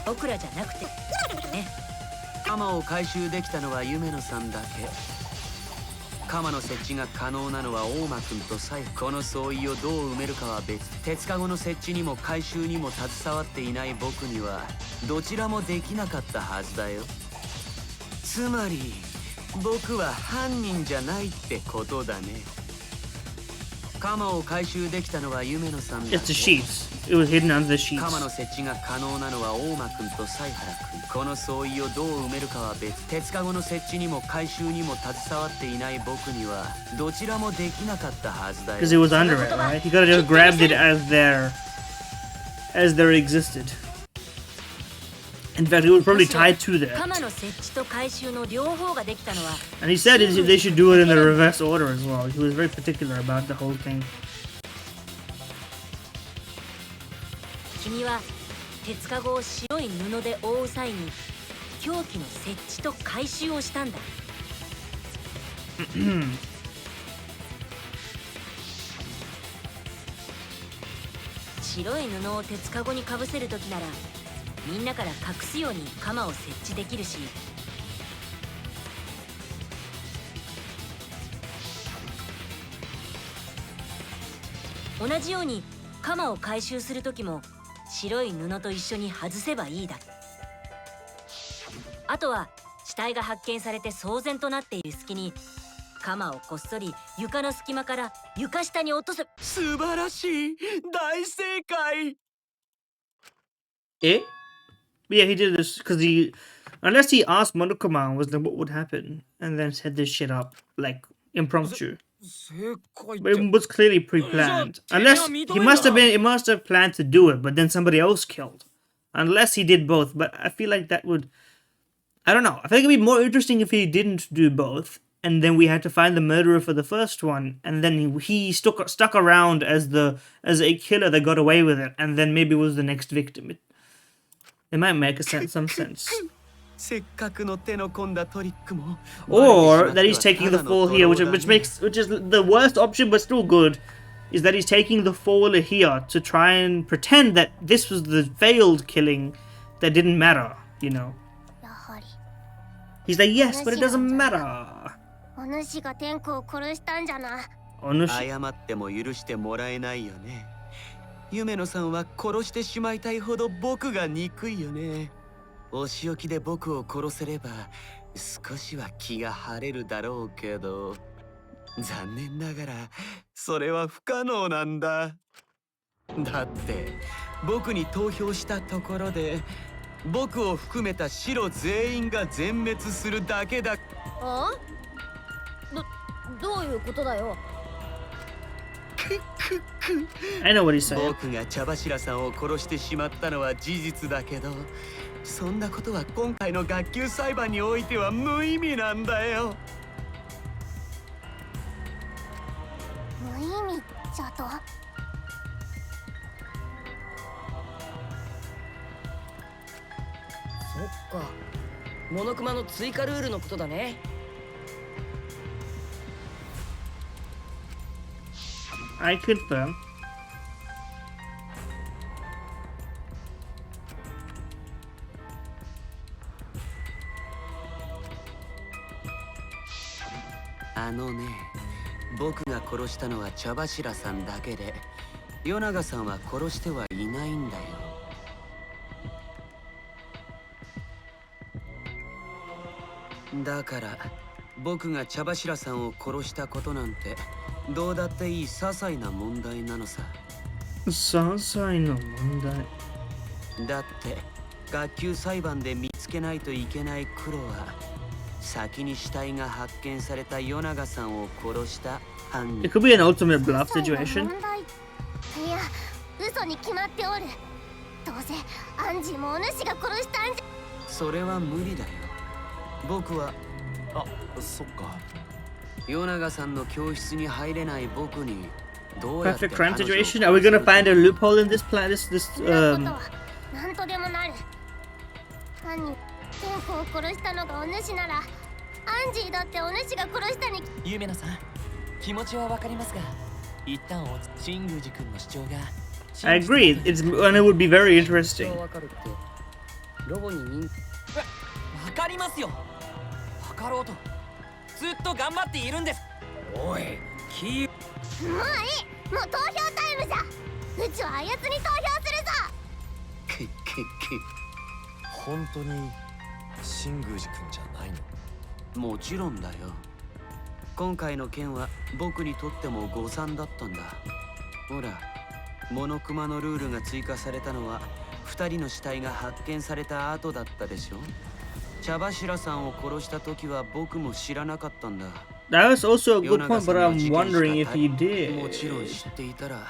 僕らじゃなくてね。鎌を回収できたのは夢野さんだけ。鎌の設置が可能なのは大間くんと犀原。この相違をどう埋めるかは別。鉄かごの設置にも回収にも携わっていない僕にはどちらもできなかったはずだよ。つまり僕は犯人じゃないってことだね。鎌を回収できたのは夢野さんだけ。 It's the sheets. It was hidden under the sheets. 鎌の設置が可能なのは大間くんと犀原くん。この相違をどう埋めるかは別。鉄かごの設置にも回収にも携わっていない僕にはどちらもできなかったはずだよ。 Because it was under it, right? He could have just grabbed it as there existed. In fact, it was probably tied to that. 鎌の設置と回収の両方ができたのは And he said they should do it in the reverse order as well. He was very particular about the whole thing. 君は鉄かごを白い布で覆う際に凶器の設置と回収をしたんだ。白い布を鉄かごにかぶせるときならみんなから隠すように鎌を設置できるし、同じように鎌を回収するときも白い布と一緒に外せばいいだ。あとは死体が発見されて騒然となっている隙に鎌をこっそり床の隙間から床下に落とす。素晴らしい、大正解。Eh? Yeah, he did this because unless he asked Monokuma was then what would happen, and then set this shit up like impromptu. But it was clearly pre-planned. Unless it must have planned to do it, but then somebody else killed. Unless he did both, but I feel like that would, I don't know. I think it'd be more interesting if he didn't do both, and then we had to find the murderer for the first one, and then he stuck around as a killer that got away with it, and then maybe was the next victim. It might make some sense. Or that he's taking the fall here, which is the worst option, but still good, is that he's taking the fall here to try and pretend that this was the failed killing that didn't matter, you know. He's like, yes, but it doesn't matter. お主が天子を殺したんじゃな。謝っても許してもらえないよね。夢野さんは殺してしまいたいほど僕が憎いよね。お仕置きで僕を殺せれば少しは気が晴れるだろうけど、残念ながらそれは不可能なんだ。だって僕に投票したところで僕を含めた白全員が全滅するだけだ。あ？どういうことだよ。I know what he's saying. 僕が茶柱さんを殺してしまったのは事実だけど、そんなことは今回の学級裁判においては無意味なんだよ。無意味じゃと？そっか、モノクマの追加ルールのことだね。I confirm. あのね、僕が殺したのは茶柱さんだけで、与永さんは殺してはいないんだよ。だから僕が茶柱さんを殺したことなんてどうだっていい些細な問題なのさ。些細な問題。だって学級裁判で見つけないといけない黒は先に死体が発見された与永さんを殺した犯人。 It could be an ultimate bluff situation. いや、嘘に決まっておる。どうせアンジーもお主が殺したんじゃ。それは無理だよ。僕はそっか。与永さんの教室に入れない僕にどうやって Perfect crime situation. Are we gonna find a loophole in this plan? This なんとでもなる。犯人、天子を殺したのがお主なら、アンジーだってお主が殺したに。ゆめなさん、気持ちはわかりますが、一旦新宮寺君の主張が。I agree. It's and it would be very interesting. わかるってロボに人。わかりますよ。わかろうとずっと頑張っているんです。おい、キー。もういい。もう投票タイムじゃ。うちはあやつに投票するぞ。本当に新宮寺君じゃないの？もちろんだよ。今回の件は僕にとっても誤算だったんだ。ほら、モノクマのルールが追加されたのは2人の死体が発見された後だったでしょ。茶柱さんを殺した時は僕も知らなかったんだ。That was also a good point, but I'm wondering if he did. もちろん知っていたら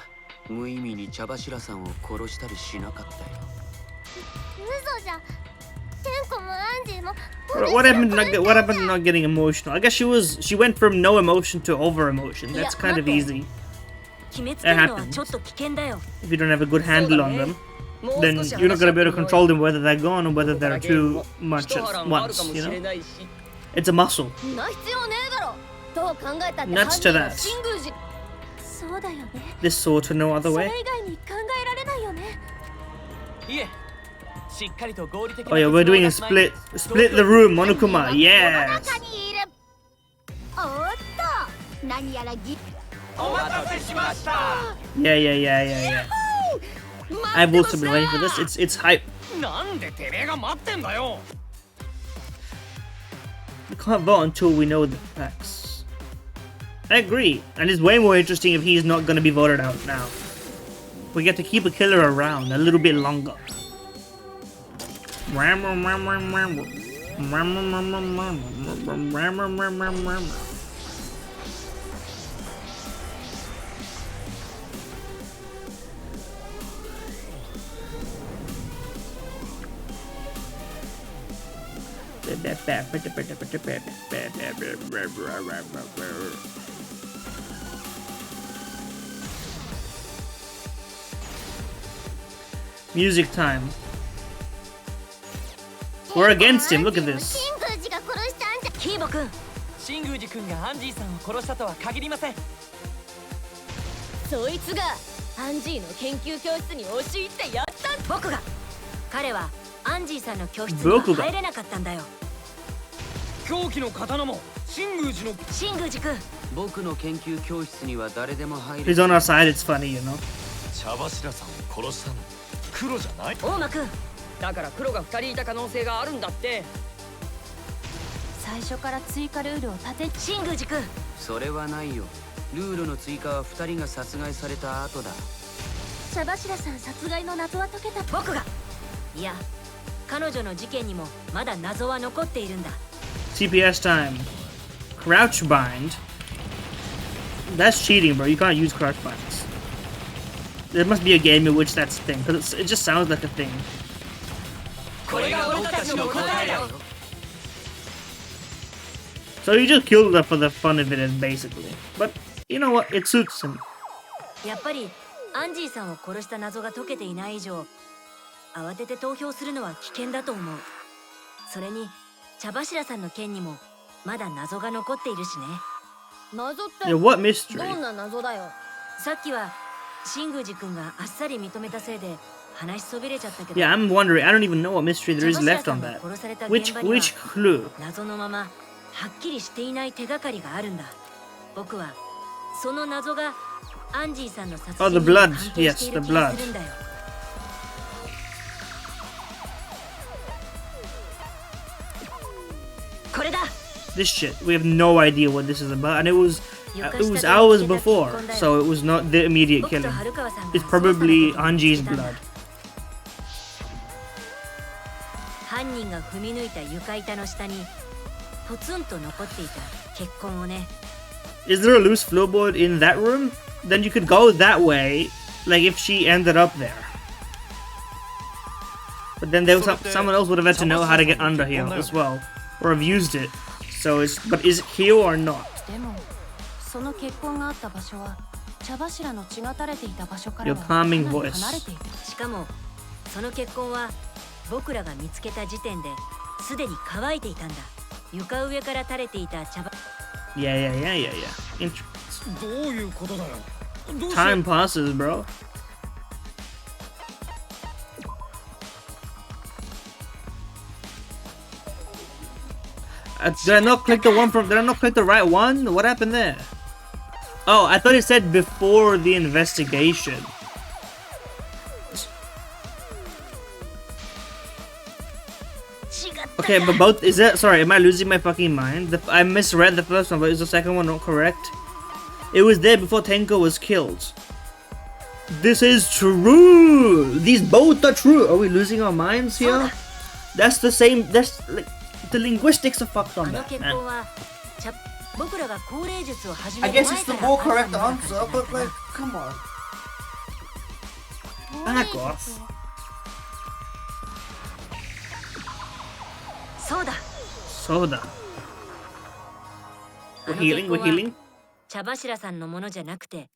無意味に茶柱さんを殺したりしなかったよ。嘘じゃ。天子もアンジーも。What happened? What happened to not getting emotional? I guess she went from no emotion to over emotion. That's kind of easy. 決めつけるのはちょっと危険だよ。If you don't have a good handle on them, then you're not gonna be able to control them whether they're gone or whether they're too much at once. You know, it's a muscle. な必要ねえだろ。どう考えたって Nuts to that. 新宮寺。そうだよね。 This sword to no other そ way. れ以外に考えられないよね。いえ、しっかりと合理的な。 Oh yeah, we're doing a split the room, Monokuma. Yes. 中にいる。おっと、何やらお待たせしました。Yeah. I've also been waiting for this. It's hype. なんでてめえが待ってんだよ。We can't vote until we know the facts. I agree, and it's way more interesting if he's not gonna be voted out now. We get to keep a killer around a little bit longer. Music time. We're against him. Look at this. 新宮寺が殺したんじゃ。キーボくん、新宮寺君がアンジーさんを殺したとは限りません。そいつがアンジーの研究教室に押し入ってやったん。僕が。彼はアンジーさんの教室には入れなかったんだよ。凶器の刀も新宮寺の。新宮寺くん、僕の研究教室には誰でも入れ He's on our side. It's funny, you know. 茶柱さんを殺したの黒じゃない？大間くん、だから黒が2人いた可能性があるんだって。最初から追加ルールを立て。新宮寺くん、それはないよ。ルールの追加は2人が殺害された後だ。茶柱さん殺害の謎は解けた。僕が。いや、彼女の事件にもまだ謎は残っているんだ。CPS time. Crouch bind. That's cheating, bro. You can't use crouch binds. There must be a game in which that's a thing, because it just sounds like a thing. これが俺たちの答えだよ。 So you just killed her for the fun of it, basically. But you know what? It suits him. やっぱりアンジーさんを殺した謎が解けていない以上、慌てて投票するのは危険だと思う。それに茶柱さんの件にもまだ謎が残っているしね。謎って Yeah, what mystery? どんな謎だよ。さっきは新宮寺くんがあっさり認めたせいで話しそびれちゃったけど。 Yeah, I'm wondering. I don't even know what mystery there is left on that. Which clue? 謎のままはっきりしていない手がかりがあるんだ。僕はその謎がアンジーさんの殺 Oh, 人 the に blood. 関係 Yes, してい the る気が blood. するんだよ。これだ。 This shit. We have no idea what this is about, and it was hours before, so it was not the immediate 僕と killing. 春川さんが It's probably 捜査の時に Anji's 見つけたんだ blood. 犯人が踏み抜いた床板の下にポツンと残っていた血痕をね。 Is there a loose floorboard in that room? Then you could go that way, like if she ended up there. But then there was someone else would have had to know how to get under here as well, or have used it. So but is it here or not? でもその血痕があった場所は茶柱の血が垂れていた場所から Your はかな calming り voice. 離れていた。しかもその血痕は僕らが見つけた時点ですでに乾いていたんだ。床上から垂れていた茶葉。 Yeah. Int- どういうことだよ。どうして Time passes, bro. Did I not click the one from? Did I not click the right one? What happened there? Oh, I thought it said before the investigation. Okay, but both is that? Sorry, am I losing my fucking mind? I misread the first one, but is the second one not correct? It was there before Tenko was killed. This is true. These both are true. Are we losing our minds here? That's the same. That's like the linguistics are fucked あ on の that, 血 man. 痕は僕らが高齢術を始め I る guess 前 it's か the ら more あった correct ものだから answer, じゃない but かな like, come on. Back off. そうだ。 Soda. あ We're の healing. 血 We're 痕は healing. 茶柱さんのものじゃなくて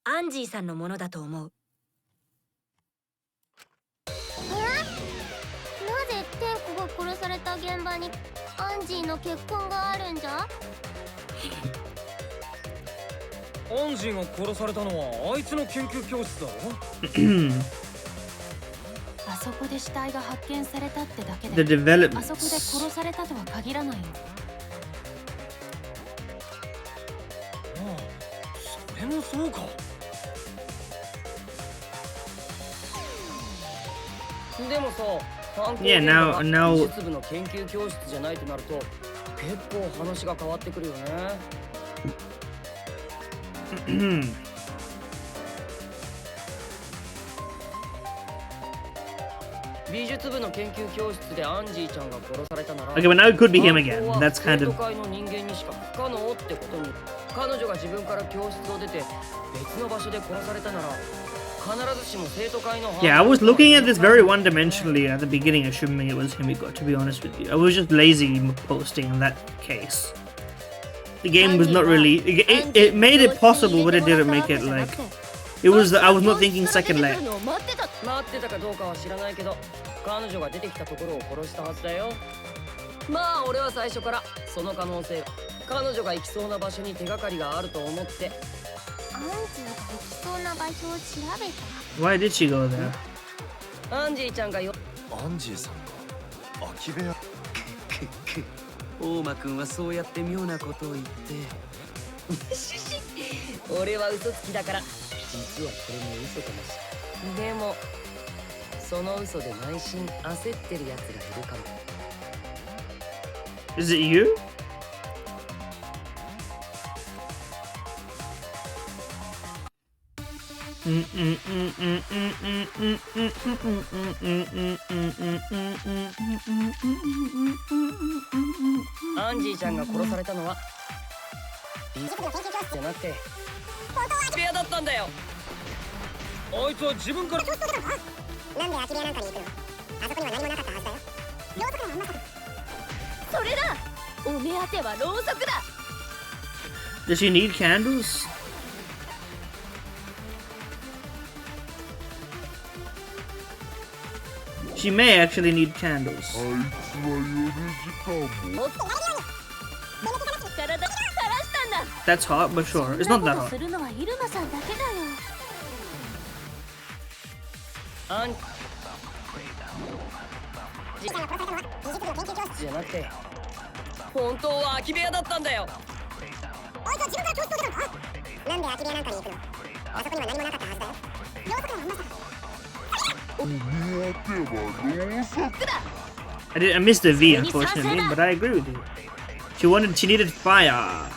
アンジーさんのものだと思う。なぜ天子が殺された現場にアンジーの血痕があるんじゃ？アンジーが殺されたのはあいつの研究教室だろ。あそこで死体が発見されたってだけ The で、あ developments. そこで殺されたとは限らないよ。ああ、それもそうか。でもさ、犯行 Yeah, 現場 now- が now- 美術部の研究教室じゃないとなると結構話が変わってくるよね。美術部の研究教室でアンジーちゃんが殺されたなら Okay, but now it could be him again. That's kind 生徒 of. 会の人間にしか不可能ってことに彼女が自分から教室を出て別の場所で殺されたなら必ずしも生徒会の Yeah, I was looking at this very one-dimensionally at the beginning, assuming it was him. To be honest with you, I was just lazy posting in that case. The game was not really. It made it possible, but it didn't make it like. It was. I was not thinking second layer. 待ってたかどうかは知らないけど彼女が出てきたところを殺したはずだよ。まあ俺は最初からその可能性彼女が行きそうな場所に手がかりがあると思ってアンジーが行きそうな場所を調べた。 Why did she go there? アンジーちゃんがよアンジーさんが空き部屋。大間くんはそうやって妙なことを言って俺は嘘つきだから実はこれも嘘かもしれない。でもその嘘で内心焦ってるやつがいるかも。 Is it you?アンジーちゃんが殺されたのは美術部の研究教室じゃなくて本当は部屋だったんだよ。あいつは自分からなんで空き部屋なんかに行くの？あそこには何もなかったはずだよ。ろうそくのまんまか。それだ。お目当てはろうそくだ。 Does she need candles? She may actually need candles. 体からしたんだ。 That's hot, but sure. It's not that す hot. るのはイルマさんだけだよ。アンジーちゃんが殺されたのは美術部の研究教室じゃなくて本当は空き部屋だったんだよ。あいつは自分から教室を出たのか？なんで空き部屋なんかに行くの？ I missed the V, unfortunately, but I agree with you. She needed fire.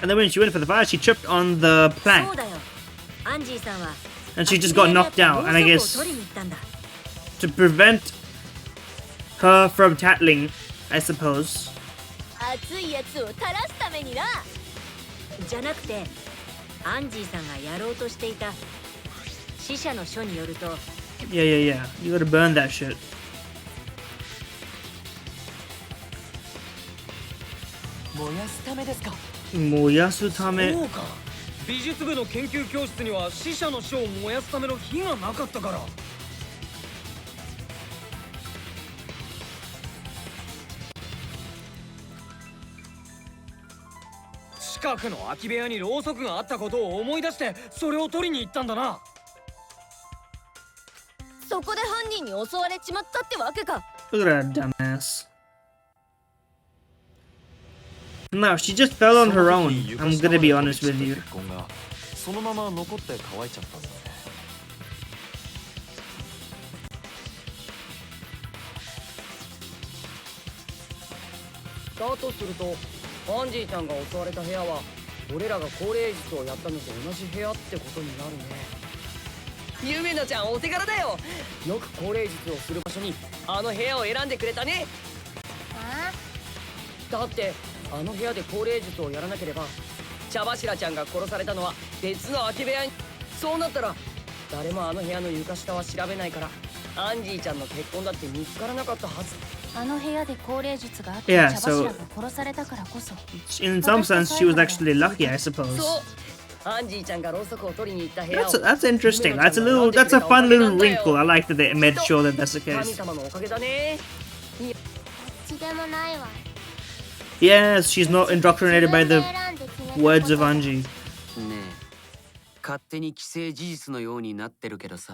And then when she went for the fire, she tripped on the plank. And she just got knocked down, and I guess to prevent her from tattling, I suppose. 熱いやつを垂らすためにな。じゃなくて、アンジーさんがやろうとしていた死者の書によると。Yeah. You gotta burn that shit. 燃やすためですか。燃やすため。そうか。美術部の研究教室には死者の書を燃やすための火がなかったから。近くの空き部屋にろうそくがあったことを思い出してそれを取りに行ったんだな。そこで犯人に襲われちまったってわけか。 Look at that dumbass. No, she just fell on her own. I'm gonna be honest with you. そのまま残って乾いちゃったんだね。だとするとアンジーちゃんが襲われた部屋は俺らが高齢術をやったのと同じ部屋ってことになるね。ゆめのちゃんお手柄だよ。よく高齢術をする場所にあの部屋を選んでくれたね。だってあの部屋で高齢術をやらなければ茶柱ちゃんが殺されたのは別の空き部屋に。そうなったら誰もあの部屋の床下は調べないからアンジーちゃんの血痕だって見つからなかったはず。あの部屋で高齢術があって茶柱が殺されたからこそ。 In some sense, she was actually lucky, I suppose. そうアンジーちゃんがろうそくを取りに行った部屋を。 That's interesting. That's a fun little wrinkle. I like that they made sure that that's the 神 case. 様のおかげだね。どっちでもないわ。 Yes, she's not indoctrinated by the words of Anji. ねえ、勝手に既成事実のようになってるけどさ。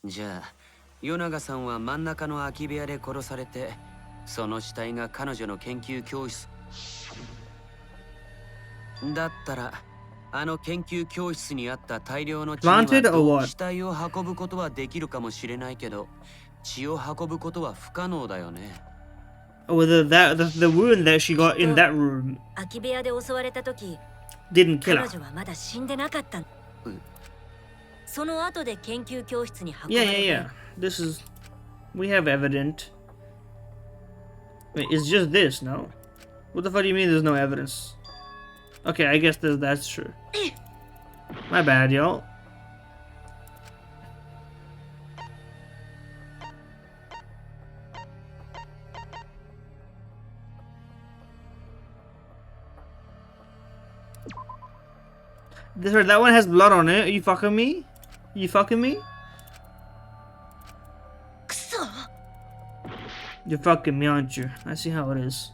じゃあ、与永さんは真ん中の空き部屋で殺されて、その死体が彼女の研究教室。だったら、あの研究教室にあった大量の血には死体を運ぶことはできるかもしれないけど、血を運ぶことは不可能だよね。Whether the wound that she got in that room 空き部屋で襲われた時、 didn't kill 彼 her. 女はまだ死んでなかった。その後で研究教室に運ば Yeah, れて。 yeah. This is. We have evidence. Wait, it's just this, no? What the fuck do you mean there's no evidence? Okay, I guess that's true. My bad, y'all. That one has blood on it. Are you fucking me? You fucking me? You're fucking me, aren't you? I see how it is.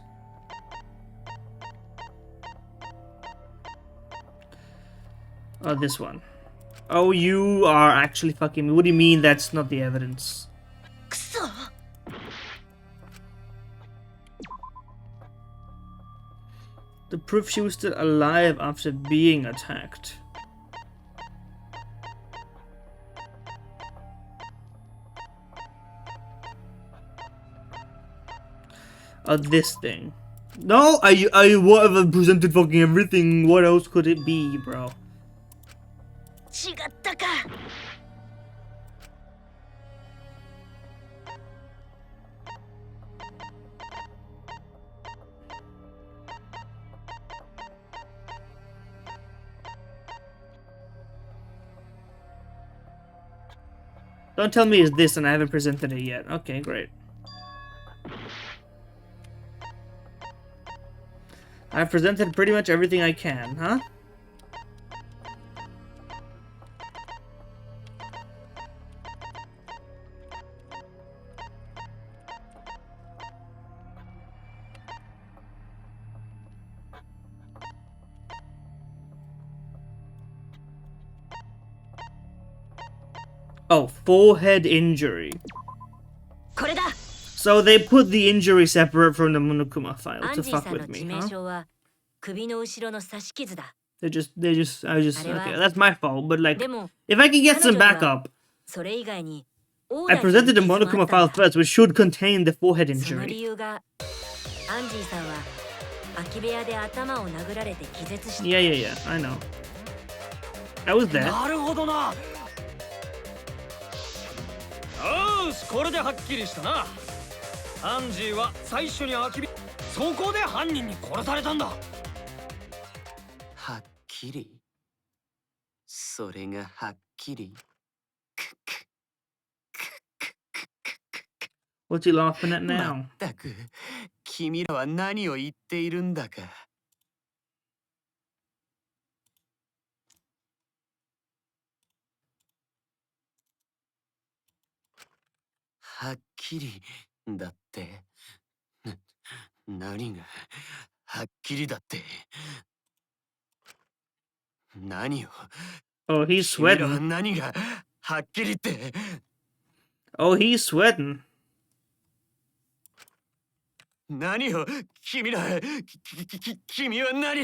Oh, this one. Oh, you are actually fucking me. What do you mean that's not the evidence? The proof she was still alive after being attacked. Oh, this thing. No, I would have presented fucking everything. What else could it be, bro? 違ったか。 Don't tell me it's this and I haven't presented it yet. Okay, great. I've presented pretty much everything I can, huh? Oh, forehead injury. これだ。 So they put the injury separate from the Monokuma file アン to ジー fuck さんの with me, 致命 huh? 傷は首の後ろの刺し傷だ。I was just, okay, that's my fault, but like, でも if I can get some 彼女には backup, それ以外に I presented a Monokuma file first, which should contain the forehead その理 injury. 由がアンジーさんは空き部屋で頭を殴られて気絶し Yeah, I know. I was there. なるほどな。よし、これではっきりしたな。アンジーは最初に空き部屋、そこで犯人に殺されたんだ。はっきり。それがはっきり。 What's he laughing at ま now? ったく、君らは何を言っているんだか。はっきりだって。何がはっきりだって。何を Oh, he's 君らは sweating. 何がはっきりって。 Oh, he's sweating. 何を君ら君は何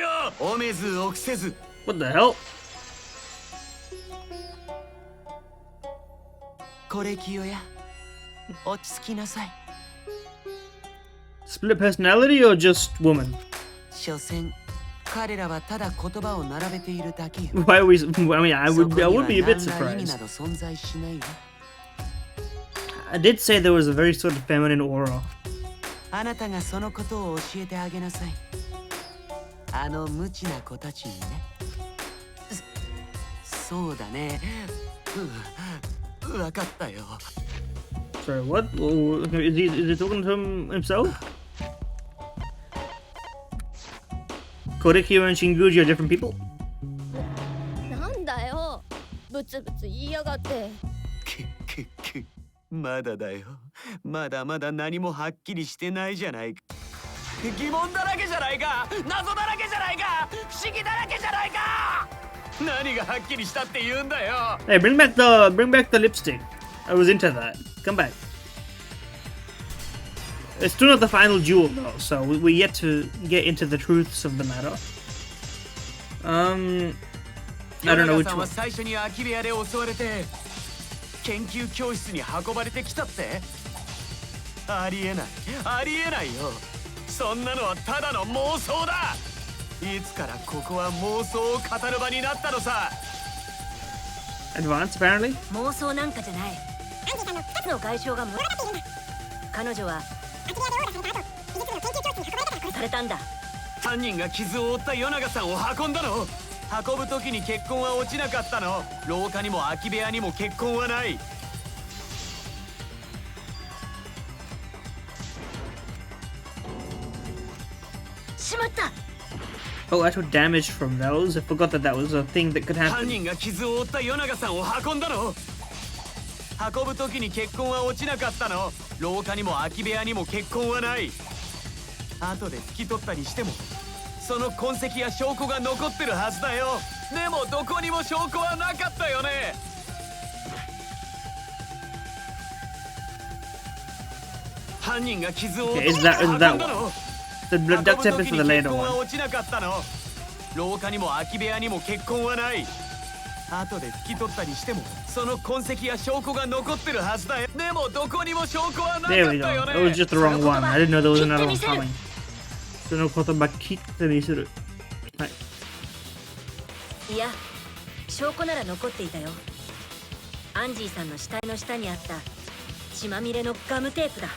をおめず臆せず What the hell? これ清や落ち着きなさい Split personality or just woman? 所詮彼らはただ言葉を並べているだけよ Why are we? I mean, I would be a bit そこには何ら意味 surprised. など存在しないわ I did say there was a very sort of feminine aura. あなたがそのことを教えてあげなさいあの無知な子たちにねそうだねわかったよ Sorry, what? Oh, is he talking to himself? Korikyo and Shinguji are different people? なんだよ、ブツブツ言いやがって。まだだよまだまだ何もはっきりしてないじゃないか疑問だらけじゃないか謎だらけじゃないか不思議だらけじゃないか何がはっきりしたって言うんだよ Hey, bring back the lipstick. I was into that. Come back. It's still not the final duel though, so we're yet to get into the truths of the matter. I don't know which さんは one. 最初に空き部屋で襲われて研究教室に運ばれてきたってありえないよそんなのはただの妄想だいつからここは妄想を語る場になったのさ Advanced, apparently? 妄想なんかじゃないアンジーさんの2つの外傷が物語っているんだ彼女は空き部屋でオーラされた後美術の研究教室に運ばれたから殺されたんだ犯人が傷を負った与永さんを運んだの運ぶ時に血痕は落ちなかったの廊下にも空き部屋にも血痕はないしまった Oh, I took damage from those. I forgot that was a thing that could 犯 happen. 人が傷を負った与永さんを運んだの運ぶ時に血痕は落ちなかったの廊下にも空き部屋にも血痕はない後で拭き取ったにしてもその痕跡や証拠が残ってるはずだよでもどこにも証拠はなかったよね犯人が傷を負った Okay, is that 運ん one? だの The blood duct tip is for the later 運ぶ時に血痕は one. 落ちなかったの廊下にも空き部屋にも血痕はない後で拭き取ったにしてもその痕跡や証拠が残ってるはずだよでもどこにも証拠はなかった There we よ go. ね It was just the wrong one. I didn't know there was another one coming. その言葉切ってみせる。はい。いや証拠なら残っていたよアンジーさんの死体の下にあった血まみれのガムテープだ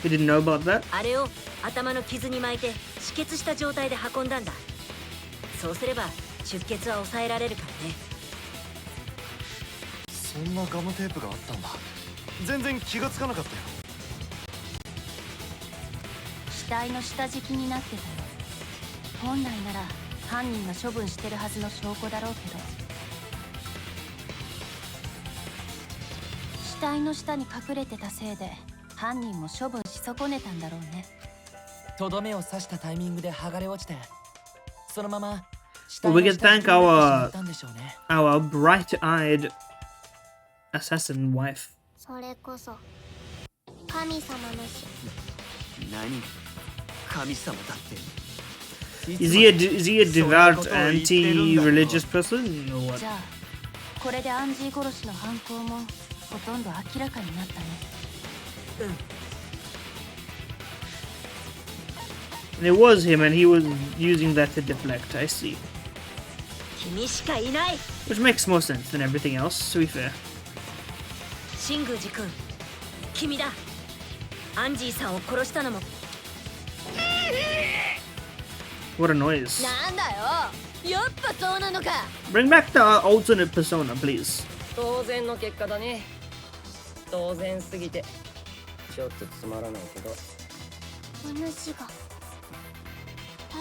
You didn't know about that? あれを頭の傷に巻いて止血した状態で運んだんだそうすれば出血は抑えられるからねそんなガムテープがあったんだ全然気がつかなかったよ死体の下敷きになってたよ本来なら犯人が処分してるはずの証拠だろうけど死体の下に隠れてたせいで犯人も処分し損ねたんだろうねとどめを刺したタイミングで剥がれ落ちてそのまま Well, we can thank たんでしょうね our bright-eyed assassin wife. それこそ神様の何神様だって Is he a devout anti-religious person or what? じゃあこれでアンジー殺しの犯行もほとんど明らかになったね。And it was him, and he was using that to deflect. I see. 君しかいない。 Which makes more sense than everything else, to be fair. 新宮寺君、君だ。アンジーさんを殺したのも。 What a noise. なんだよ。やっぱそうなのか。 Bring back the alternate persona, please. 当然の結果だね。当然すぎてちょっとつまらないけど。お主が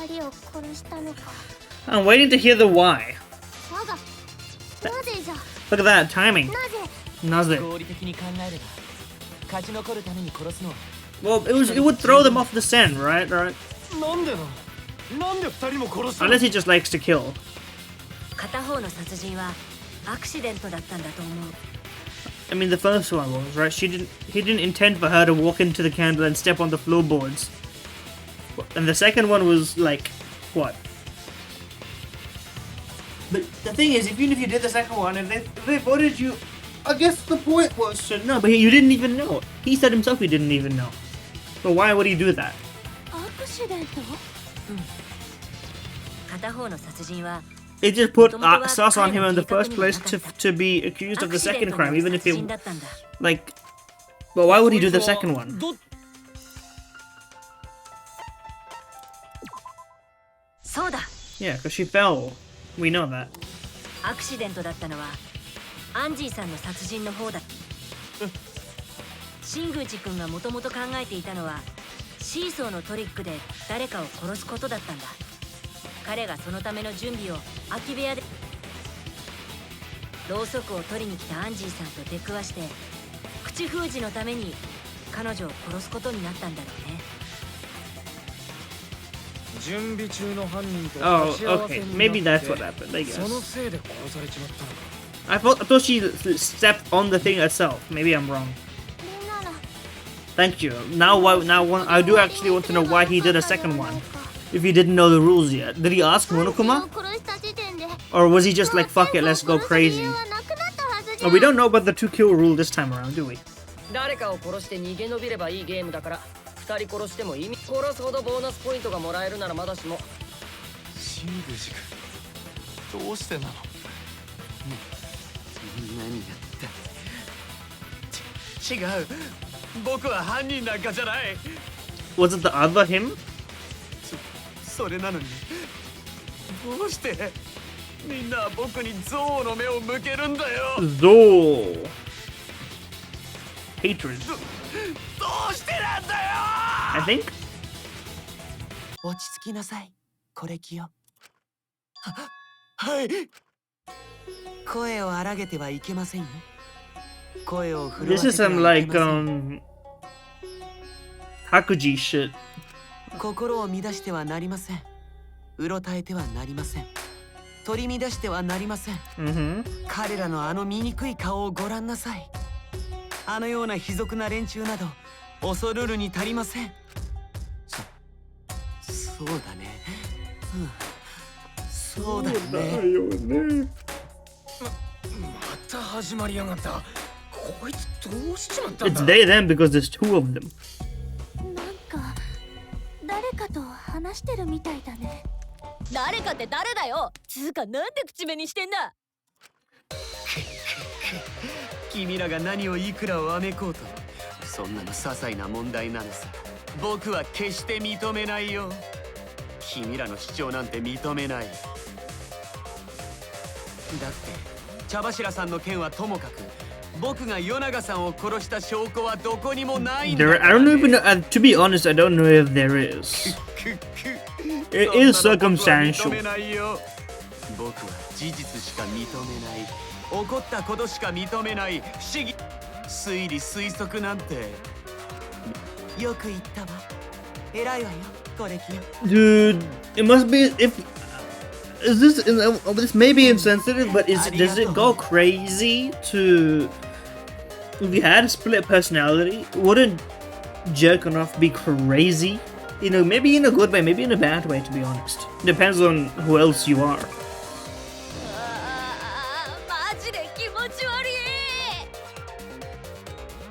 二人を殺したのか。 I'm waiting to hear the why. 我がなぜじゃ。 Look at that timing. なぜ。 Naze. 合理的に考えれば勝ち残るために殺すのは Well, it would throw them off the scent, right? Right. なんでなんで二人も殺したの Unless he just likes to kill. 片方の殺人はアクシデントだったんだと思う。 I mean, the first one was right. He didn't intend for her to walk into the candle and step on the floorboards. And the second one was like, what? But the thing is, even if you did the second one and they voted you, I guess the point was to No, but you didn't even know. He said himself he didn't even know. So why would he do that? アクシデント？片方の殺人は It just put sauce on him in the first place to be accused of the second crime, even if it like. But why would he do the second one? そうだ。 Yeah, because she fell. We know that. アクシデントだったのはアンジーさんの殺人の方だ。新宮寺君がもともと考えていたのはシーソーのトリックで誰かを殺すことだったんだ。彼がそのための準備を空き部屋でろうそくを取りに来たアンジーさんと出くわして口封じのために彼女を殺すことになったんだろうね。準備中の犯人と Oh, 立ち合わせ okay. になって Maybe that's what happened. I その guess. せいで殺されちまったのか。 I thought she stepped on the thing herself. Maybe I'm wrong. それなら Thank you. Now, I do actually want to know why he did a second one. If he didn't know the rules yet, did he ask アンジー Monokuma, を殺した時点で or was he just like, "Fuck it, let's go 殺す理 crazy"? 由はなくなったはずじゃ Oh, we don't know about the 2-kill rule this time around, do we? 誰かを殺して逃げ延びればいいゲームだから二人殺しても意味殺すほどボーナスポイントがもらえるならまだしも。新宮寺君どうしてなの何が違う僕は犯人なんかじゃない Was it the other him? それなのにどうしてみんなは僕に憎悪の目を向けるんだよ Zol. Hatred. どうしてなんだよ I think. 落ち着きなさいコレキよ。はい声を荒げてはいけませんよ。声を震 This わせ is ては some い like けません。Hakuji shit. 心を乱してはなりません。うろたえてはなりません。取り乱してはなりません。Mm-hmm. 彼らのあの醜い顔をご覧なさい。あのような卑俗な連中など恐るるに足りません。そうだね。そうだね。また始まりやがった。こいつどうしちまったん It's だ。 they them because there's two of them. なんか誰かと話してるみたいだね。誰かって誰だよ。つうかなんで口紅してんだ。君らが何をいくらわめこうとそんなの些細な問題なのさ。僕は決して認めないよ。君らの主張なんて認めない。だって茶柱さんの件はともかく僕が与永さんを殺した証拠はどこにもないんだ There, I don't even know. To be honest, I don't know if there is. It is circumstantial. 僕は事実しか認めない。起こったことしか認めない。不思議。推理推測なんて。よく言ったわ。偉いわよ、コレキよ。 Dude, it must be if. Is this? This may be insensitive, but does it go crazy to? If you had a split personality, wouldn't jerking off be crazy. You know, maybe in a good way, maybe in a bad way, to be honest. Depends on who else you are. マジで気持ち悪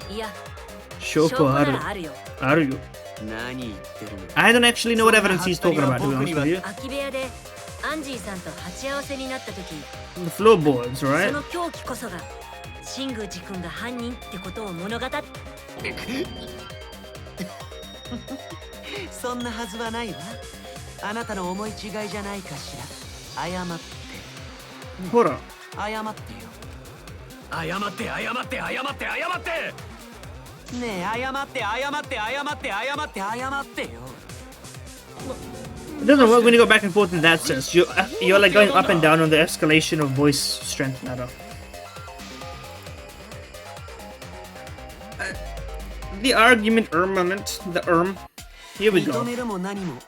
い。いや、 Shoko ならあるよ。 Aru. 何言ってるの I don't actually know what evidence he's talking about, to be honest with you. 空き部屋でアンジーさんと鉢合わせになった時、 The floorboards, そ right? の狂気こそが新宮寺君が犯人ってことを物語っ。そんなはずはないわ。あなたの思い違いじゃないかしら。謝って。ほら。謝ってよ。謝って謝って謝って謝って。ねえ、謝って謝って謝って謝って謝ってよ。 It doesn't work when you go back and forth in that sense. You're like going up and down on the escalation of voice strength matter. The argument armament, the Here we go. 認めるも何も。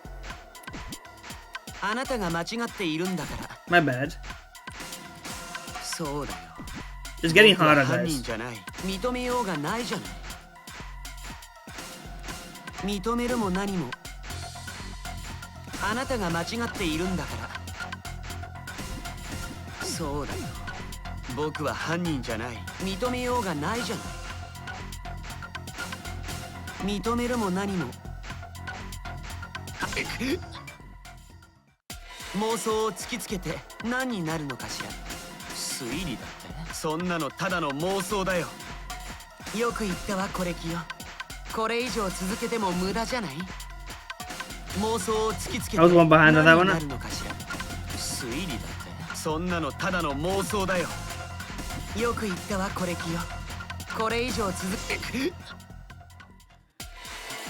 あなたが間違っているんだから。 My bad. そうだよ。 It's getting harder, 犯人 guys. じゃない。認めようがないじゃない。認めるも何も。あなたが間違っているんだから。そうだよ。僕は犯人じゃない。認めようがないじゃない。認めるも何も。妄想を突きつけて何になるのかしら。推理だって。そんなのただの妄想だよ。よく言ったわ、コレキよ。これ以上続けても無駄じゃない。妄想を突きつけて I was one behind on that 何 one. になるのかしら。推理だって。そんなのただの妄想だよ。よく言ったわ、コレキよ。これ以上続け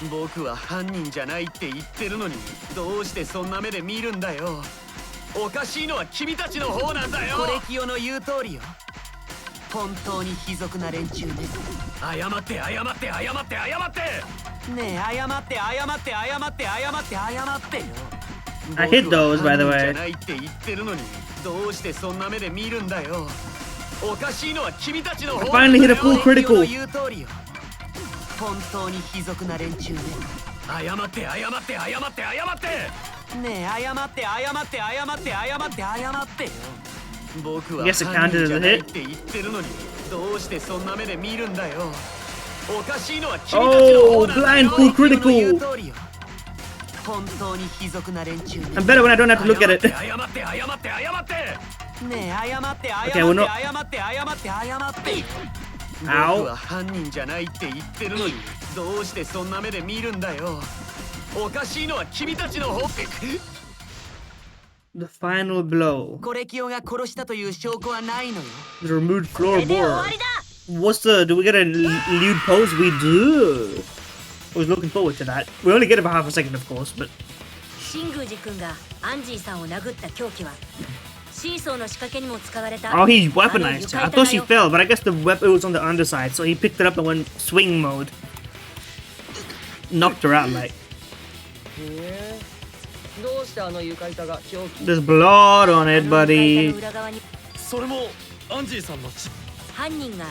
僕は犯人じゃないって言ってるのに、どうしてそんな目で見るんだよ。おかしいのは君たちの方なんだよ。コレキオの言う通りよ。本当に卑俗な連中ね。謝って謝って謝って謝って。ねえ、謝って謝って謝って謝って謝ってよ。 I hit those, by the 僕は犯人じゃ way. ないって言ってるのに、どうしてそんな目で見るんだよ。おかしいのは君たちの方 I finally hit a full コレキオの critical. 言う通りよ。本当に卑俗な連中ね。謝って謝って謝って謝って。ねえ、謝って謝って謝って謝って謝ってよ。僕は I guess it 犯 counted 人 as じ a ゃないっ hit. て言ってるのに、どうしてそんな目で見るんだよ。おかしいのは君たちの方 Oh, なんだよ。 blind full コレキオの言う critical. 通りよ。本当に卑俗な連中ね。 I'm better when I don't have to look at it. 謝って謝って謝って。ねえ、謝って謝って Okay, well, no. 謝って謝って謝って。 Ow. 僕は犯人じゃないって言ってるのに、どうしてそんな目で見るんだよ。おかしいのは君たちの方。 The final blow. コレキオが殺したという証拠はないのよ。 The removed これで終わ floorboard. りだ。 What's the... Do we get a lewd pose? We do. I was looking forward to that. We only get it for half a second, of course, but... 新宮寺君がアンジーさんを殴った凶器はシーソーの仕掛けにも使われた。 Oh, he weaponized her. I thought she fell, but I guess the weapon was on the underside, so he picked it up and went swing mode. Knocked her out, like. へえ。どうしてあの床板が凶器。 There's blood on あ it, の床板 buddy. の裏側にそれもアンジーさんの血。犯人が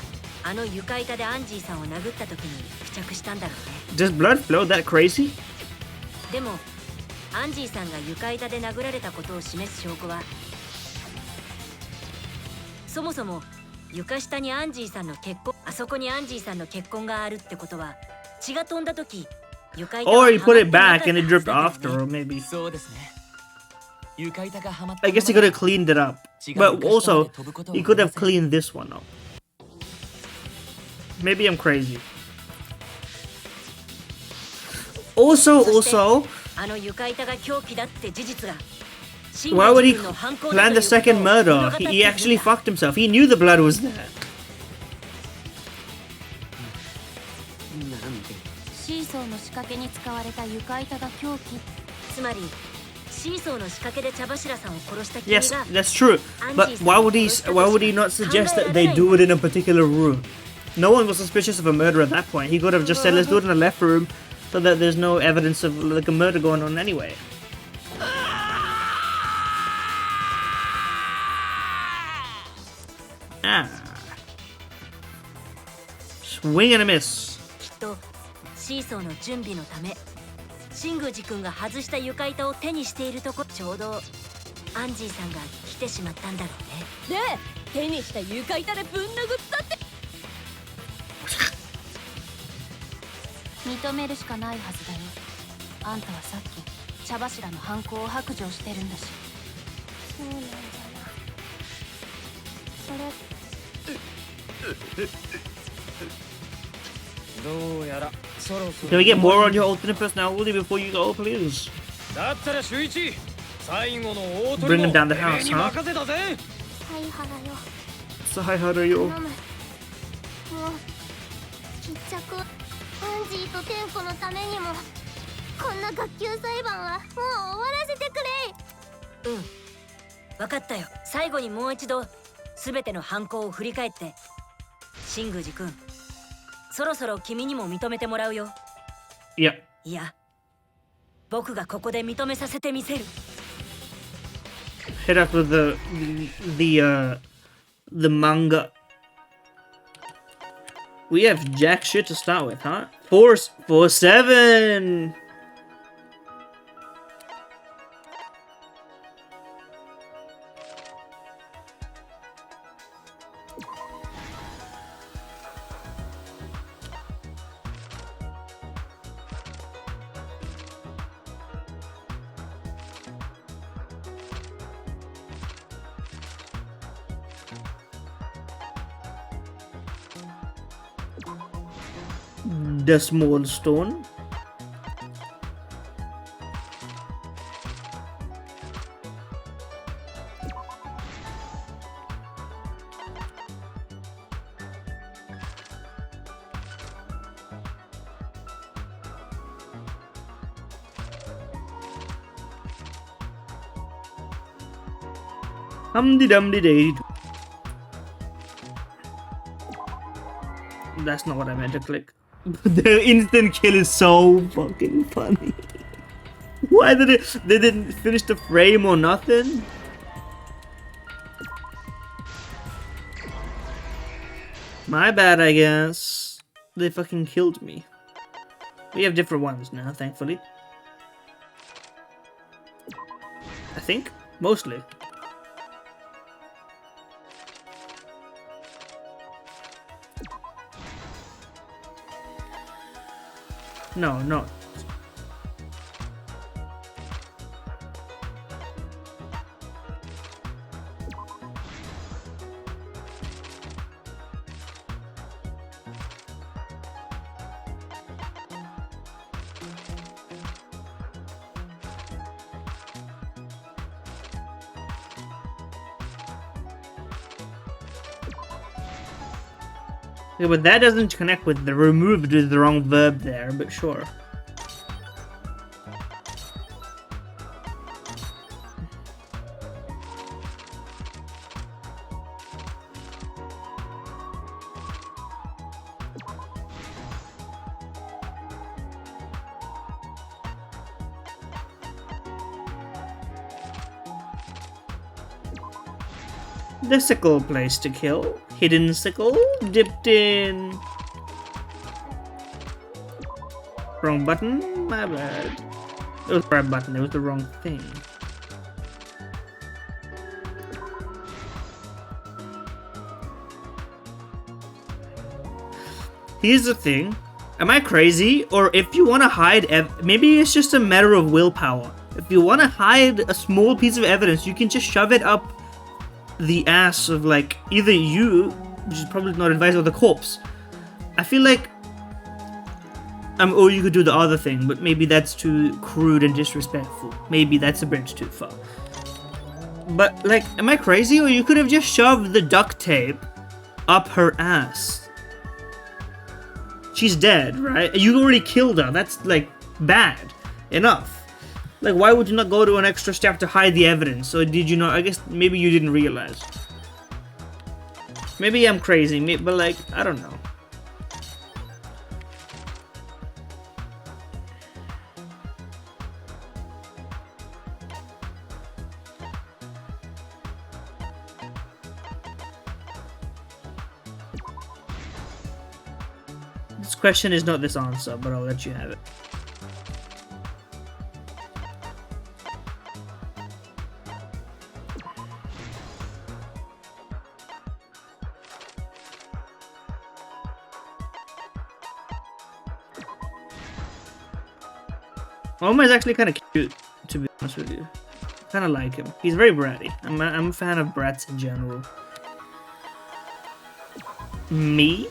あの床板でアンジーさんを殴った時に付着したんだろうね。 Does blood flow that crazy? でもアンジーさんが床板で殴られたことを示す証拠は、そもそも床下にアンジーさんの血痕、あそこにアンジーさんの血痕があるってことは、血が飛んだ時床板 Or は he put it はまっ back て and な it か dripped ったはずだ after, よ or ね。 maybe. そうですね。床板がはまった I guess he could have cleaned it up. But also, he could have cleaned this one up. Maybe I'm crazy. Also, あの床板が凶器だって事実が why would he plan the second murder? He actually fucked himself. He knew the blood was there. なんでシーソーの仕掛けに使われた床板が凶器。つまりシーソーの仕掛けで茶柱さんを殺した君 Yes, が that's true. But why would he not suggest that they do it in a particular room? No one was suspicious of a murder at that point. He could have just said, let's do it in the left room so that there's no evidence of like a murder going on anyway. Ah. Swing and a miss. きっとシーソーの準備のため新宮寺君が外した床板を手にしているとこ、ちょうどアンジーさんが来てしまったんだろうね。で手にした床板でぶん殴ったって。認めるしかないはずだよ。あんたはさっき茶柱の犯行を白状してるんだし。そうなんだな。それどうやらそろそろ Can we get more on your alternate personality before you go, please? だったら週一最後の大 Bring 鳥 him も down the て house, めえに huh? 任せたぜ。犀原よ。 Saihara 頼む。もう決着。アンジーとテンコのためにもこんな学級裁判はもう終わらせてくれ。分かったよ。最後にもう一度全ての犯行を振り返って、新宮寺君、そろそろ君にも認めてもらうよ。 Yeah. いや、僕がここで認めさせてみせる。 Hit us with the manga. We have jack shit to start with, huh? 4-7. The small stone. Humdy-dumdy-day. That's not what I meant to click. The instant kill is so fucking funny. Why did they didn't finish the frame or nothing? My bad, I guess. They fucking killed me. We have different ones now, thankfully. I think. Mostly. No, no. Yeah, but that doesn't connect with the removed is the wrong verb there, but sure. The sickle place to kill. Hidden sickle dipped in. Wrong button? My bad. It was the right button, it was the wrong thing. Here's the thing. Am I crazy? Or if you want to hide maybe it's just a matter of willpower. If you want to hide a small piece of evidence, you can just shove it up the ass of like either you, which is probably not advised, or the corpse. I feel like or you could do the other thing, but maybe that's too crude and disrespectful. Maybe that's a bridge too far. But like, am I crazy? Or you could have just shoved the duct tape up her ass. She's dead, right? You already killed her. That's like bad enough. Like, why would you not go to an extra step to hide the evidence? Or did you not? I guess maybe you didn't realize. Maybe I'm crazy, but like, I don't know. This question is not this answer, but I'll let you have it. Oma is actually kind of cute, to be honest with you. Kind of like him. He's very bratty. I'm a fan of brats in general. Me?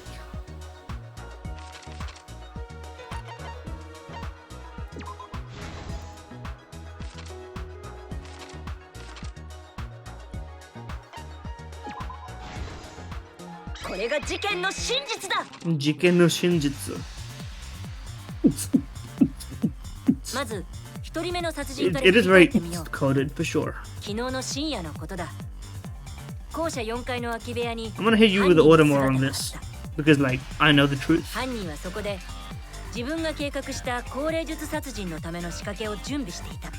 Jiken no shinjitsu. It is very coded for sure. I'm gonna hit you with the order more on this because, like, I know the truth. 自分が計画した高齢術殺人のための仕掛けを準備していた。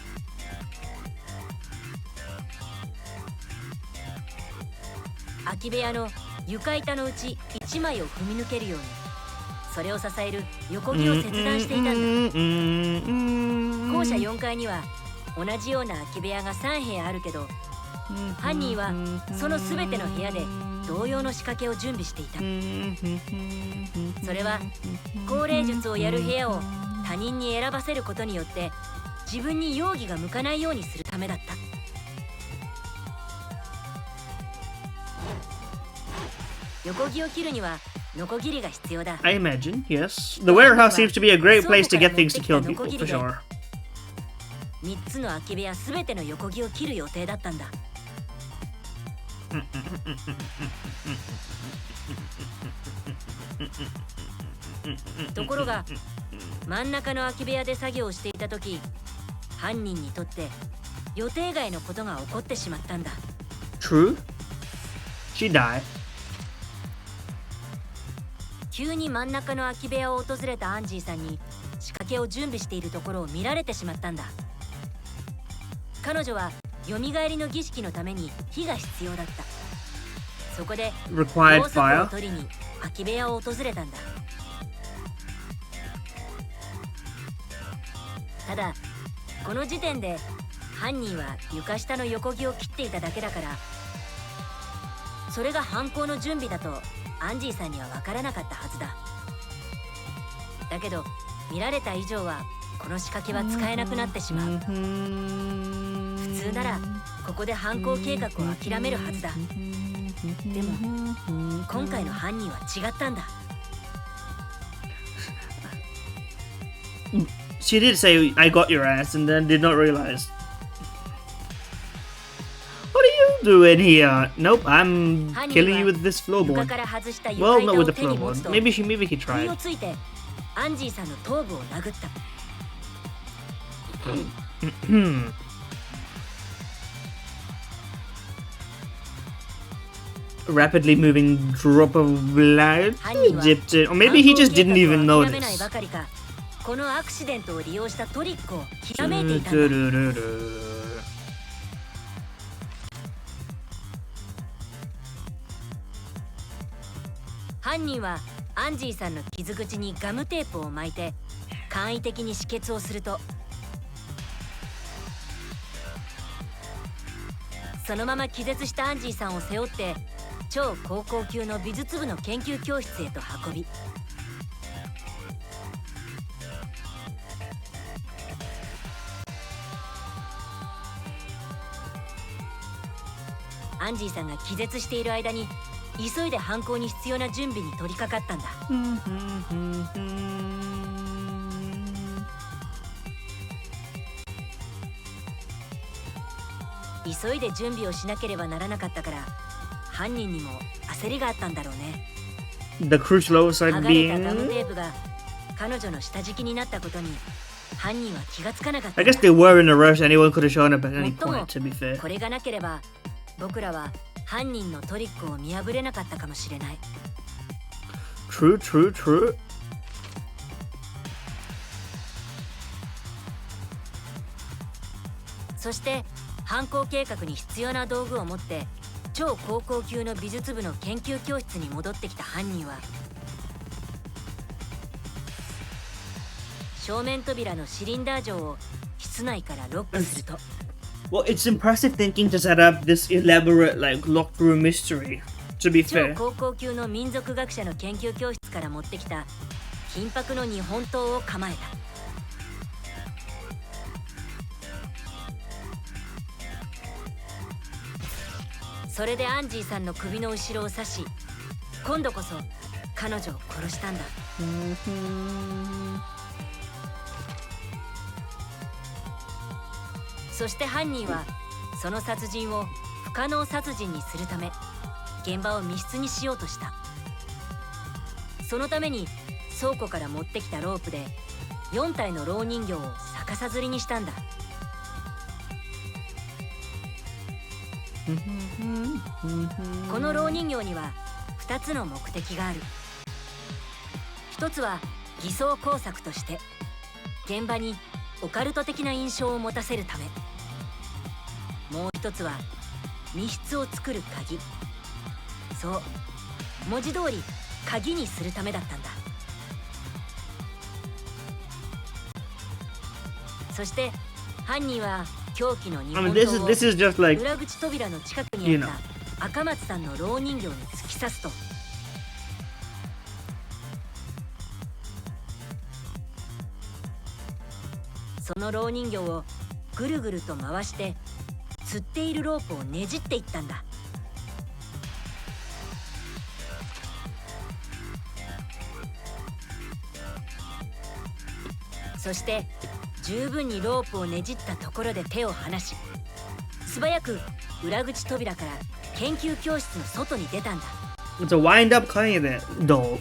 空き部屋の床板のうち1枚を踏み抜けるように、それを支える横木を切断していたんだ。校舎4階には同じような空き部屋が3部屋あるけど、犯人はその全ての部屋で同様の仕掛けを準備していた。それは高齢術をやる部屋を他人に選ばせることによって自分に容疑が向かないようにするためだった。横木を切るにはノコギリが必要だ。I imagine, yes. The warehouse seems to be a great place to get things to kill people, for sure. 3つの空き部屋すべての横木を切る予定だったんだ。ところが真ん中の空き部屋で作業をしていた時、犯人にとって予定外のことが起こってしまったんだ。True? She died. 急に真ん中の空き部屋を訪れたアンジーさんに仕掛けを準備しているところを見られてしまったんだ。彼女は蘇りの儀式のために火が必要だった。そこでろうそくを取りに空き部屋を訪れたんだ。ただこの時点で犯人は床下の横木を切っていただけだから、それが犯行の準備だとアンジーさんには分からなかったはずだ。だけど見られた以上はこの仕掛けは使えなくなってしまう。普通ならここで犯行計画を諦めるはずだ。でも今回の犯人は違ったんだ。She did say, I got your ass, and then did not realize. What are you doing here? Nope, I'm killing you with this floorboard. Well, not with the floorboard. Maybe he tried. アンジーさんの頭部を殴った。Rapidly moving drop of blood dipped in, or maybe he just didn't even notice. このアクシデントを利用したトリックをひらめいていたんだ。犯人はアンジーさんの傷口にガムテープを巻いて簡易的に止血をすると、そのまま気絶したアンジーさんを背負って超高校級の美術部の研究教室へと運び、アンジーさんが気絶している間に急いで犯行に必要な準備に取り掛かったんだ。急いで準備をしなければならなかったから、犯人にも焦りがあったんだろうね。The crucial side 剥がれたガムテープが彼女の下敷きになったことに犯人は気がつかなかった。I guess they were in a rush. Anyone could have shown up at any point, to be fair. これがなければ僕らは犯人のトリックを見破れなかったかもしれない。True, true, true. そして犯行計画に必要な道具を持って超高校級の美術部の研究教室に戻ってきた犯人は、正面扉のシリンダー錠を室内からロックすると。Well, it's impressive thinking to set up this elaborate, like, locked room mystery. To be 超 fair. 高校級の民族学者の研究教室から持ってきた金箔の日本刀を構えた。それでアンジーさんの首の後ろを刺し、今度こそ彼女を殺したんだ。そして犯人はその殺人を不可能殺人にするため現場を密室にしようとした。そのために倉庫から持ってきたロープで4体の蝋人形を逆さ吊りにしたんだ。この蝋人形には2つの目的がある。一つは偽装工作として現場にオカルト的な印象を持たせるため、もう一つは密室を作る鍵、そう、文字通り鍵にするためだったんだ。そして犯人は凶器の日本刀を this is just like, 裏口扉の近くにあった赤松さんの蝋人形に突き刺すと、その蝋人形をぐるぐると回して吊っているロープをねじっていったんだ。そして十分にロープをねじったところで手を離し、素早く裏口扉から研究教室の外に出たんだ。 it's a wind-up kind of doll.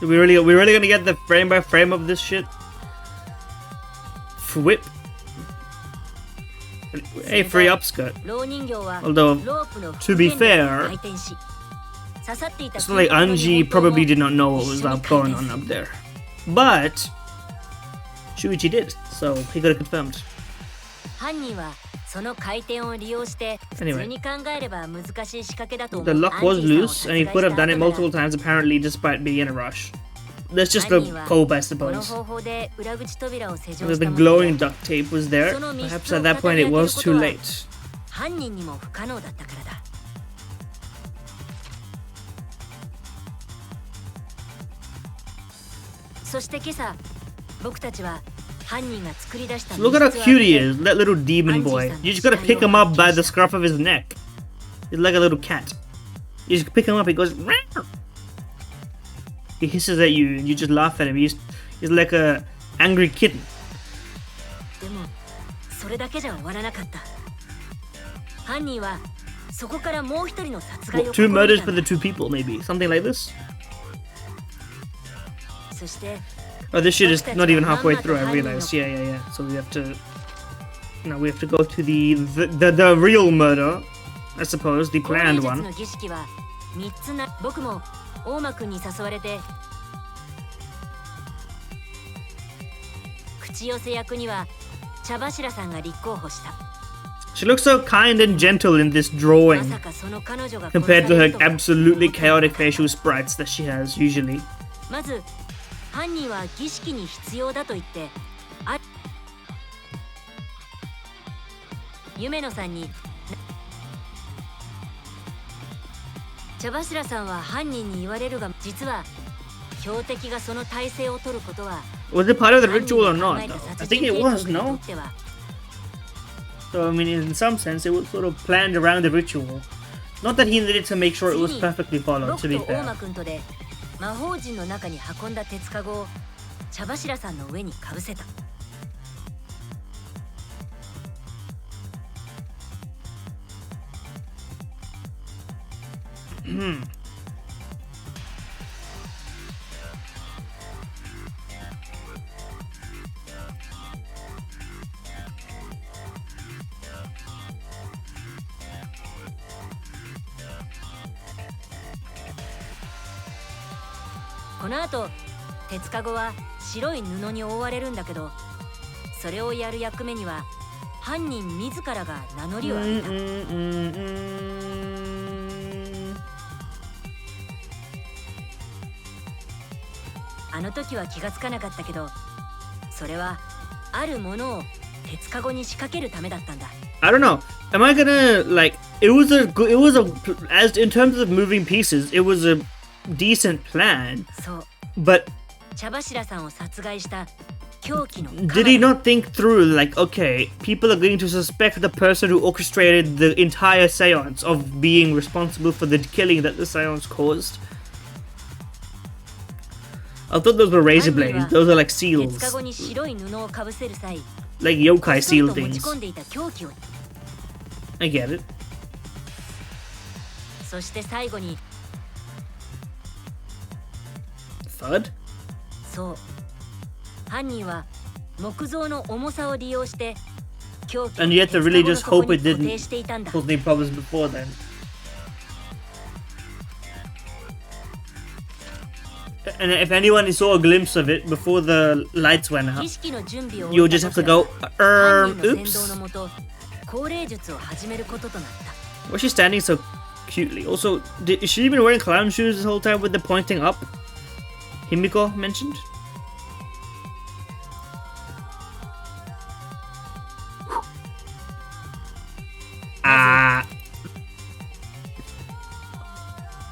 We really gonna get the frame by frame of this shit? Whip. Hey, free upskirt. 蝋人形は Although, ロープの to be 復元で fair, 回転し、刺さっていた it's not like Anji probably did not know what was going on up there. But Shuichi did, so he got it confirmed. 犯人はその回転を利用して普通に考えれば難しい仕掛けだと思 The う lock was アンジー loose, さん and を he 殺 could 害 have done it した後なら multiple times apparently despite being in a rush. That's just the 犯人は hope, I この suppose. 方法で裏口扉を施錠 Because し the たもの glowing で duct tape was there. その密 Perhaps 室を at that 再 point び it 開ける was こ too とは late. 犯人にも不可能だったからだ。そして今朝僕たちは犯人が作り出した Look at how cute he is, that little demon boy. You just gotta pick him up by the scruff of his neck. He's like a little cat. You just pick him up, he goes. Meow. He hisses at you, and you just laugh at him. He's like a angry kitten. でもそれだけじゃ終わらなかった。犯人はそこからもう一人の殺害 What, を two 試み murders た for ん the だ。 two people, maybe something like this. そして Oh, this shit is not even halfway through. I realize. Yeah. So we have to. Now we have to go to the real murder, I suppose, the この planned 術 one. の儀式は3つな。僕も大間くんに誘われて、口寄せ役には茶柱さんが立候補した。 She looks so kind and gentle in this ま drawing さかその彼女が compared 殺 to され her るとは absolutely chaotic facial sprites that she has usually. まず犯人は儀式に必要だと言って夢野さんに、茶柱さんは犯人に言われるが、実は標的がその体勢を取ることは Was it part of the 犯人 ritual or が考 not? えた Though? I 殺 think 人 it 計画 was, にと no? っては So I mean, in some sense, it was sort of planned around the ritual. Not that he needed to make sure it was perfectly followed. 僕 To be と大間 fair. 君とで魔法陣の中に運んだ鉄かごを茶柱さんの上にかぶせた。この後鉄かごは白い布に覆われるんだけど、それをやる役目には犯人自らが名乗りを上げた。あの時は気がつかなかったけど、それはあるものを鉄カゴに仕掛けるためだったんだ。I don't know. Am I gonna like? It was a as in terms of moving pieces, it was a decent plan. そう。But 茶柱さんを殺害した狂気の。did he not think through like, okay, people are going to suspect the person who orchestrated the entire seance of being responsible for the killing that the seance caused? I thought those were razor blades. Those are like 鉄 seals, カゴに白い布をかぶせる際、 like yokai こっそり seal と持ち things. 込んでいた凶器を。 I get it. そして最後に、 Thud? そう。犯人は木造の重さを利用して凶器を And you have to 鉄 really カゴの just 底 hope に it 固定 didn't していたんだ。 cause any problems before then. And if anyone saw a glimpse of it before the lights went 儀 out, 式の準備を you'll 終え just た have to 僕ら go, は犯人の先導 oops. のもと降霊術を始めることとなった。 Why is she standing so cutely? Also, is she even wearing clown shoes this whole time with the pointing up? Himiko mentioned? Ah.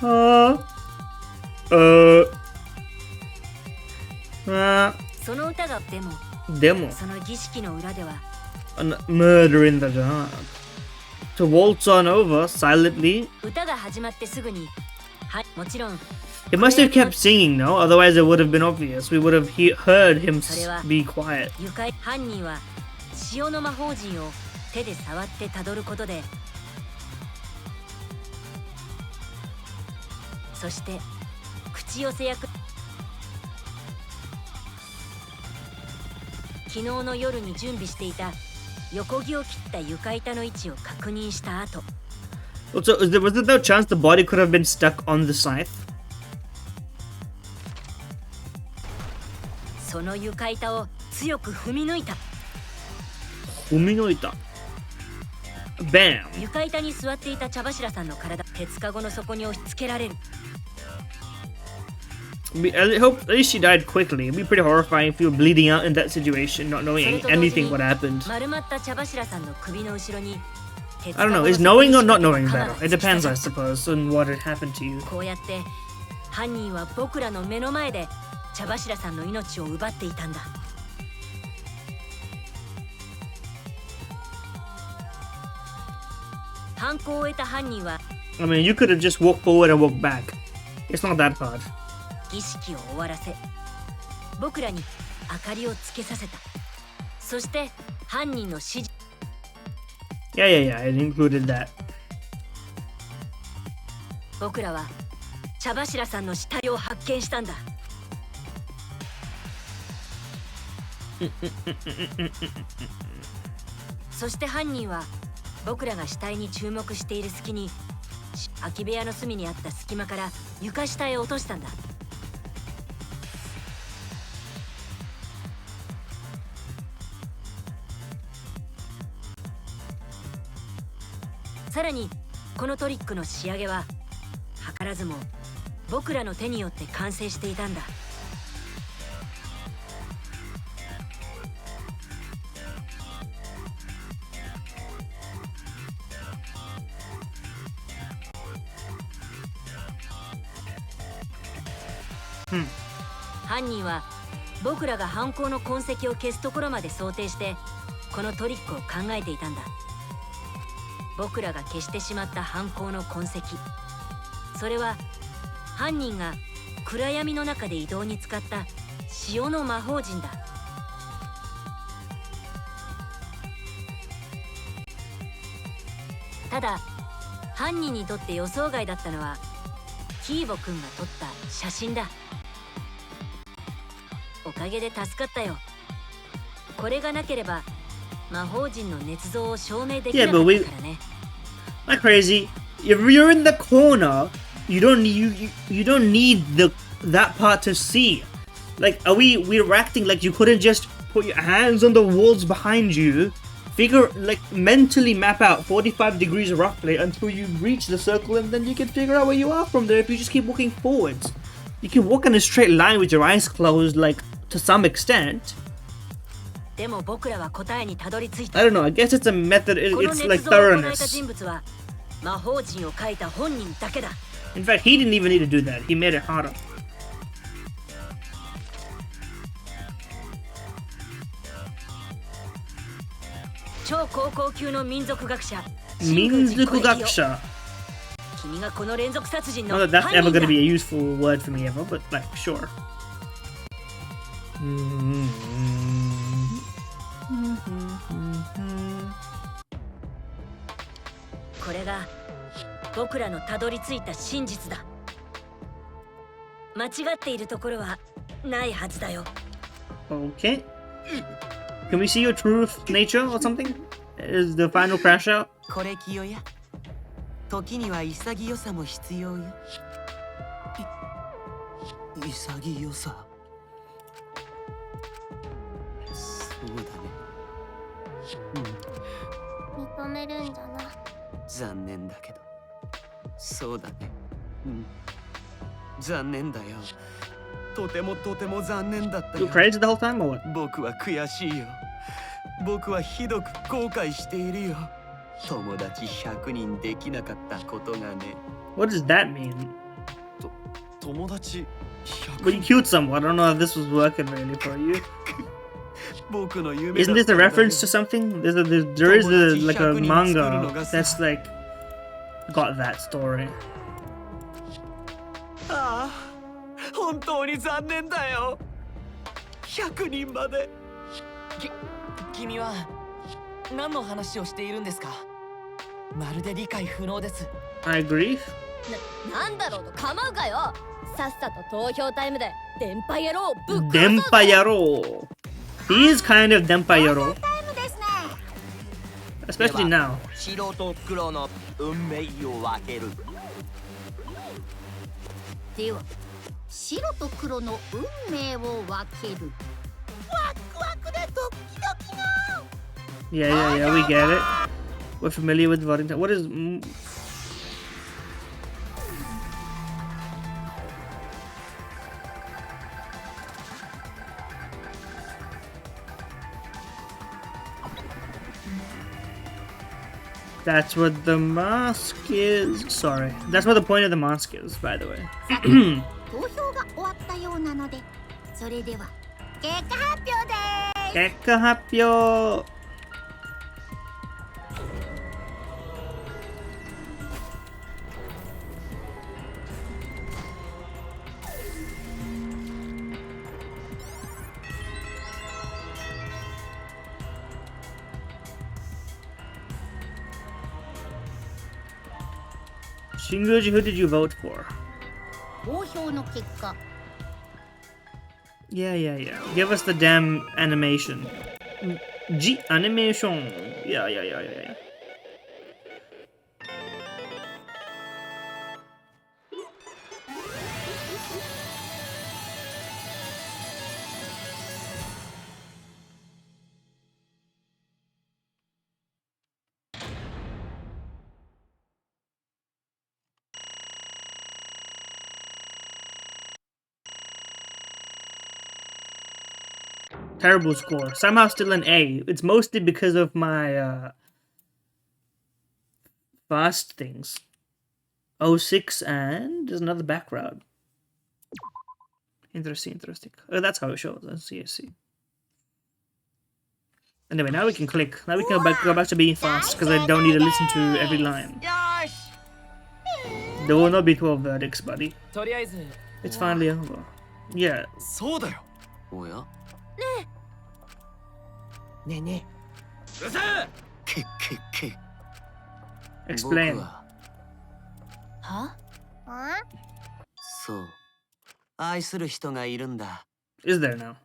Uh. その歌がでも Demo. その儀式の裏では Murder in the dark. To waltz on over silently. 歌が始まってすぐに、はい、もちろん It must have kept singing, no? Otherwise, it would have been obvious. We would have heard him be quiet. 愉快犯人は潮の魔法陣を手で触ってたどることで、そして口寄せ役、昨日の夜に準備していた横木を切った床板の位置を確認した後、 Also, was there no chance the body could have been stuck on the scythe? その床板を強く踏み抜いた。 Uminoita. Bam. 床板に座っていた茶柱さんの体、鉄カゴの底に押し付けられる。 I hope at least she died quickly. It'd be pretty horrifying if you were bleeding out in that situation, not knowing anything what happened. 丸まった茶柱さんの首の後ろに、 I don't know, is knowing or not knowing better? It depends, I suppose, on what had happened to you. こうやって犯人は僕らの目の前で茶柱さんの命を奪っていたんだ。犯行を終えた犯人は I mean, you could have just walked forward and walked back. It's not that hard. 儀式を終わらせ、僕らに明かりをつけさせた。そして犯人の指示。 Yeah, it included that. 僕らは茶柱さんの死体を発見したんだ。そして犯人は僕らが死体に注目している隙に空き部屋の隅にあった隙間から床下へ落としたんだ。さらにこのトリックの仕上げは図らずも僕らの手によって完成していたんだ。犯人は僕らが犯行の痕跡を消すところまで想定してこのトリックを考えていたんだ。僕らが消してしまった犯行の痕跡、それは犯人が暗闇の中で移動に使った潮の魔法陣だ。ただ犯人にとって予想外だったのはキーボくんが撮った写真だ。おかげで助かったよ。これがなければ魔法陣の捏造を証明できなかったからね。Not crazy. If you're in the corner, you don't need that part to see. Like, we're acting like you couldn't just put your hands on the walls behind you, mentally map out 45 degrees roughly until you reach the circle, and then you can figure out where you are from there if you just keep walking forwards. You can walk in a straight line with your eyes closed, like, to some extent. でも僕らは答えにたどり着いた。 I don't know, I guess it's a method, この it's 捏 like 造を行えた thoroughness. 人物は魔法陣を書いた本人だけだ。 In fact, he didn't even need to do that. He made it harder. 超高校級の民族学者。民族学者. 君がこの連続殺人の Not that that's 犯 ever 人だ。 gonna be a useful word for me ever, but like, sure. これが僕らのたどり着いた真実だ。間違っているところはないはずだよ。 Okay. Can we see your true nature or something? Is the final crash out? これ清や。時には潔さも必要よ。潔さ。そうだね。認めるんじゃな。残念だけど。そうだね。残念だよ。とても残念だったよ。 You crazy the whole time or what? 僕は悔しいよ。僕はひどく後悔しているよ。友達100人できなかったことがね。What does that mean? 友達 But you killed someone. I don't know if this was working really for you. 僕の夢 Isn't this a reference to something? There is like a manga that's like got that story. ああ、本当に残念だよ。100人まで。君は何の話をしているんですか？まるで理解不能です。 I agree. なんだろうと構うかよ。さっさと投票タイムで電波野郎をぶっ殺そうぜ。 Denpayaro. He is kind of Denpayaro. タイムですね。 Especially now. 白と黒の運命を分ける。では、白と黒の運命を分ける。ワクワクでドキドキの。 Yeah, we get it. We're familiar with voting. What is... That's what the mask is. Sorry. That's what the point of the mask is, by the way. 投票が終わったようなので、それでは結果発表です。結果発表. Shinguji, who did you vote for? 投票の結果、 Yeah. Give us the damn animation. G animation. Yeah. Terrible score. Somehow still an A. It's mostly because of my fast things. 06 and there's another background. Interesting. Oh, that's how it shows. I see. Anyway, now we can click. Now we can go back to being fast because I don't need to listen to every line. よし。 There will not be 12 verdicts, buddy. とりあえず It's finally over. Yeah. そうだよ。おや？ねえねうるせえ。け。 Explain. 僕はは？そう。愛する人がいるんだ。 Is there now?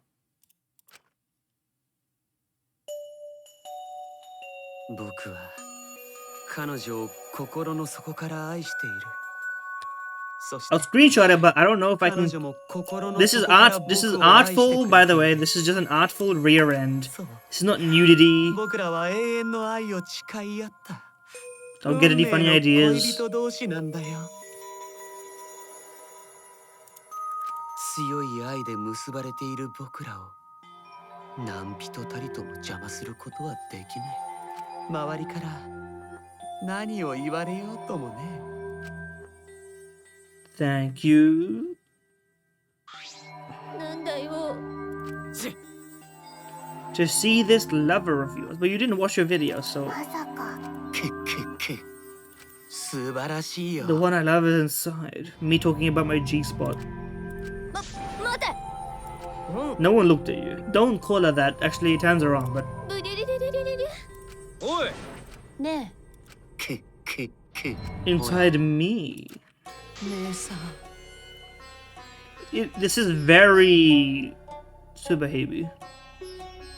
僕は彼女を心の底から愛している。そして I'll screenshot it, but I don't know if I 彼 can. 女も心の This is 底から art. This is 僕を愛してくれてい artful, る by the way. This is just an artful rear end. そう This is not nudity. 僕らは永遠の愛を誓い合った。 Don't get any funny 運命の ideas. 恋人同士なんだよ。強い愛で結ばれている僕らを何人たりとも邪魔することはできない。周りから何を言われようともね。Thank you. なんだよ。 To see this lover of yours, but you didn't watch your video, so まさか素晴らしいよ。 the one I love is inside. Me talking about my G spot. 待て。 No one looked at you. Don't call her that. Actually, it turns around, but うりりりりりりり。おいね inside me. 姉さん。This is very super heavy.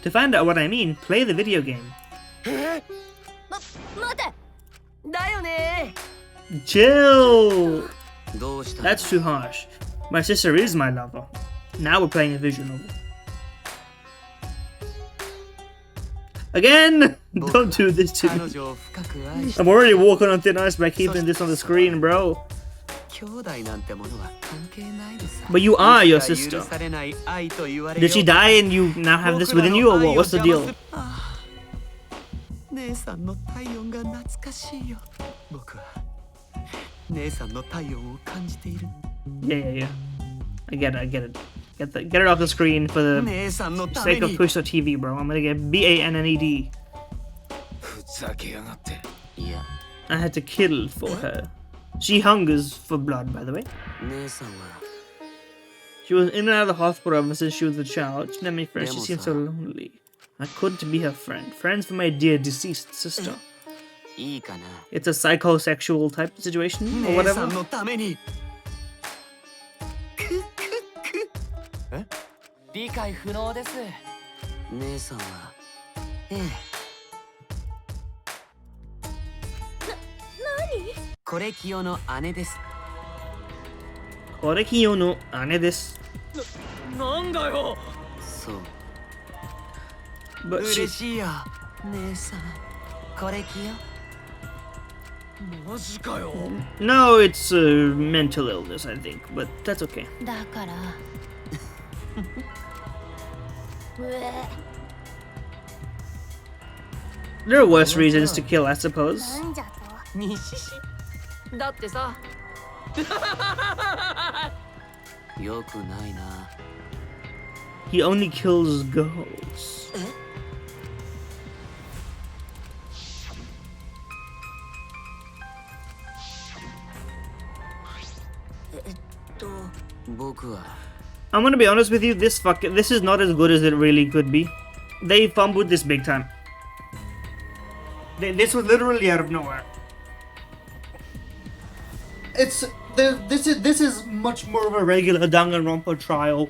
To find out what I mean, play the video game. え。待て。だよね。 Chill. どうした？ That's too harsh. My sister is my lover. Now we're playing a visual novel. Again! Don't do this to 彼 me. 女を深く愛し I'm already walking on thin ice by keeping this on the screen, bro. 兄弟なんてものは関係ないのさ。 But you are your 許 sister. されない愛と言われ Did she よう die and you now have this within you, or what? What's the deal? ああ姉さんの体温が懐かしいよ。僕は姉さんの体温を感じている。 Yeah. I get it. Get it off the screen for the 姉さんのため sake of に。 Push.tv, bro. I'm gonna get BANNED. ふざけやがって。いや、 I had to kill for her. She hungers for blood, by the way. 姉さんは She was in and out of the hospital ever since she was a child. She never made friends. She Demo seemed so lonely. I couldn't be her friend. Friends for my dear deceased sister. いいかな。 It's a psychosexual type situation or 姉さ whatever. んのために。理解不能です。姉さんはええ。コレキオの姉です。 Korekiyo no ane desu. なんだよ。そう。 But 嬉 she しいよ。姉さん。コレキオ。マジかよ。 no, it's mental illness, I think, but that's okay. だから。うえ。 There are worse reasons to kill, I suppose. なんじゃと西し。だってさ。よくないな。 He only kills girls. 僕は I'm gonna be honest with you, this is not as good as it really could be. They fumbled this big time. This was literally out of nowhere. This is much more of a regular Danganronpa trial,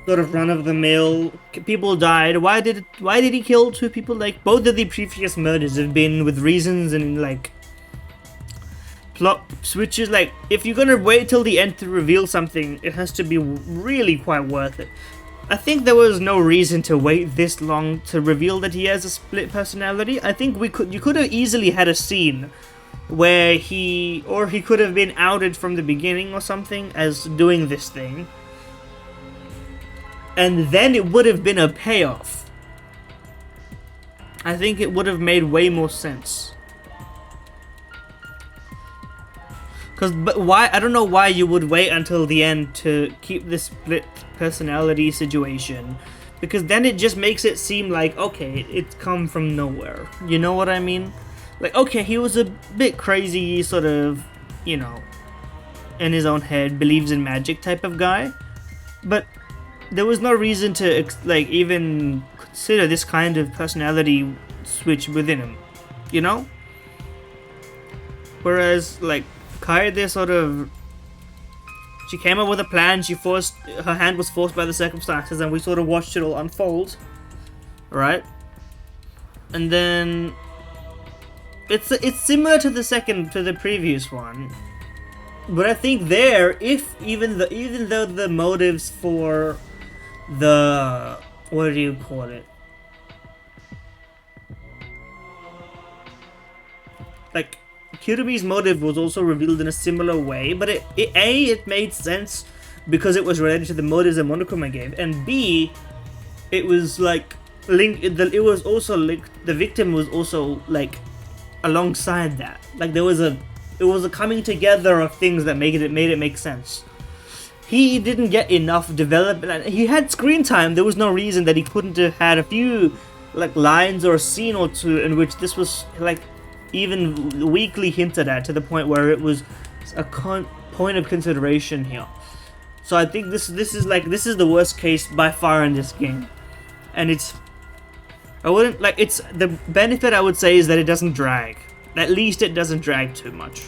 sort of run of the mill. People died. Why did he kill two people? Like, both of the previous murders have been with reasons and like plot switches. Like, if you're gonna wait till the end to reveal something, it has to be really quite worth it. I think there was no reason to wait this long to reveal that he has a split personality. I think you could have easily had a scene where he could have been outed from the beginning or something as doing this thing, and then it would have been a payoff. I think it would have made way more sense. But why? I don't know why you would wait until the end to keep this split personality situation, because then it just makes it seem like, okay, it's come from nowhere. You know what I mean? Like, okay, he was a bit crazy, sort of, you know, in his own head, believes in magic type of guy, but there was no reason to like even consider this kind of personality switch within him, you know? Whereas like Kaede sort of, she came up with a plan, her hand was forced by the circumstances, and we sort of watched it all unfold, right? And then it's similar to the previous one, but I think there, even though the motives for the, what do you call it? Like, Kirumi's motive was also revealed in a similar way, but it made sense because it was related to the motives that Monokuma gave, and B, it was like linked. It was also linked. The victim was also like alongside that. Like it was a coming together of things that made it make sense. He didn't get enough development. He had screen time. There was no reason that he couldn't have had a few like lines or a scene or two in which this was like even weakly hinted at, to the point where it was a point of consideration here. So I think this is the worst case by far in this game, and it's the benefit I would say is that it doesn't drag. At least it doesn't drag too much.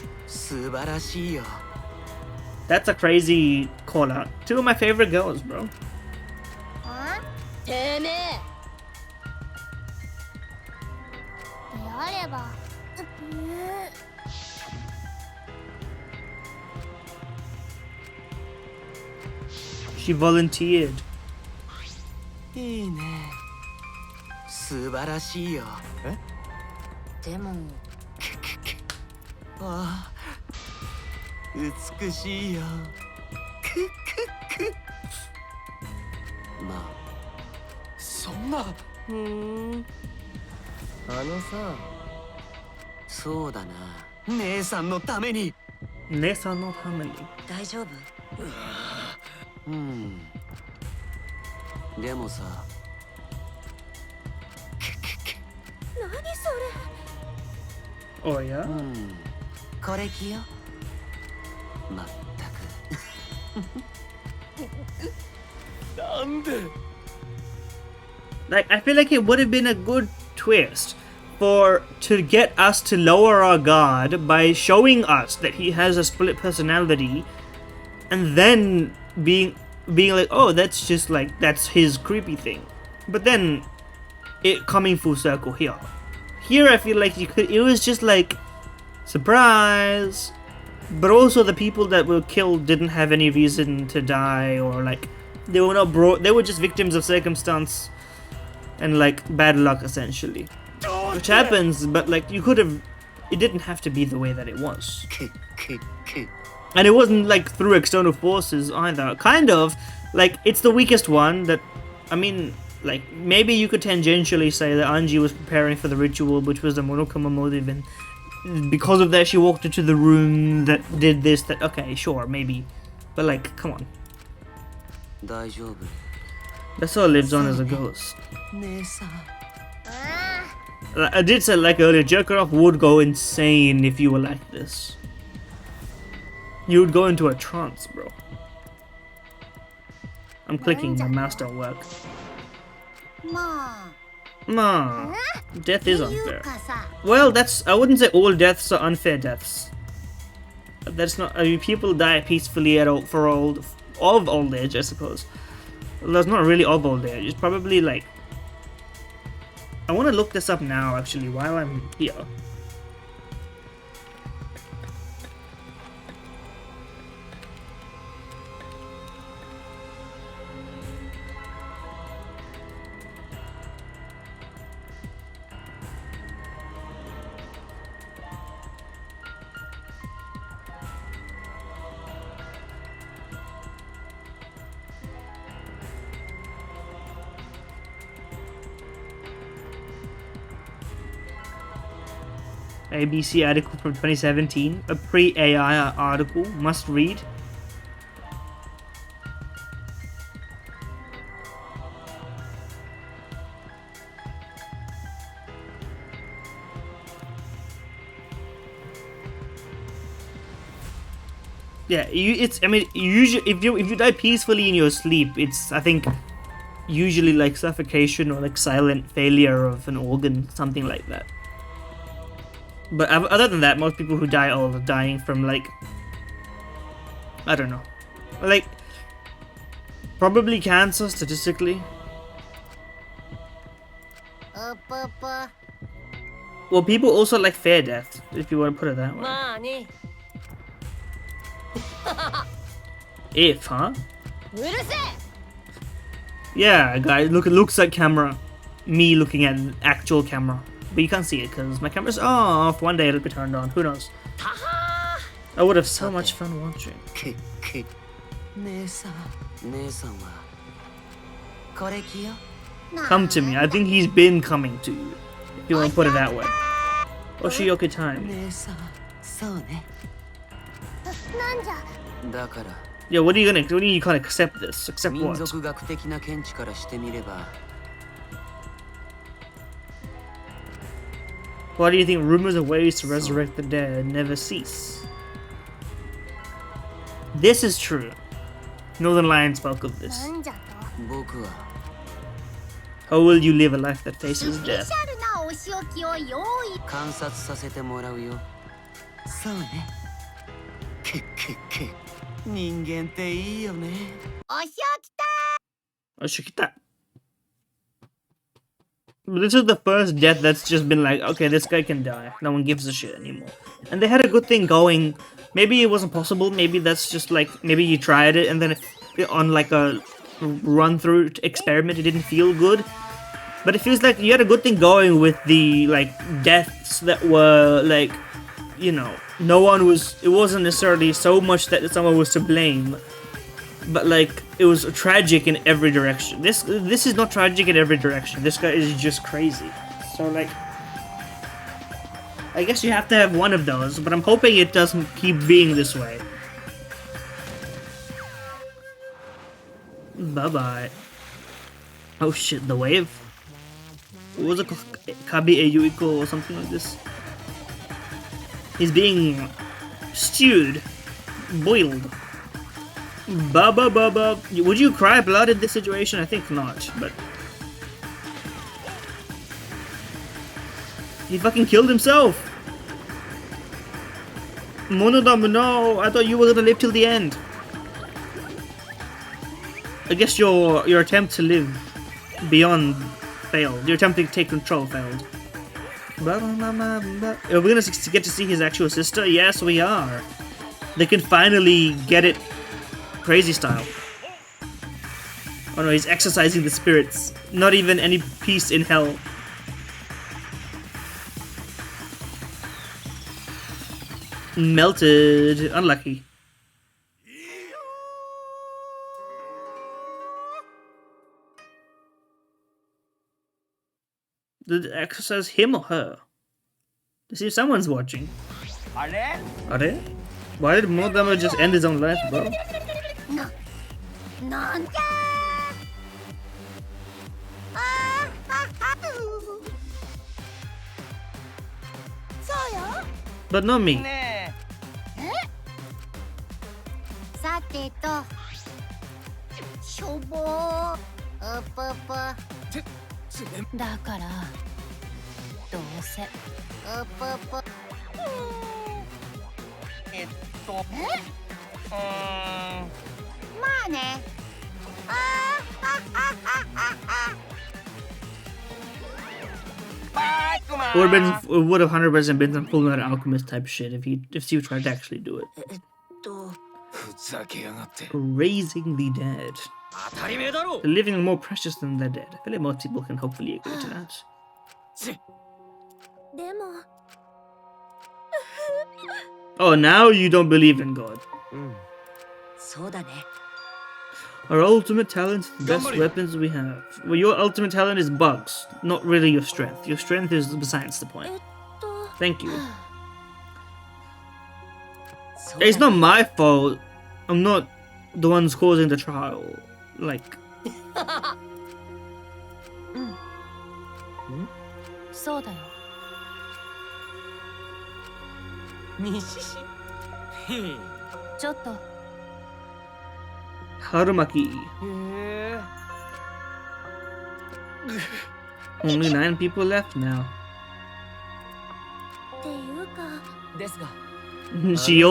That's a crazy call out. Two of my favorite girls, bro. Huh? She volunteered. いいね。素晴らしいよ。でもああ、美しいよ。まあ、そんな。さ、そうだな。姉さんのために。姉さんのために。大丈夫？でもさ。何それ。おや？これ着よ。まったく。なんで？ Like, I feel like it would have been a good twist to get us to lower our guard by showing us that he has a split personality, and then being like, oh, that's just like, that's his creepy thing. But then it coming full circle here. Here I feel like it was just like, surprise. But also the people that were killed didn't have any reason to die, or like they were just victims of circumstance and like bad luck essentially. Which happens, but like it didn't have to be the way that it was. And it wasn't like through external forces either. Kind of, like it's the weakest one that, I mean, like maybe you could tangentially say that Anji was preparing for the ritual, which was the Monokuma motive, and because of that she walked into the room that did this, that, okay, sure, maybe. But like, come on. That's all lives on as a ghost. I did say like earlier, Jokerov would go insane if you were like this. You would go into a trance, bro. I'm clicking, my mouse don't work. Nah, death is unfair. Well, I wouldn't say all deaths are unfair deaths. That's not, I mean, people die peacefully of old age, I suppose. Well, that's not really of old age, it's probably like, I want to look this up now actually while I'm here. ABC article from 2017, a pre-AI article, must read. Yeah, usually if you die peacefully in your sleep, it's, I think, usually like suffocation or like silent failure of an organ, something like that. But other than that, most people who die are dying from like, I don't know, like probably cancer statistically. Well, people also like fair death, if you want to put it that way. If, huh? Yeah, guys, looks at camera. Me looking at an actual camera. But you can't see it because my camera's off. One day it'll be turned on. Who knows? I would have so much fun watching. 姉さんはこれ着よ Come to me. I think he's been coming to you. If you want to put it that way. Oshioke time. 姉さんそうねなんじゃ。だから Yeah, what are you gonna accept this? Accept 民 what? 族学的な見地からしてみれば Why do you think rumors of ways to resurrect the dead never cease? This is true. Northern Lion spoke of this. なんじゃと。僕は How will you live a life that faces スペシ death? ャルなお仕置きを用意。観察させてもらうよそうねくっくっく人間っていいよねお仕置きた。 Oshikita. This is the first death that's just been like, okay, this guy can die. No one gives a shit anymore. And they had a good thing going. Maybe it wasn't possible. Maybe that's just like, maybe you tried it and then on like a run-through experiment, it didn't feel good. But it feels like you had a good thing going with the like deaths that were like, you know, no one was. It wasn't necessarily so much that someone was to blame, but like it was tragic in every direction. This is not tragic in every direction. This guy is just crazy. So like, I guess you have to have one of those, but I'm hoping it doesn't keep being this way. Bye bye. Oh shit, the wave. What was it called? Kabi Eyuiko or something like this. He's being stewed, boiled. Baba Baba. Would you cry blood in this situation? I think not, but he fucking killed himself. Monodama, no! I thought you were gonna live till the end. I guess your attempt to live beyond failed. Your attempt to take control failed. Are we gonna get to see his actual sister? Yes, we are. They can finally get it crazy style. Oh no, he's exercising the spirits. Not even any peace in hell. Melted. Unlucky. Did it exercise him or her? To see if someone's watching. Are they? Why did Monodama just end his own life, bro? But not me. さてと、しょぼー、うぷぷ。だからどうせうぷぷ。まあね。Would have 100% been some Full Metal Alchemist type shit if Steve tried to actually do it. ふざけやがって Raising the dead. 当たり前だろ The living are more precious than the dead. I feel like most people can hopefully agree to that. でも。 Oh, now you don't believe in God. そうだね。 Our ultimate talent is the best weapons we have. Well, your ultimate talent is bugs, not really your strength. Your strength is besides the point. Thank you. It's not my fault. I'm not the ones causing the trial. Like. そうだよちょっと Harumaki. Only 9 people left now. っていうか。ですが She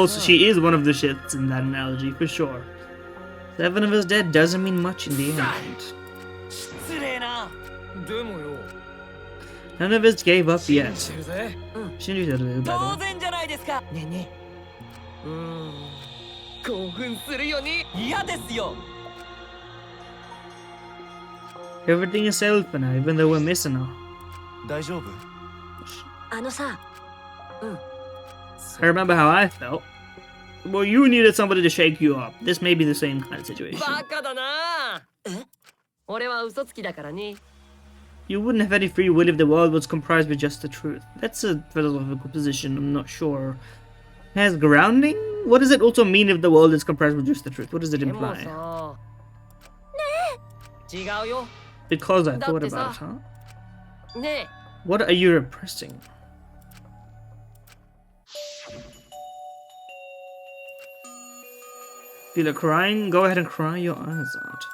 is one of the shits in that analogy for sure. 7 of us dead doesn't mean much in the end. 失礼なでもよ None of us gave up yet. してるぜ Shinji 当然じゃないですかねえね興奮するよに嫌ですよ Everything is settled for now, even though we're missing her. 大丈夫あのさ、 I remember how I felt. Well, you needed somebody to shake you up. This may be the same kind of situation. バカだな。俺は嘘つきだからね。 You wouldn't have any free will if the world was comprised with just the truth. That's a philosophical position, I'm not sure. Has grounding? What does it also mean if the world is comprised with just the truth? What does it でも imply? さ。違うよ。 Because I だ thought って about さ it, huh? ねえ。 What are you repressing? Feel like crying? Go ahead and cry your eyes out.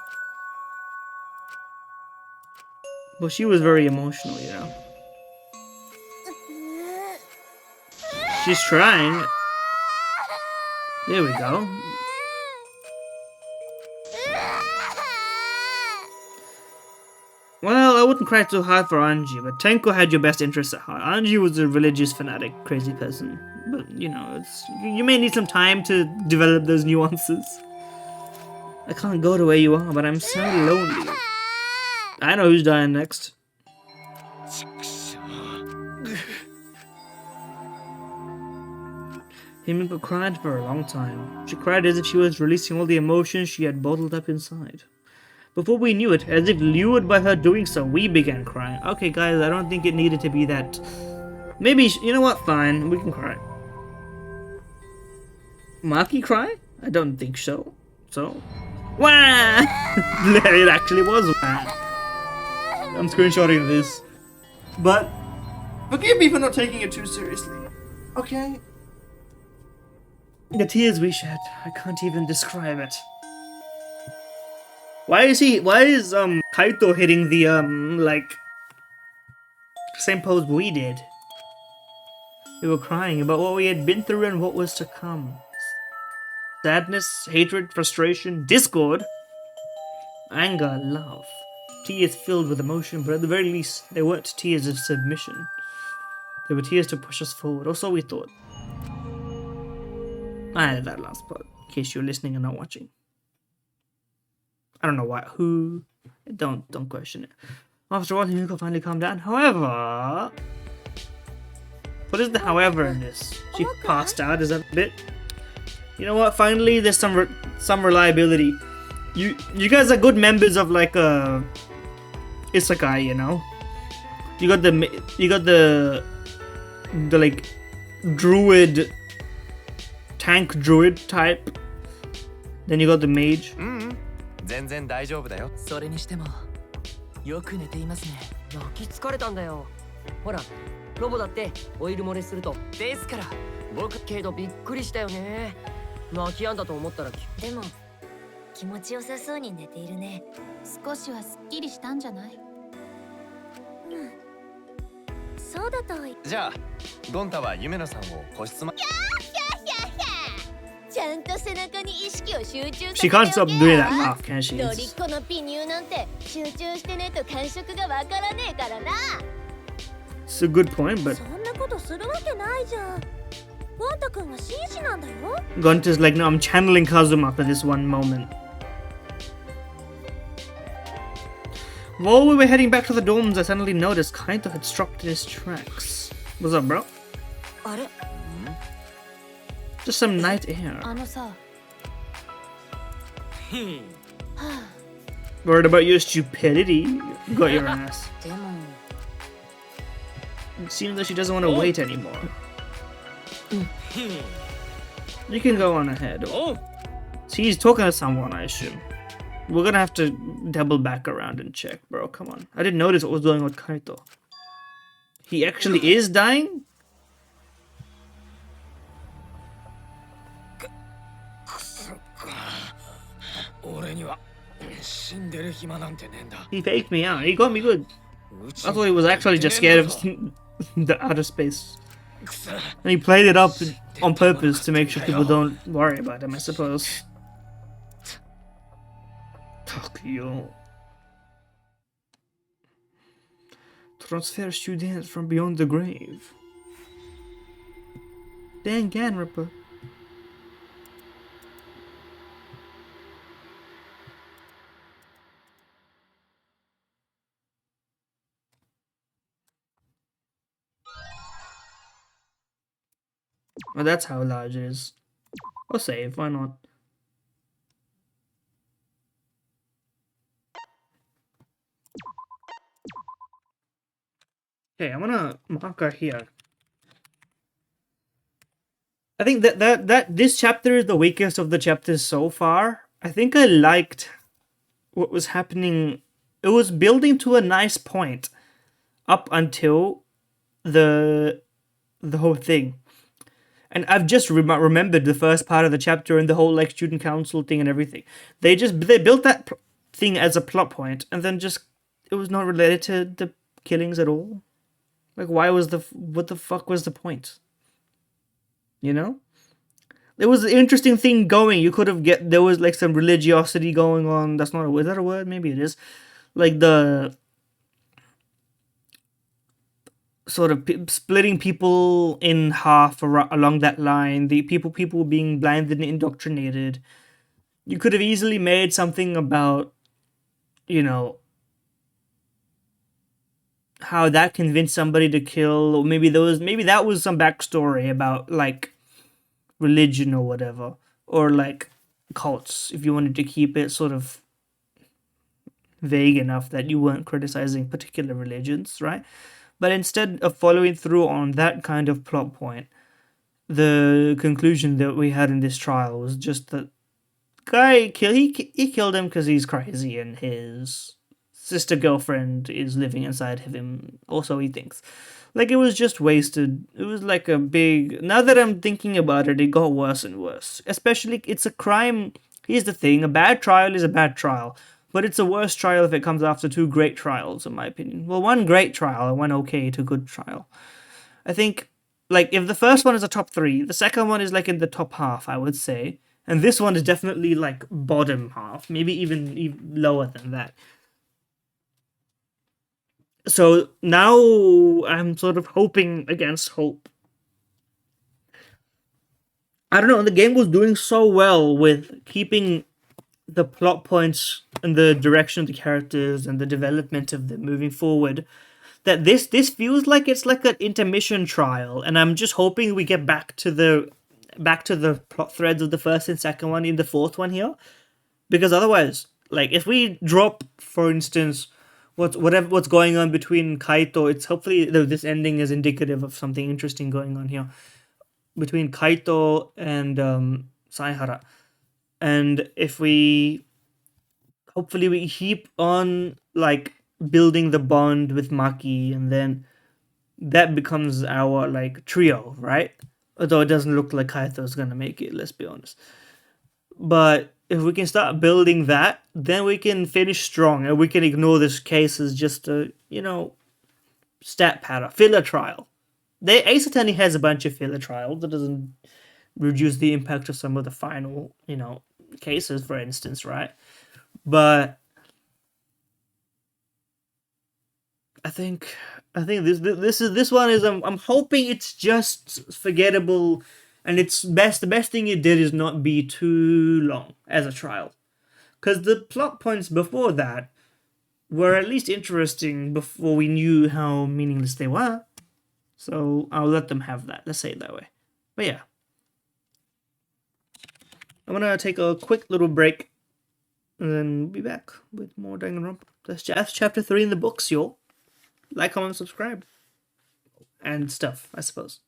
Well, she was very emotional, you know. She's trying. There we go. Well, I wouldn't cry too hard for Anji, but Tenko had your best interests at heart. Anji was a religious fanatic, crazy person. But, you know, you may need some time to develop those nuances. I can't go to where you are, but I'm so lonely. I know who's dying next. Himiko cried for a long time. She cried as if she was releasing all the emotions she had bottled up inside. Before we knew it, as if lured by her doing so, we began crying. Okay, guys, I don't think it needed to be that. Maybe, you know what? Fine, we can cry. Maki cry? I don't think so. So? Wah! It actually was wah. I'm screenshotting this. But forgive me for not taking it too seriously. Okay? The tears we shed, I can't even describe it. Why is Kaito hitting the, like, same pose we did? We were crying about what we had been through and what was to come. Sadness, hatred, frustration, discord, anger, love. Tears filled with emotion, but at the very least, they weren't tears of submission. They were tears to push us forward, or so we thought. I added that last part, in case you're listening and not watching. I don't know why. Who? Don't question it. After all, Himiko finally calmed down. However, what is the however in this? She passed out. Is that a bit? You know what? Finally, there's some reliability. You guys are good members of like a isekai. You know. You got the like druid, tank druid type. Then you got the mage. 全然大丈夫だよ。それにしてもよく寝ていますね。泣き疲れたんだよ。ほら、ロボだってオイル漏れすると。ですから僕けどびっくりしたよね。泣き止んだと思ったら。でも気持ちよさそうに寝ているね。少しはすっきりしたんじゃない？そうだといい。じゃあゴンタは夢野さんを個室ま。ちゃんと背中に意識を集中させ She てお can't け stop doing that laugh, can she? ロリっ子のピニューなんて集中してねと感触がわからねえからな。 It's a good point, but そんなことするわけないじゃん。ゴンタ君は紳士なんだよ。 Gunta's like, no, I'm channeling Kazuma for this one moment. While we were heading back to the dorms, I suddenly noticed Kaito had stopped in his tracks. What's up, bro? あれ Just some night air. あのさ。 Worried about your stupidity? You got your ass. でも It seems that she doesn't want to wait anymore. You can go on ahead. She's talking to someone, I assume. We're gonna have to double back around and check, bro. Come on. I didn't notice what was going on with Kaito. He actually is dying? He faked me out. He got me good. I thought he was actually just scared of the outer space. And he played it up on purpose to make sure people don't worry about him, I suppose. Tokyo. Transfer students from beyond the grave. Danganronpa. Well, that's how large it is. I'll save, why not? Okay, I'm gonna mark right here. I think that this chapter is the weakest of the chapters so far. I think I liked what was happening. It was building to a nice point up until the whole thing. And I've just remembered the first part of the chapter and the whole like student council thing and everything. They built that thing as a plot point, and then just it was not related to the killings at all. Like, what the fuck was the point? You know, there was an interesting thing going. You could have there was like some religiosity going on. That's not is that a word? Maybe it is. Like the sort of splitting people in half along that line, the people being blinded and indoctrinated. You could have easily made something about, you know, how that convinced somebody to kill, or maybe that was some backstory about like religion or whatever, or like cults, if you wanted to keep it sort of vague enough that you weren't criticizing particular religions, right? But instead of following through on that kind of plot point, the conclusion that we had in this trial was just that guy he killed him because he's crazy and his sister girlfriend is living inside of him. Also, he thinks like it was just wasted. It was like a big. Now that I'm thinking about it, it got worse and worse. Especially, it's a crime. Here's the thing: a bad trial is a bad trial. But it's a worse trial if it comes after two great trials, in my opinion. Well, one great trial and one okay to good trial. I think, like, if the first one is a top 3, the second one is, like, in the top half, I would say. And this one is definitely, like, bottom half. Maybe even lower than that. So now I'm sort of hoping against hope. I don't know, the game was doing so well with keeping the plot points and the direction of the characters and the development of them moving forward, that this feels like it's like an intermission trial, and I'm just hoping we get back to the plot threads of the first and second one in the fourth one here, because otherwise, like, if we drop, for instance, what's going on between Kaito, it's hopefully this ending is indicative of something interesting going on here between Kaito and Saihara. And if hopefully we keep on like building the bond with Maki, and then that becomes our like trio, right? Although it doesn't look like Kaito's gonna make it, let's be honest. But if we can start building that, then we can finish strong, and we can ignore this case as just a, stat pattern, filler trial. Ace Attorney has a bunch of filler trials. That doesn't reduce the impact of some of the final, cases, for instance, right? But I think this one is I'm hoping it's just forgettable, and the best thing it did is not be too long as a trial, because the plot points before that were at least interesting before we knew how meaningless they were. So I'll let them have that. Let's say it that way. But yeah, I'm gonna take a quick little break and then be back with more Danganronpa. That's chapter 3 in the books, y'all. Like, comment, subscribe. And stuff, I suppose.